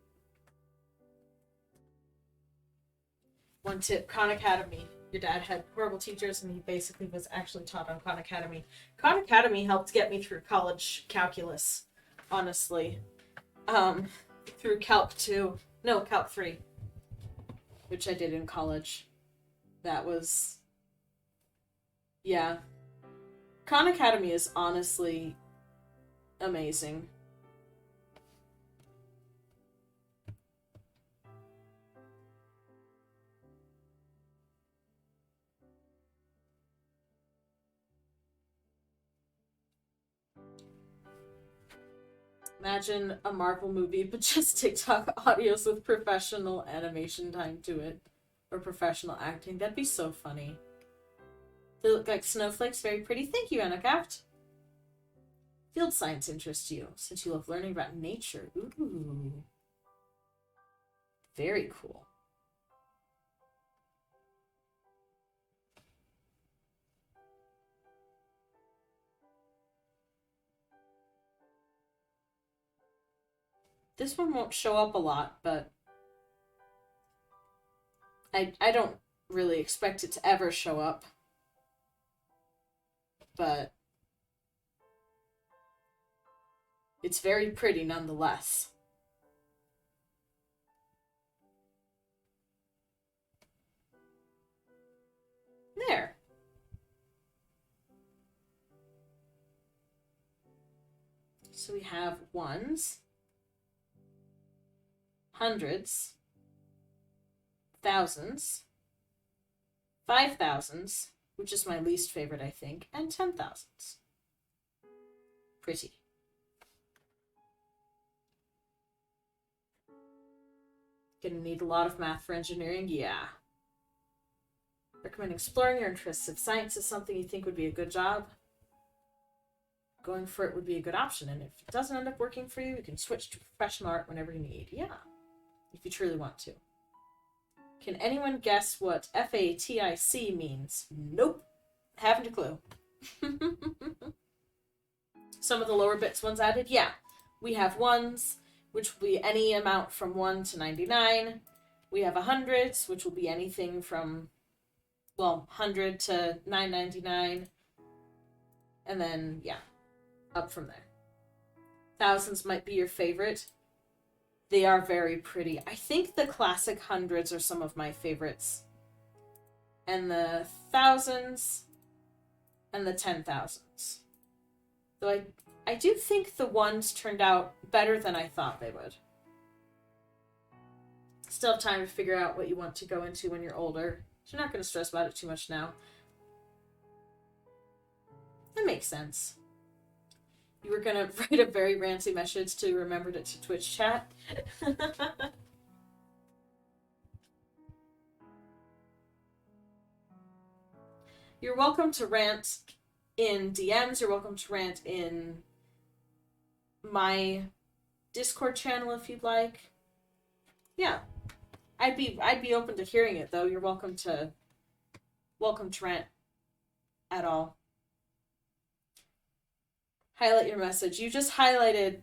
One tip, Khan Academy. Your dad had horrible teachers and he basically was actually taught on Khan Academy. Khan Academy helped get me through college calculus, honestly. Through Calc 3, which I did in college. That was... Yeah. Khan Academy is honestly amazing. Imagine a Marvel movie, but just TikTok audios with professional animation time to it. Or professional acting. That'd be so funny. They look like snowflakes. Very pretty. Thank you, Anakaft. Field science interests you, since you love learning about nature. Ooh. Very cool. This one won't show up a lot, but I don't really expect it to ever show up. But it's very pretty nonetheless. There. So we have ones, hundreds, thousands, 5,000s, which is my least favorite, I think, and 10,000s. Pretty. Gonna need a lot of math for engineering? Yeah. Recommend exploring your interests. If science is something you think would be a good job, going for it would be a good option. And if it doesn't end up working for you, you can switch to professional art whenever you need. Yeah. If you truly want to. Can anyone guess what FATIC means? Nope. Haven't a clue. Some of the lower bits ones added? Yeah. We have ones, which will be any amount from 1 to 99. We have hundreds, which will be anything from, 100 to 999. And then, yeah, up from there. Thousands might be your favorite. They are very pretty. I think the classic hundreds are some of my favorites. And the thousands and the 10,000s. Though I do think the ones turned out better than I thought they would. Still have time to figure out what you want to go into when you're older. So you're not going to stress about it too much now. That makes sense. You were going to write a very ranty message to remember it to Twitch chat. You're welcome to rant in DMs. You're welcome to rant in my Discord channel if you'd like. Yeah. I'd be open to hearing it though. You're welcome to rant at all. Highlight your message. You just highlighted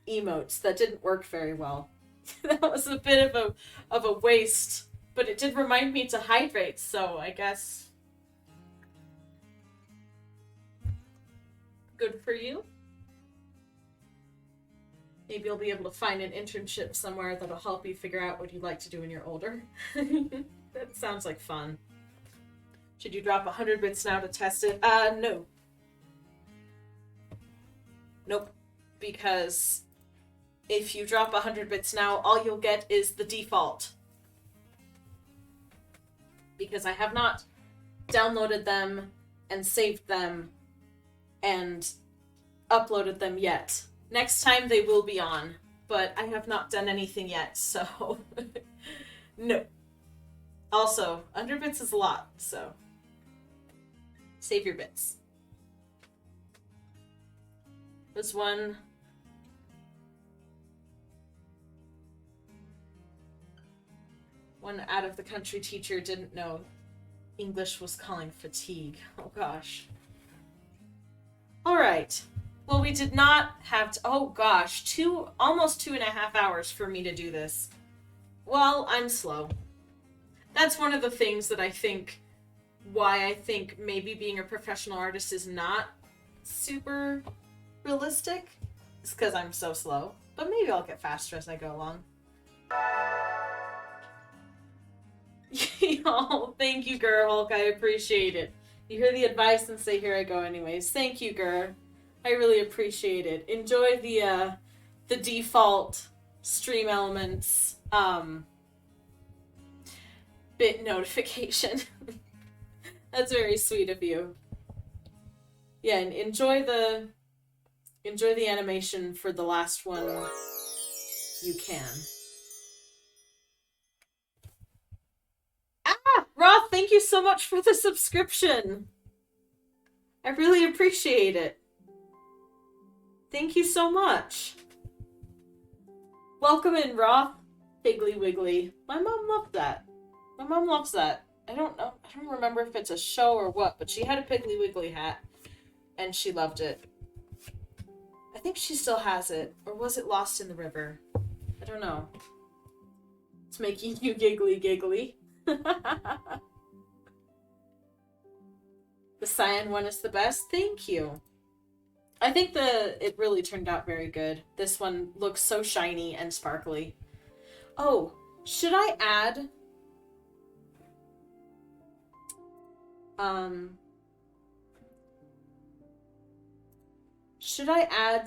emotes that didn't work very well. That was a bit of a waste, but it did remind me to hydrate, so I guess good for you. Maybe you'll be able to find an internship somewhere that'll help you figure out what you'd like to do when you're older. That sounds like fun. Should you drop 100 bits now to test it? No. Nope. Because if you drop 100 bits now, all you'll get is the default. Because I have not downloaded them and saved them and uploaded them yet. Next time they will be on, but I have not done anything yet, so no. Also, 100 bits is a lot, so save your bits. There's one out of the country teacher didn't know English was calling fatigue. Oh gosh. Alright. Well, we did not have to, oh gosh, almost 2.5 hours for me to do this. Well, I'm slow. That's one of the things that why I think maybe being a professional artist is not super realistic. It's because I'm so slow. But maybe I'll get faster as I go along. Oh, thank you, Hulk. I appreciate it. You hear the advice and say, here I go anyways. Thank you, Gur. I really appreciate it. Enjoy the default stream elements bit notification. That's very sweet of you. Yeah, and enjoy the animation for the last one you can. Roth, thank you so much for the subscription. I really appreciate it. Thank you so much. Welcome in, Roth. Piggly Wiggly. My mom loved that. My mom loves that. I don't remember if it's a show or what, but she had a Piggly Wiggly hat, and she loved it. I think she still has it, or was it lost in the river? I don't know. It's making you giggly. The cyan one is the best. Thank you. I think it really turned out very good. This one looks so shiny and sparkly. Oh, should I add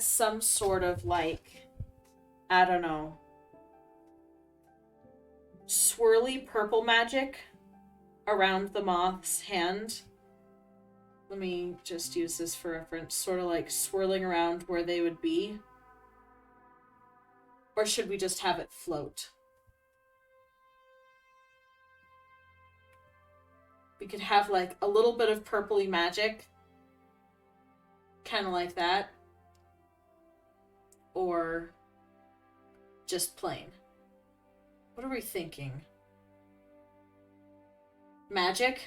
some sort of, like, I don't know, swirly purple magic around the moth's hand? Let me just use this for reference, sort of like swirling around where they would be. Or should we just have it float? We could have like a little bit of purpley magic. Kind of like that. Or just plain. What are we thinking? Magic?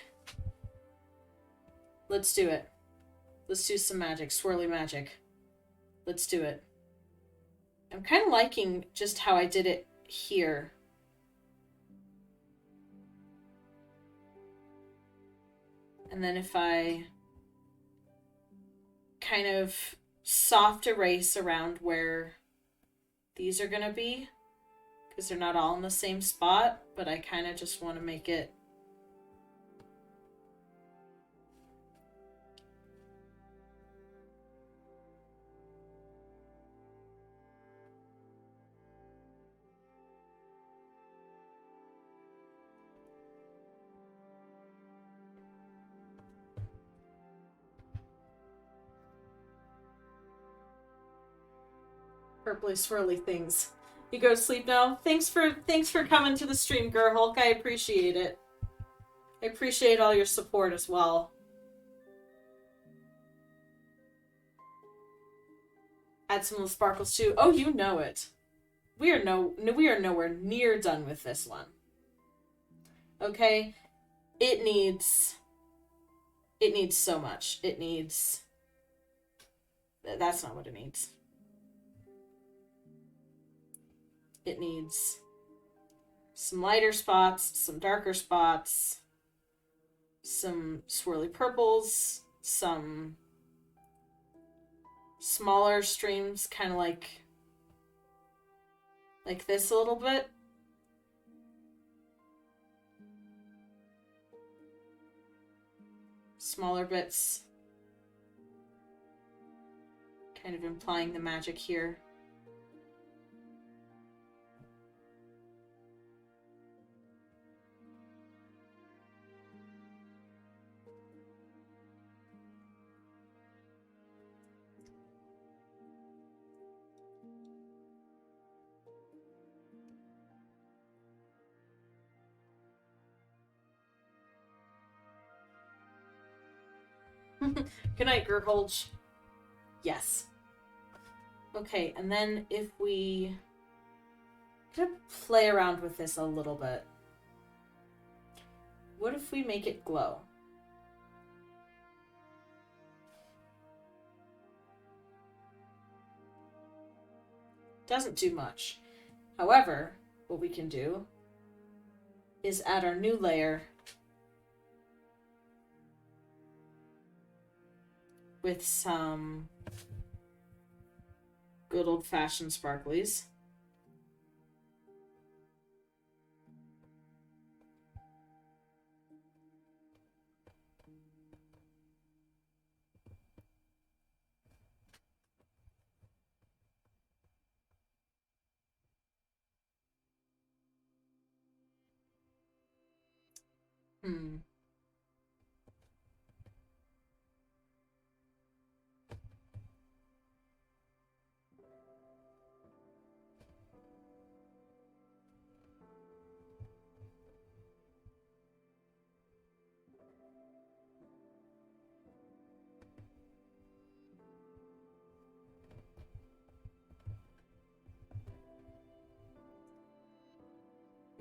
Let's do it. Let's do some magic. Swirly magic. Let's do it. I'm kind of liking just how I did it here. And then if I kind of soft erase around where these are going to be, because they're not all in the same spot, but I kind of just want to make it purpley swirly things. You go to sleep now? Thanks for coming to the stream, Hulk. I appreciate it. I appreciate all your support as well. Add some little sparkles too. Oh, you know it. We are nowhere near done with this one. Okay? It needs so much. That's not what it needs. It needs some lighter spots, some darker spots, some swirly purples, some smaller streams, kind of like this a little bit. smaller bits. Kind of implying the magic here. Good night, Gerholch. Yes. Okay, and then if we I'm gonna play around with this a little bit. What if we make it glow? Doesn't do much. However, what we can do is add our new layer with some good old-fashioned sparklies.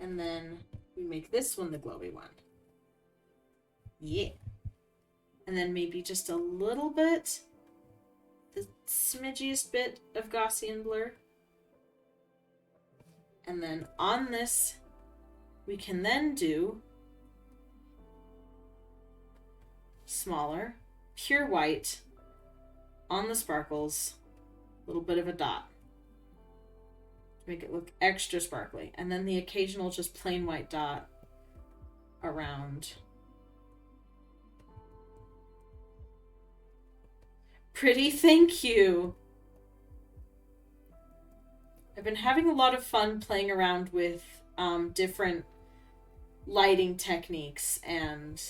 And then we make this one the glowy one. Yeah. And then maybe just a little bit, the smidgiest bit of Gaussian blur. And then on this, we can then do smaller, pure white on the sparkles, a little bit of a dot. Make it look extra sparkly. And then the occasional just plain white dot around. Pretty, thank you. I've been having a lot of fun playing around with different lighting techniques and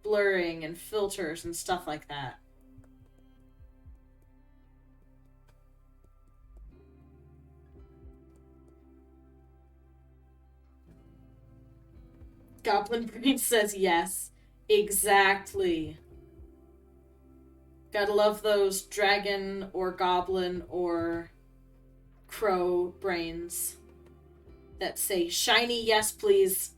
blurring and filters and stuff like that. Goblin Brain says yes. Exactly. Gotta love those dragon or goblin or crow brains that say shiny yes please.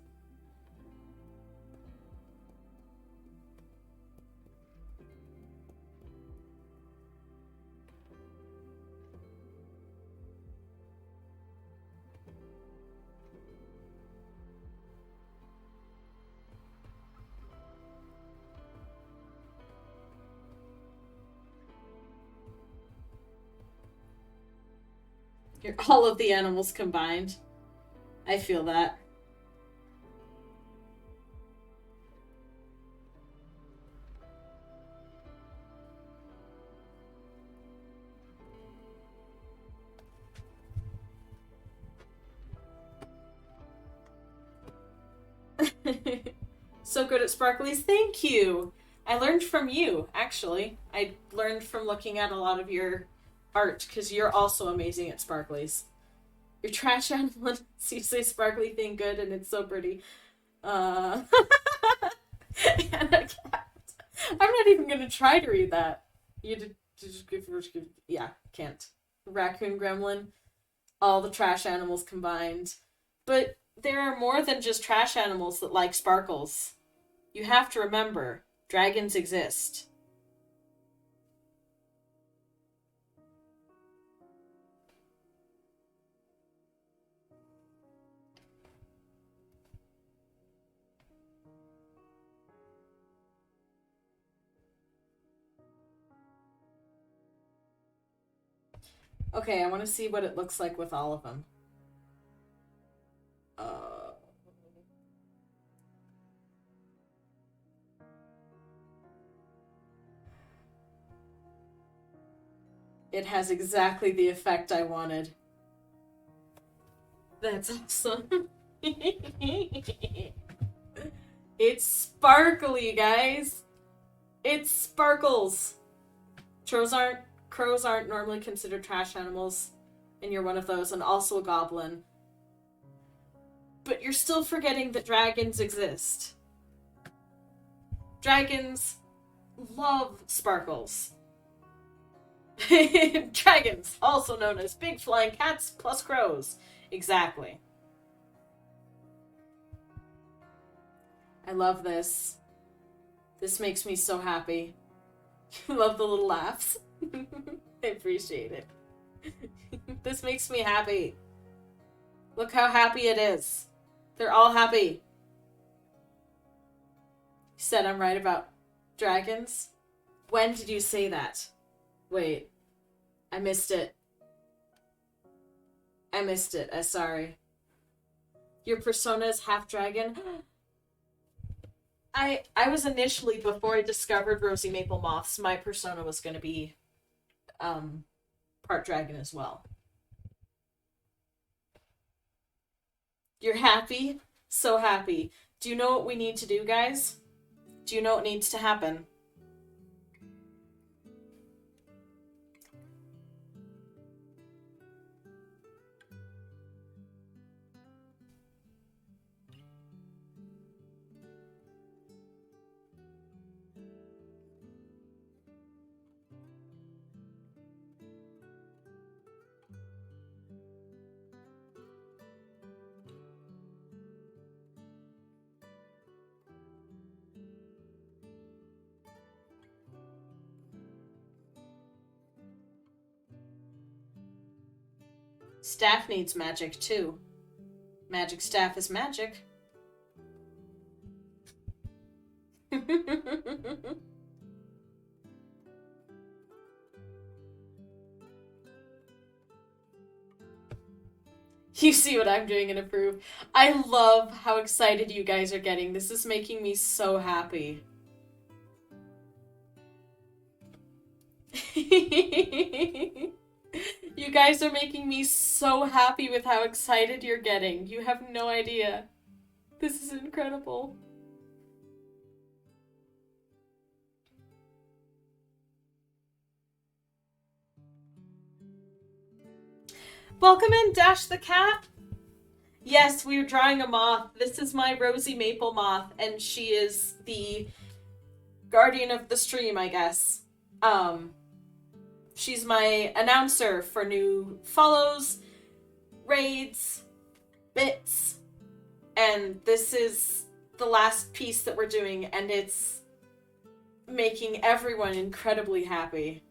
You're all of the animals combined. I feel that. So good at sparklies. Thank you. I learned from you, actually. I learned from looking at a lot of your art, because you're also amazing at sparklies. Your trash animal seems a sparkly thing good, and it's so pretty. And a cat. I'm not even gonna try to read that. You did just give, yeah, can't. Raccoon gremlin, all the trash animals combined. But there are more than just trash animals that like sparkles. You have to remember, dragons exist. Okay, I want to see what it looks like with all of them. It has exactly the effect I wanted. That's awesome. It's sparkly, guys. It sparkles. Crows aren't normally considered trash animals, and you're one of those, and also a goblin. But you're still forgetting that dragons exist. Dragons love sparkles. Dragons, also known as big flying cats plus crows. Exactly. I love this. This makes me so happy. I love the little laughs. I appreciate it. This makes me happy. Look how happy it is. They're all happy. You said I'm right about dragons? When did you say that? Wait. I missed it. I'm sorry. Your persona is half dragon? I was initially, before I discovered Rosy Maple Moths, my persona was going to be part dragon as well. You're happy? So happy. Do you know what we need to do, guys? Do you know what needs to happen? Staff needs magic, too. Magic staff is magic. You see what I'm doing and approve. I love how excited you guys are getting. This is making me so happy. You guys are making me so happy with how excited you're getting. You have no idea. This is incredible. Welcome in, Dash the Cat. Yes, we're drawing a moth. This is my Rosy Maple Moth, and she is the guardian of the stream, I guess. She's my announcer for new follows, raids, bits, and this is the last piece that we're doing, and it's making everyone incredibly happy.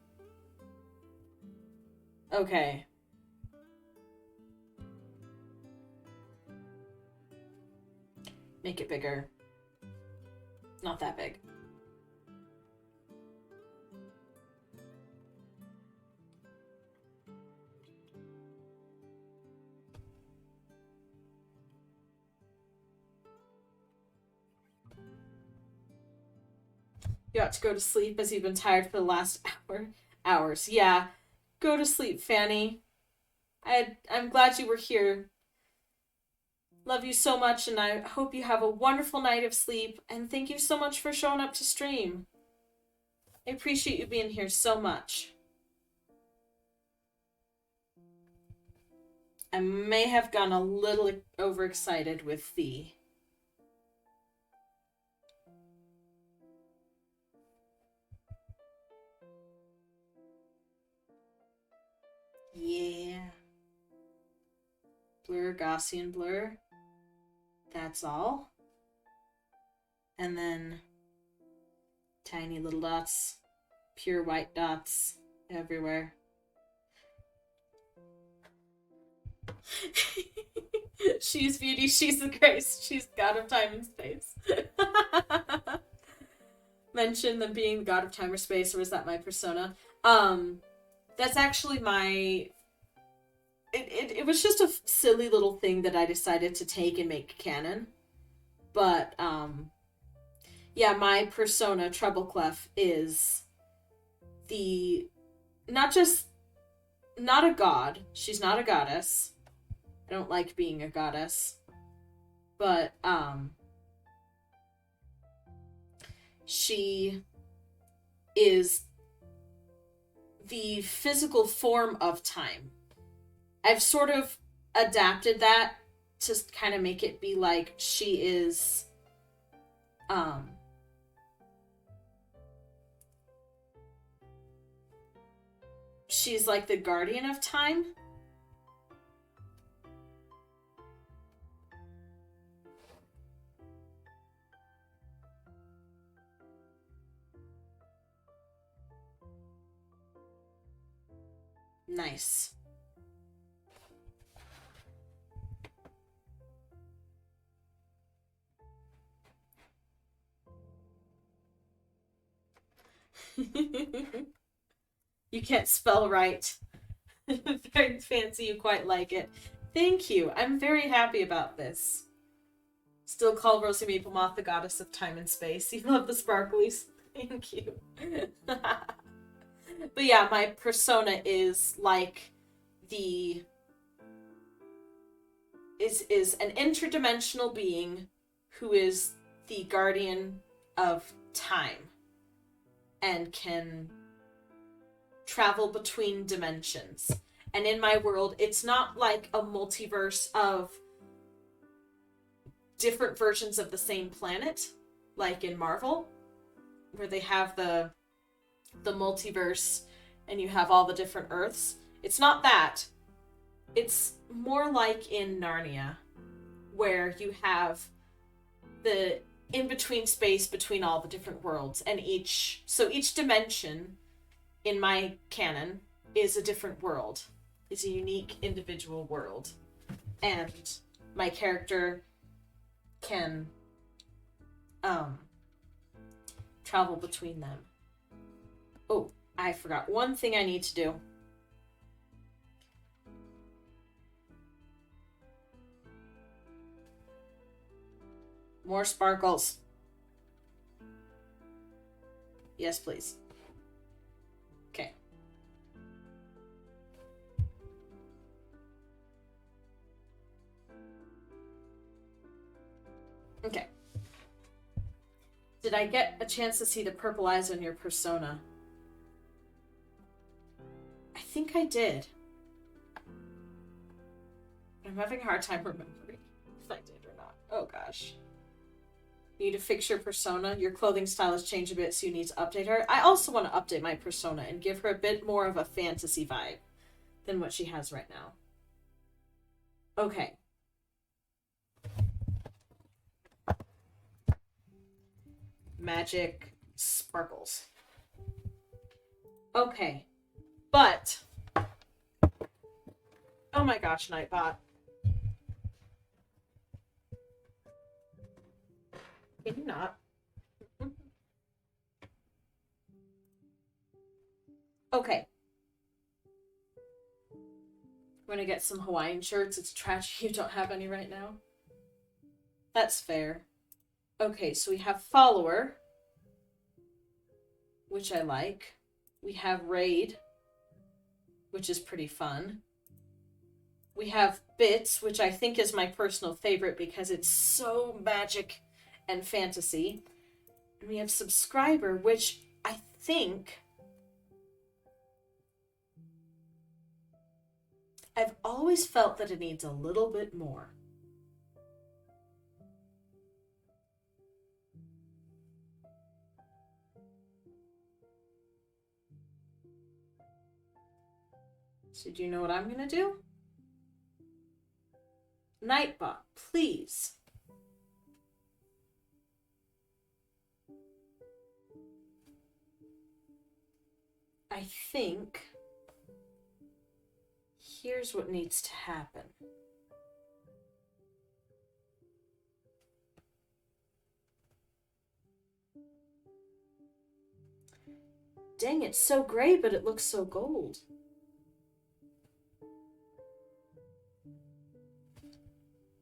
Okay. Make it bigger. Not that big. You ought to go to sleep as you've been tired for the last hours. Yeah. Go to sleep, Fanny. I'm glad you were here. Love you so much, and I hope you have a wonderful night of sleep, and thank you so much for showing up to stream. I appreciate you being here so much. I may have gone a little overexcited with the... Yeah. Blur, Gaussian blur. That's all. And then tiny little dots, pure white dots everywhere. She's beauty, she's the grace, she's god of time and space. Mention them being the god of time or space, or was that my persona? That's actually my... It was just a silly little thing that I decided to take and make canon. But, yeah, my persona, Treble is the... not just not a god. She's not a goddess. I don't like being a goddess. But, she is the physical form of time. I've sort of adapted that to kind of make it be like she is, she's like the guardian of time. Nice. You can't spell right. Very fancy, you quite like it. Thank you. I'm very happy about this. Still call Rosie Maple Moth the goddess of time and space. You love the sparklies. Thank you. But yeah, my persona is like the is an interdimensional being who is the guardian of time and can travel between dimensions. And in my world, it's not like a multiverse of different versions of the same planet, like in Marvel, where they have the multiverse and you have all the different Earths. It's not that. It's more like in Narnia, where you have the in-between space between all the different worlds, and each dimension in my canon is a different world. It's a unique individual world. And my character can travel between them. Oh, I forgot one thing I need to do. More sparkles. Yes, please. Okay. Okay. Did I get a chance to see the purple eyes on your persona? I think I did. I'm having a hard time remembering if I did or not. Oh gosh. You need to fix your persona. Your clothing style has changed a bit, so you need to update her. I also want to update my persona and give her a bit more of a fantasy vibe than what she has right now. Okay. Magic sparkles. Okay. But... oh my gosh, Nightbot. Can you not? Okay. We're gonna get some Hawaiian shirts. It's a tragedy you don't have any right now. That's fair. Okay, so we have Follower, which I like. We have Raid, which is pretty fun. We have Bits, which I think is my personal favorite because it's so magic and fantasy. And we have Subscriber, which I think I've always felt that it needs a little bit more. So do you know what I'm gonna do? Nightbot, please. I think here's what needs to happen. Dang, it's so gray, but it looks so gold.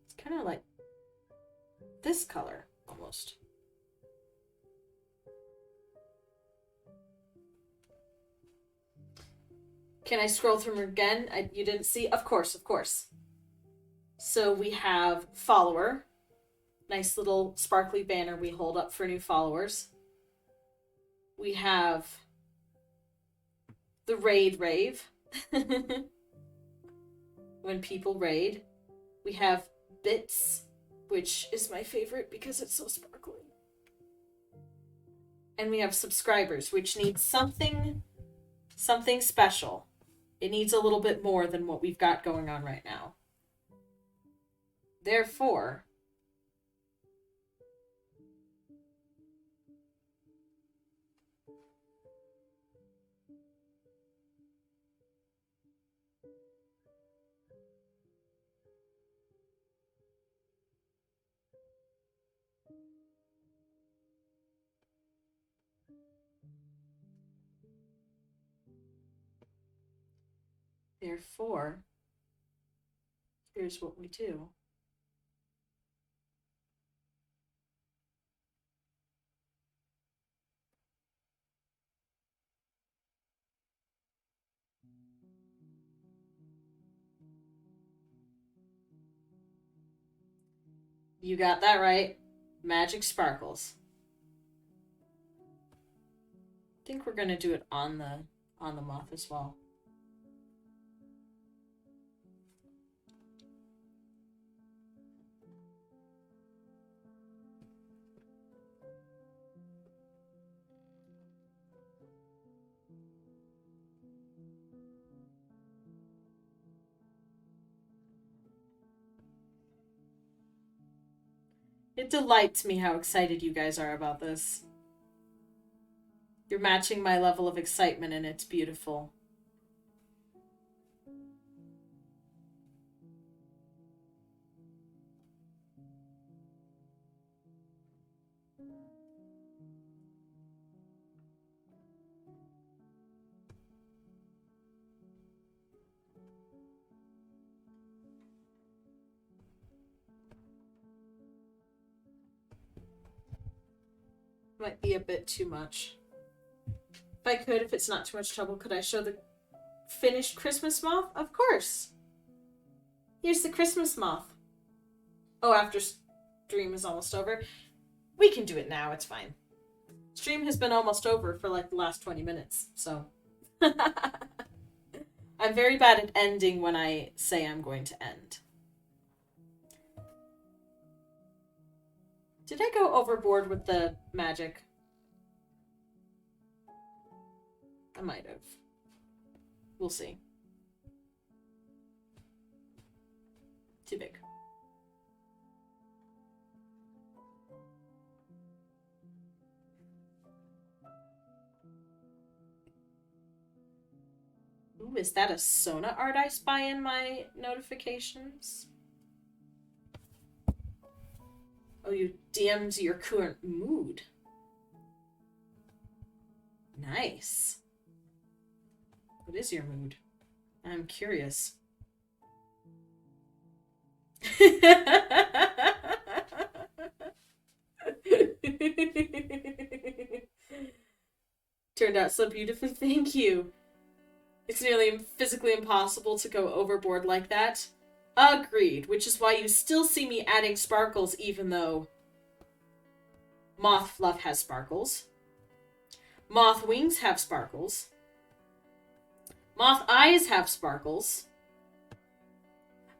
It's kind of like this color, almost. Can I scroll through them again? You didn't see? Of course, of course. So we have follower. Nice little sparkly banner we hold up for new followers. We have the raid rave. When people raid. We have bits, which is my favorite because it's so sparkly. And we have subscribers, which needs something special. It needs a little bit more than what we've got going on right now. Therefore, here's what we do. You got that right. Magic sparkles. I think we're gonna do it on the moth as well. It delights me how excited you guys are about this. You're matching my level of excitement and it's beautiful. Might be a bit too much. If it's not too much trouble, could I show the finished Christmas moth? Of course. Here's the Christmas moth. Oh, after stream is almost over. We can do it now, it's fine. Stream has been almost over for like the last 20 minutes, so. I'm very bad at ending when I say I'm going to end. Did I go overboard with the magic? I might have. We'll see. Too big. Ooh, is that a Sona art I spy in my notifications? Oh, you DM'd your current mood. Nice. What is your mood? I'm curious. Turned out so beautifully, thank you. It's nearly physically impossible to go overboard like that. Agreed, which is why you still see me adding sparkles even though Moth Fluff has sparkles. Moth Wings have sparkles. Moth Eyes have sparkles.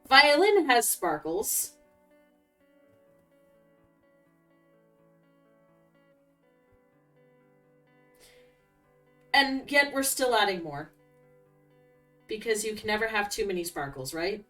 Violin has sparkles. And yet we're still adding more. Because you can never have too many sparkles, right?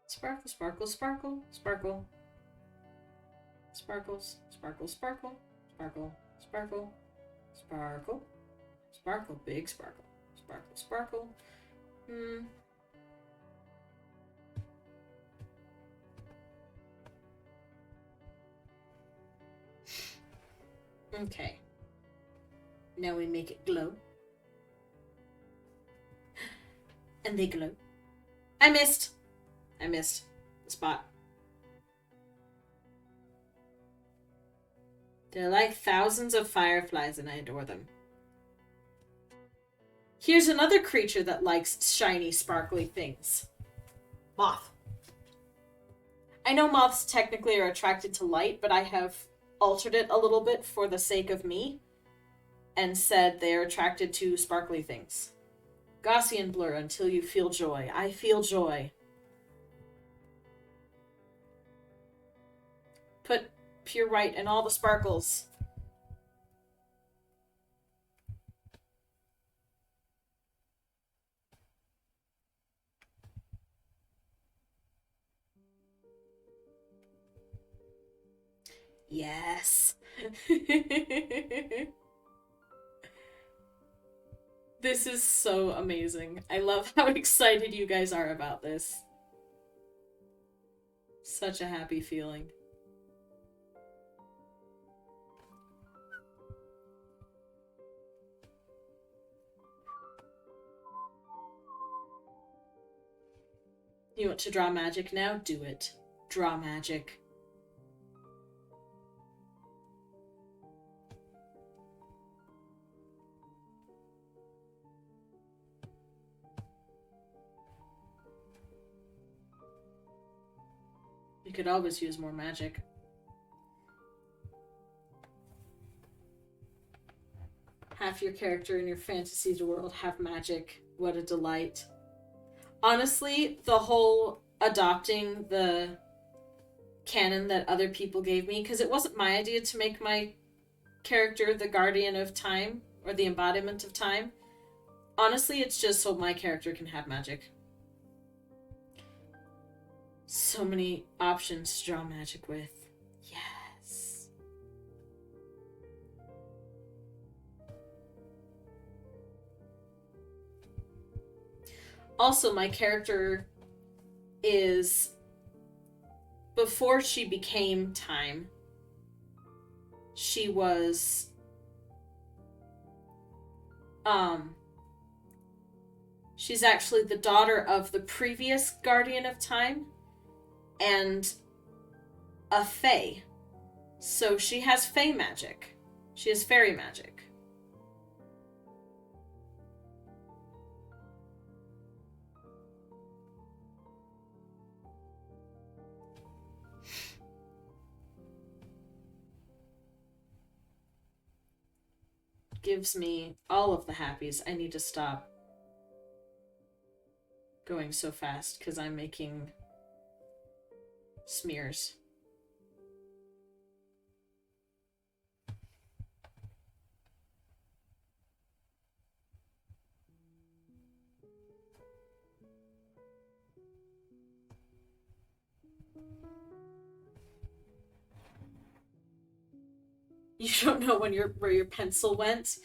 Sparkle, sparkle, sparkle, sparkle. Sparkles, sparkle, sparkle, sparkle, sparkle. Sparkle. Sparkle, big sparkle. Sparkle, sparkle. Okay. Now we make it glow. And they glow. I missed the spot. They're like thousands of fireflies and I adore them. Here's another creature that likes shiny, sparkly things. Moth. I know moths technically are attracted to light, but I have altered it a little bit for the sake of me and said they're attracted to sparkly things. Gaussian blur until you feel joy. I feel joy. Put pure white in all the sparkles. Yes. This is so amazing. I love how excited you guys are about this. Such a happy feeling. You want to draw magic now? Do it. Draw magic. You could always use more magic. Half your character in your fantasy world have magic. What a delight. Honestly, the whole adopting the canon that other people gave me, because it wasn't my idea to make my character the guardian of time, or the embodiment of time. Honestly, it's just so my character can have magic. So many options to draw magic with. Yes. Also, my character is, before she became time, she was she's actually the daughter of the previous guardian of time and a fae. So she has fae magic. She has fairy magic. Gives me all of the happies. I need to stop going so fast because I'm making smears. You don't know where your pencil went?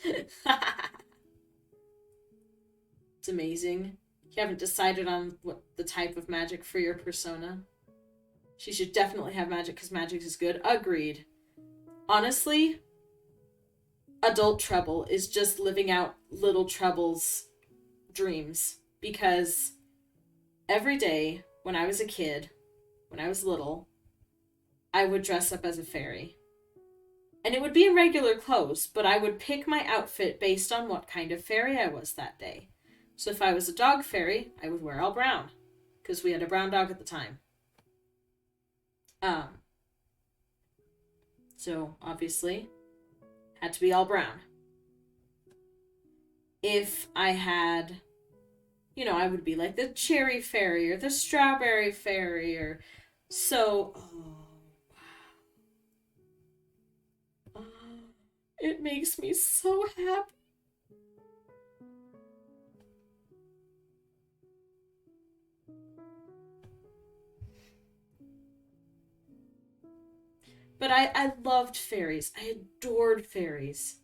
It's amazing. You haven't decided on what the type of magic for your persona. She should definitely have magic because magic is good. Agreed. Honestly, adult Treble is just living out little Treble's dreams. Because every day when I was a kid, when I was little, I would dress up as a fairy. And it would be in regular clothes, but I would pick my outfit based on what kind of fairy I was that day. So if I was a dog fairy, I would wear all brown. Because we had a brown dog at the time. So, obviously, had to be all brown. If I had, I would be like the cherry fairy or the strawberry fairy or so. Oh, it makes me so happy. But I loved fairies. I adored fairies.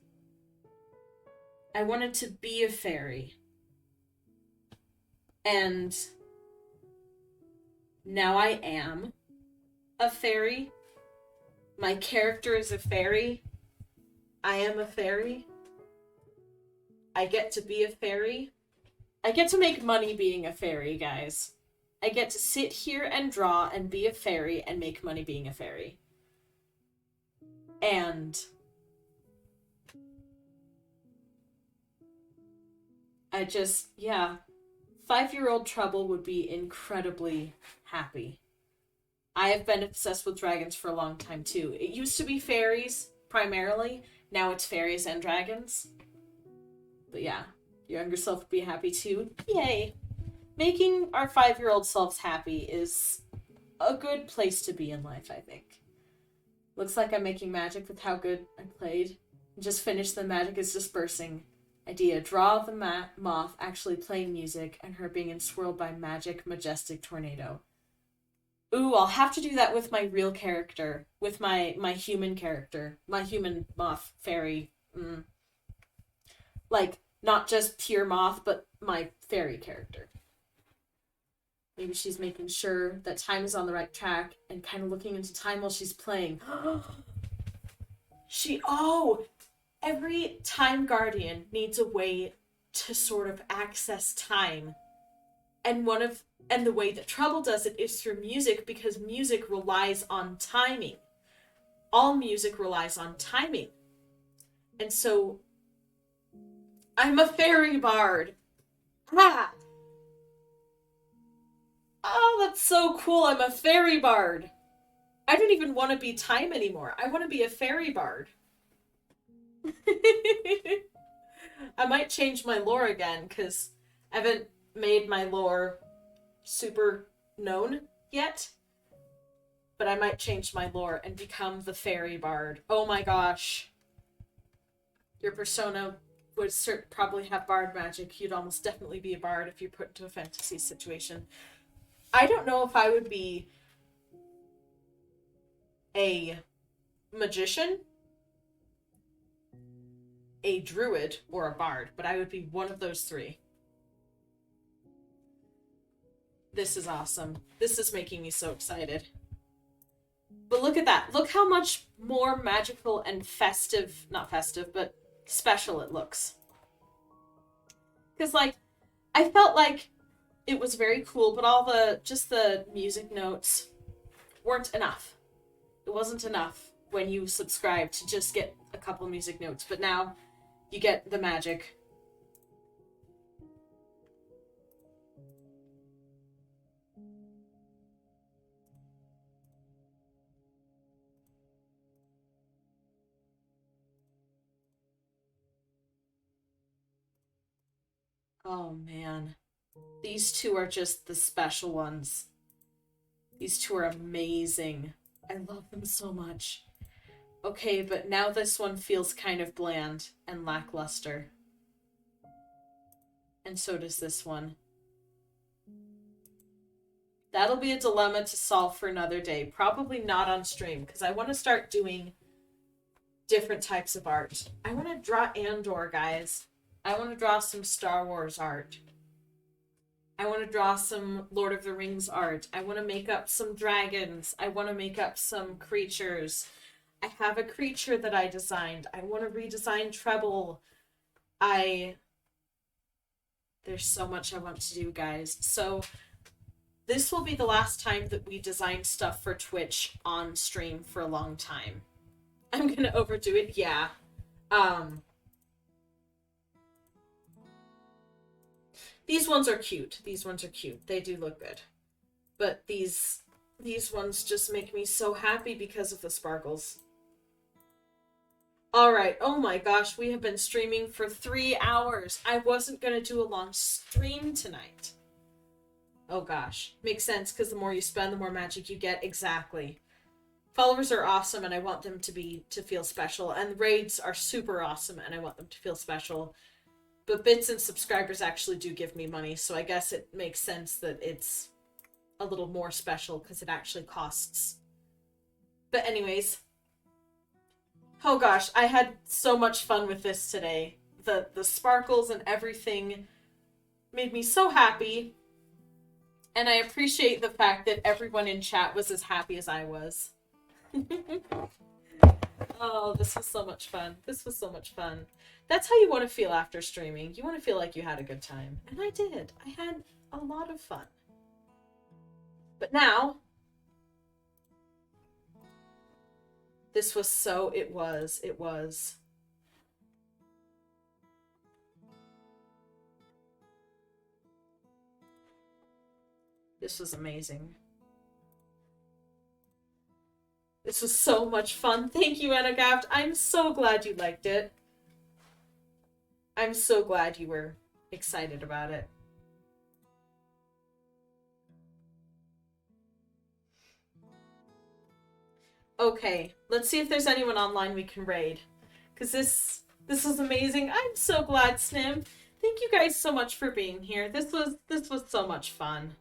I wanted to be a fairy. And now I am a fairy. My character is a fairy. I am a fairy. I get to be a fairy. I get to make money being a fairy, guys. I get to sit here and draw and be a fairy and make money being a fairy. And I just, yeah. 5-year-old Treble would be incredibly happy. I have been obsessed with dragons for a long time, too. It used to be fairies, primarily. Now it's fairies and dragons. But yeah, your younger self would be happy, too. Yay! Making our 5-year-old selves happy is a good place to be in life, I think. Looks like I'm making magic with how good I played. Just finished the magic is dispersing. Idea, draw the moth actually playing music and her being enswirled by magic, majestic tornado. Ooh, I'll have to do that with my real character. With my human character. My human moth fairy. Like, not just pure moth, but my fairy character. Maybe she's making sure that time is on the right track and kind of looking into time while she's playing. Every time guardian needs a way to sort of access time. And the way that Treble does it is through music, because music relies on timing. All music relies on timing. And so I'm a fairy bard. Ah! Oh, that's so cool. I'm a fairy bard. I don't even want to be time anymore. I want to be a fairy bard. I might change my lore again, because I haven't made my lore super known yet. But I might change my lore and become the fairy bard. Oh my gosh. Your persona would probably have bard magic. You'd almost definitely be a bard if you're put into a fantasy situation. I don't know if I would be a magician, a druid, or a bard, but I would be one of those three. This is awesome. This is making me so excited. But look at that. Look how much more magical and festive, not festive, but special it looks. Because, like, I felt like it was very cool, but just the music notes weren't enough. It wasn't enough when you subscribe to just get a couple music notes, but now you get the magic. Oh man. These two are just the special ones. These two are amazing. I love them so much. Okay, but now this one feels kind of bland and lackluster. And so does this one. That'll be a dilemma to solve for another day. Probably not on stream, because I want to start doing different types of art. I want to draw Andor, guys. I want to draw some Star Wars art. I want to draw some Lord of the Rings art. I want to make up some dragons. I want to make up some creatures. I have a creature that I designed. I want to redesign Treble. There's so much I want to do, guys. So this will be the last time that we design stuff for Twitch on stream for a long time. I'm going to overdo it, yeah. These ones are cute. These ones are cute. They do look good. But these ones just make me so happy because of the sparkles. Alright, oh my gosh, we have been streaming for 3 hours. I wasn't going to do a long stream tonight. Oh gosh. Makes sense, because the more you spend, the more magic you get. Exactly. Followers are awesome, and I want them to feel special. And raids are super awesome, and I want them to feel special. But bits and subscribers actually do give me money, so I guess it makes sense that it's a little more special, because it actually costs. But anyways. Oh gosh, I had so much fun with this today. the sparkles and everything made me so happy. And I appreciate the fact that everyone in chat was as happy as I was. Oh, this was so much fun. This was so much fun. That's how you want to feel after streaming. You want to feel like you had a good time. And I did. I had a lot of fun. But now, this was so, it was. This was amazing. This was so much fun. Thank you, Anagaft. I'm so glad you liked it. I'm so glad you were excited about it. Okay, let's see if there's anyone online we can raid. Because this was amazing. I'm so glad, Snim. Thank you guys so much for being here. This was so much fun.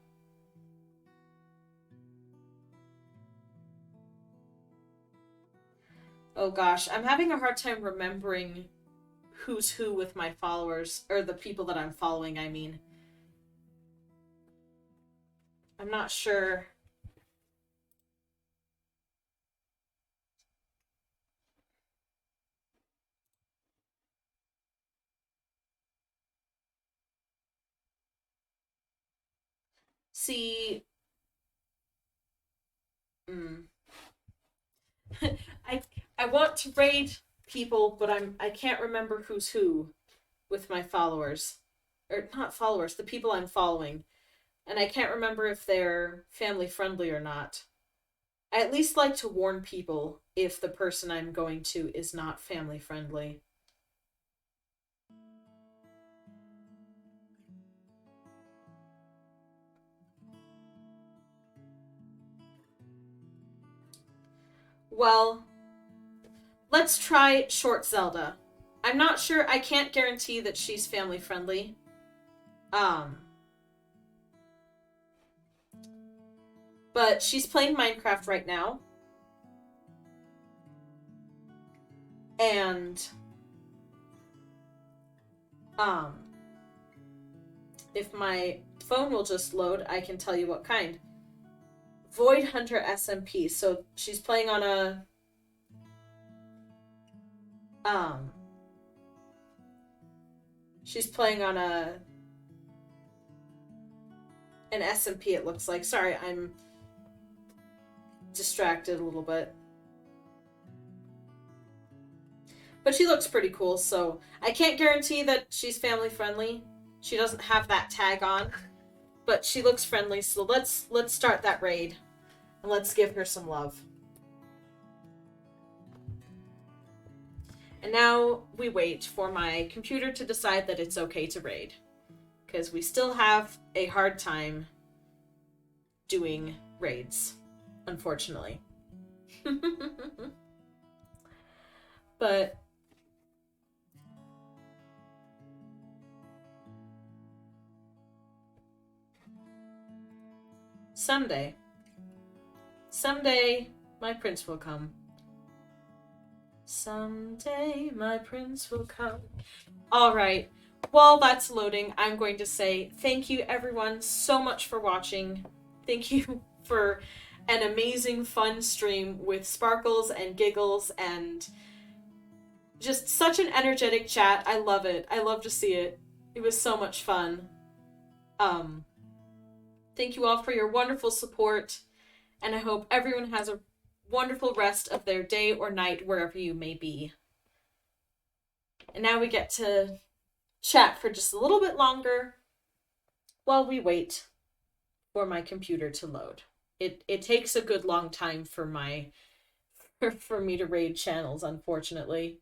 Oh gosh, I'm having a hard time remembering who's who with my followers, or the people that I'm following, I mean. I'm not sure. See, I want to raid people, but I can't remember who's who with my followers. Or not followers, the people I'm following. And I can't remember if they're family friendly or not. I at least like to warn people if the person I'm going to is not family friendly. Well, let's try Short Zelda. I'm not sure, I can't guarantee that she's family friendly. But she's playing Minecraft right now. And if my phone will just load, I can tell you what kind. Void Hunter SMP. So she's playing on a she's playing on an SMP, it looks like. Sorry, I'm distracted a little bit. But she looks pretty cool, so I can't guarantee that she's family friendly. She doesn't have that tag on, but she looks friendly, so let's start that raid and let's give her some love. And now we wait for my computer to decide that it's okay to raid, because we still have a hard time doing raids, unfortunately. But someday my prince will come. Someday my prince will come. Alright, while that's loading, I'm going to say thank you everyone so much for watching. Thank you for an amazing fun stream with sparkles and giggles and just such an energetic chat. I love it. I love to see it. It was so much fun. Thank you all for your wonderful support, and I hope everyone has a wonderful rest of their day or night wherever you may be. And now we get to chat for just a little bit longer while we wait for my computer to load. It takes a good long time for me to raid channels, unfortunately.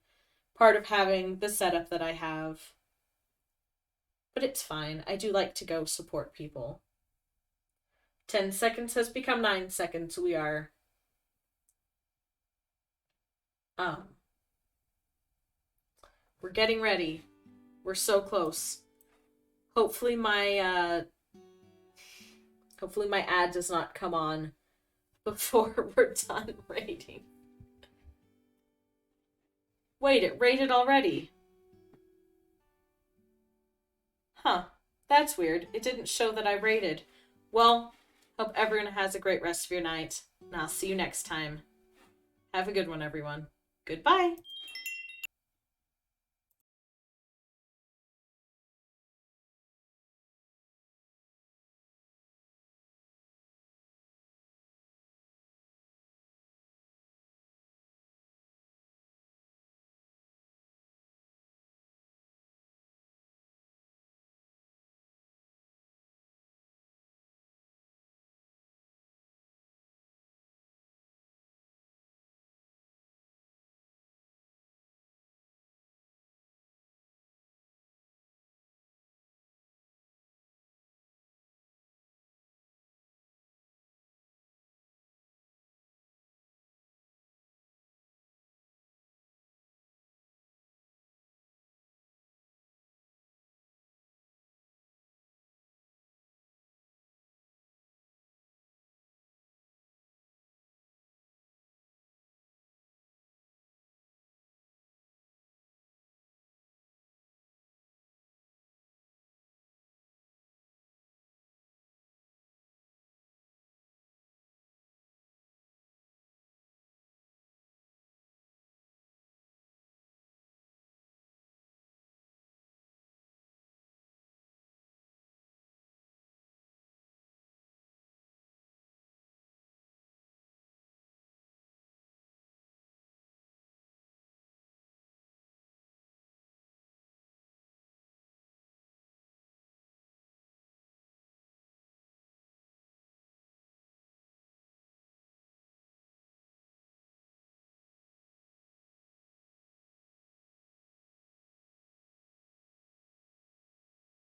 Part of having the setup that I have. But it's fine. I do like to go support people. 10 seconds has become 9 seconds. We are we're getting ready. We're so close. Hopefully my ad does not come on before we're done raiding. Wait, it raided already. Huh. That's weird. It didn't show that I rated. Well, hope everyone has a great rest of your night, and I'll see you next time. Have a good one, everyone. Goodbye.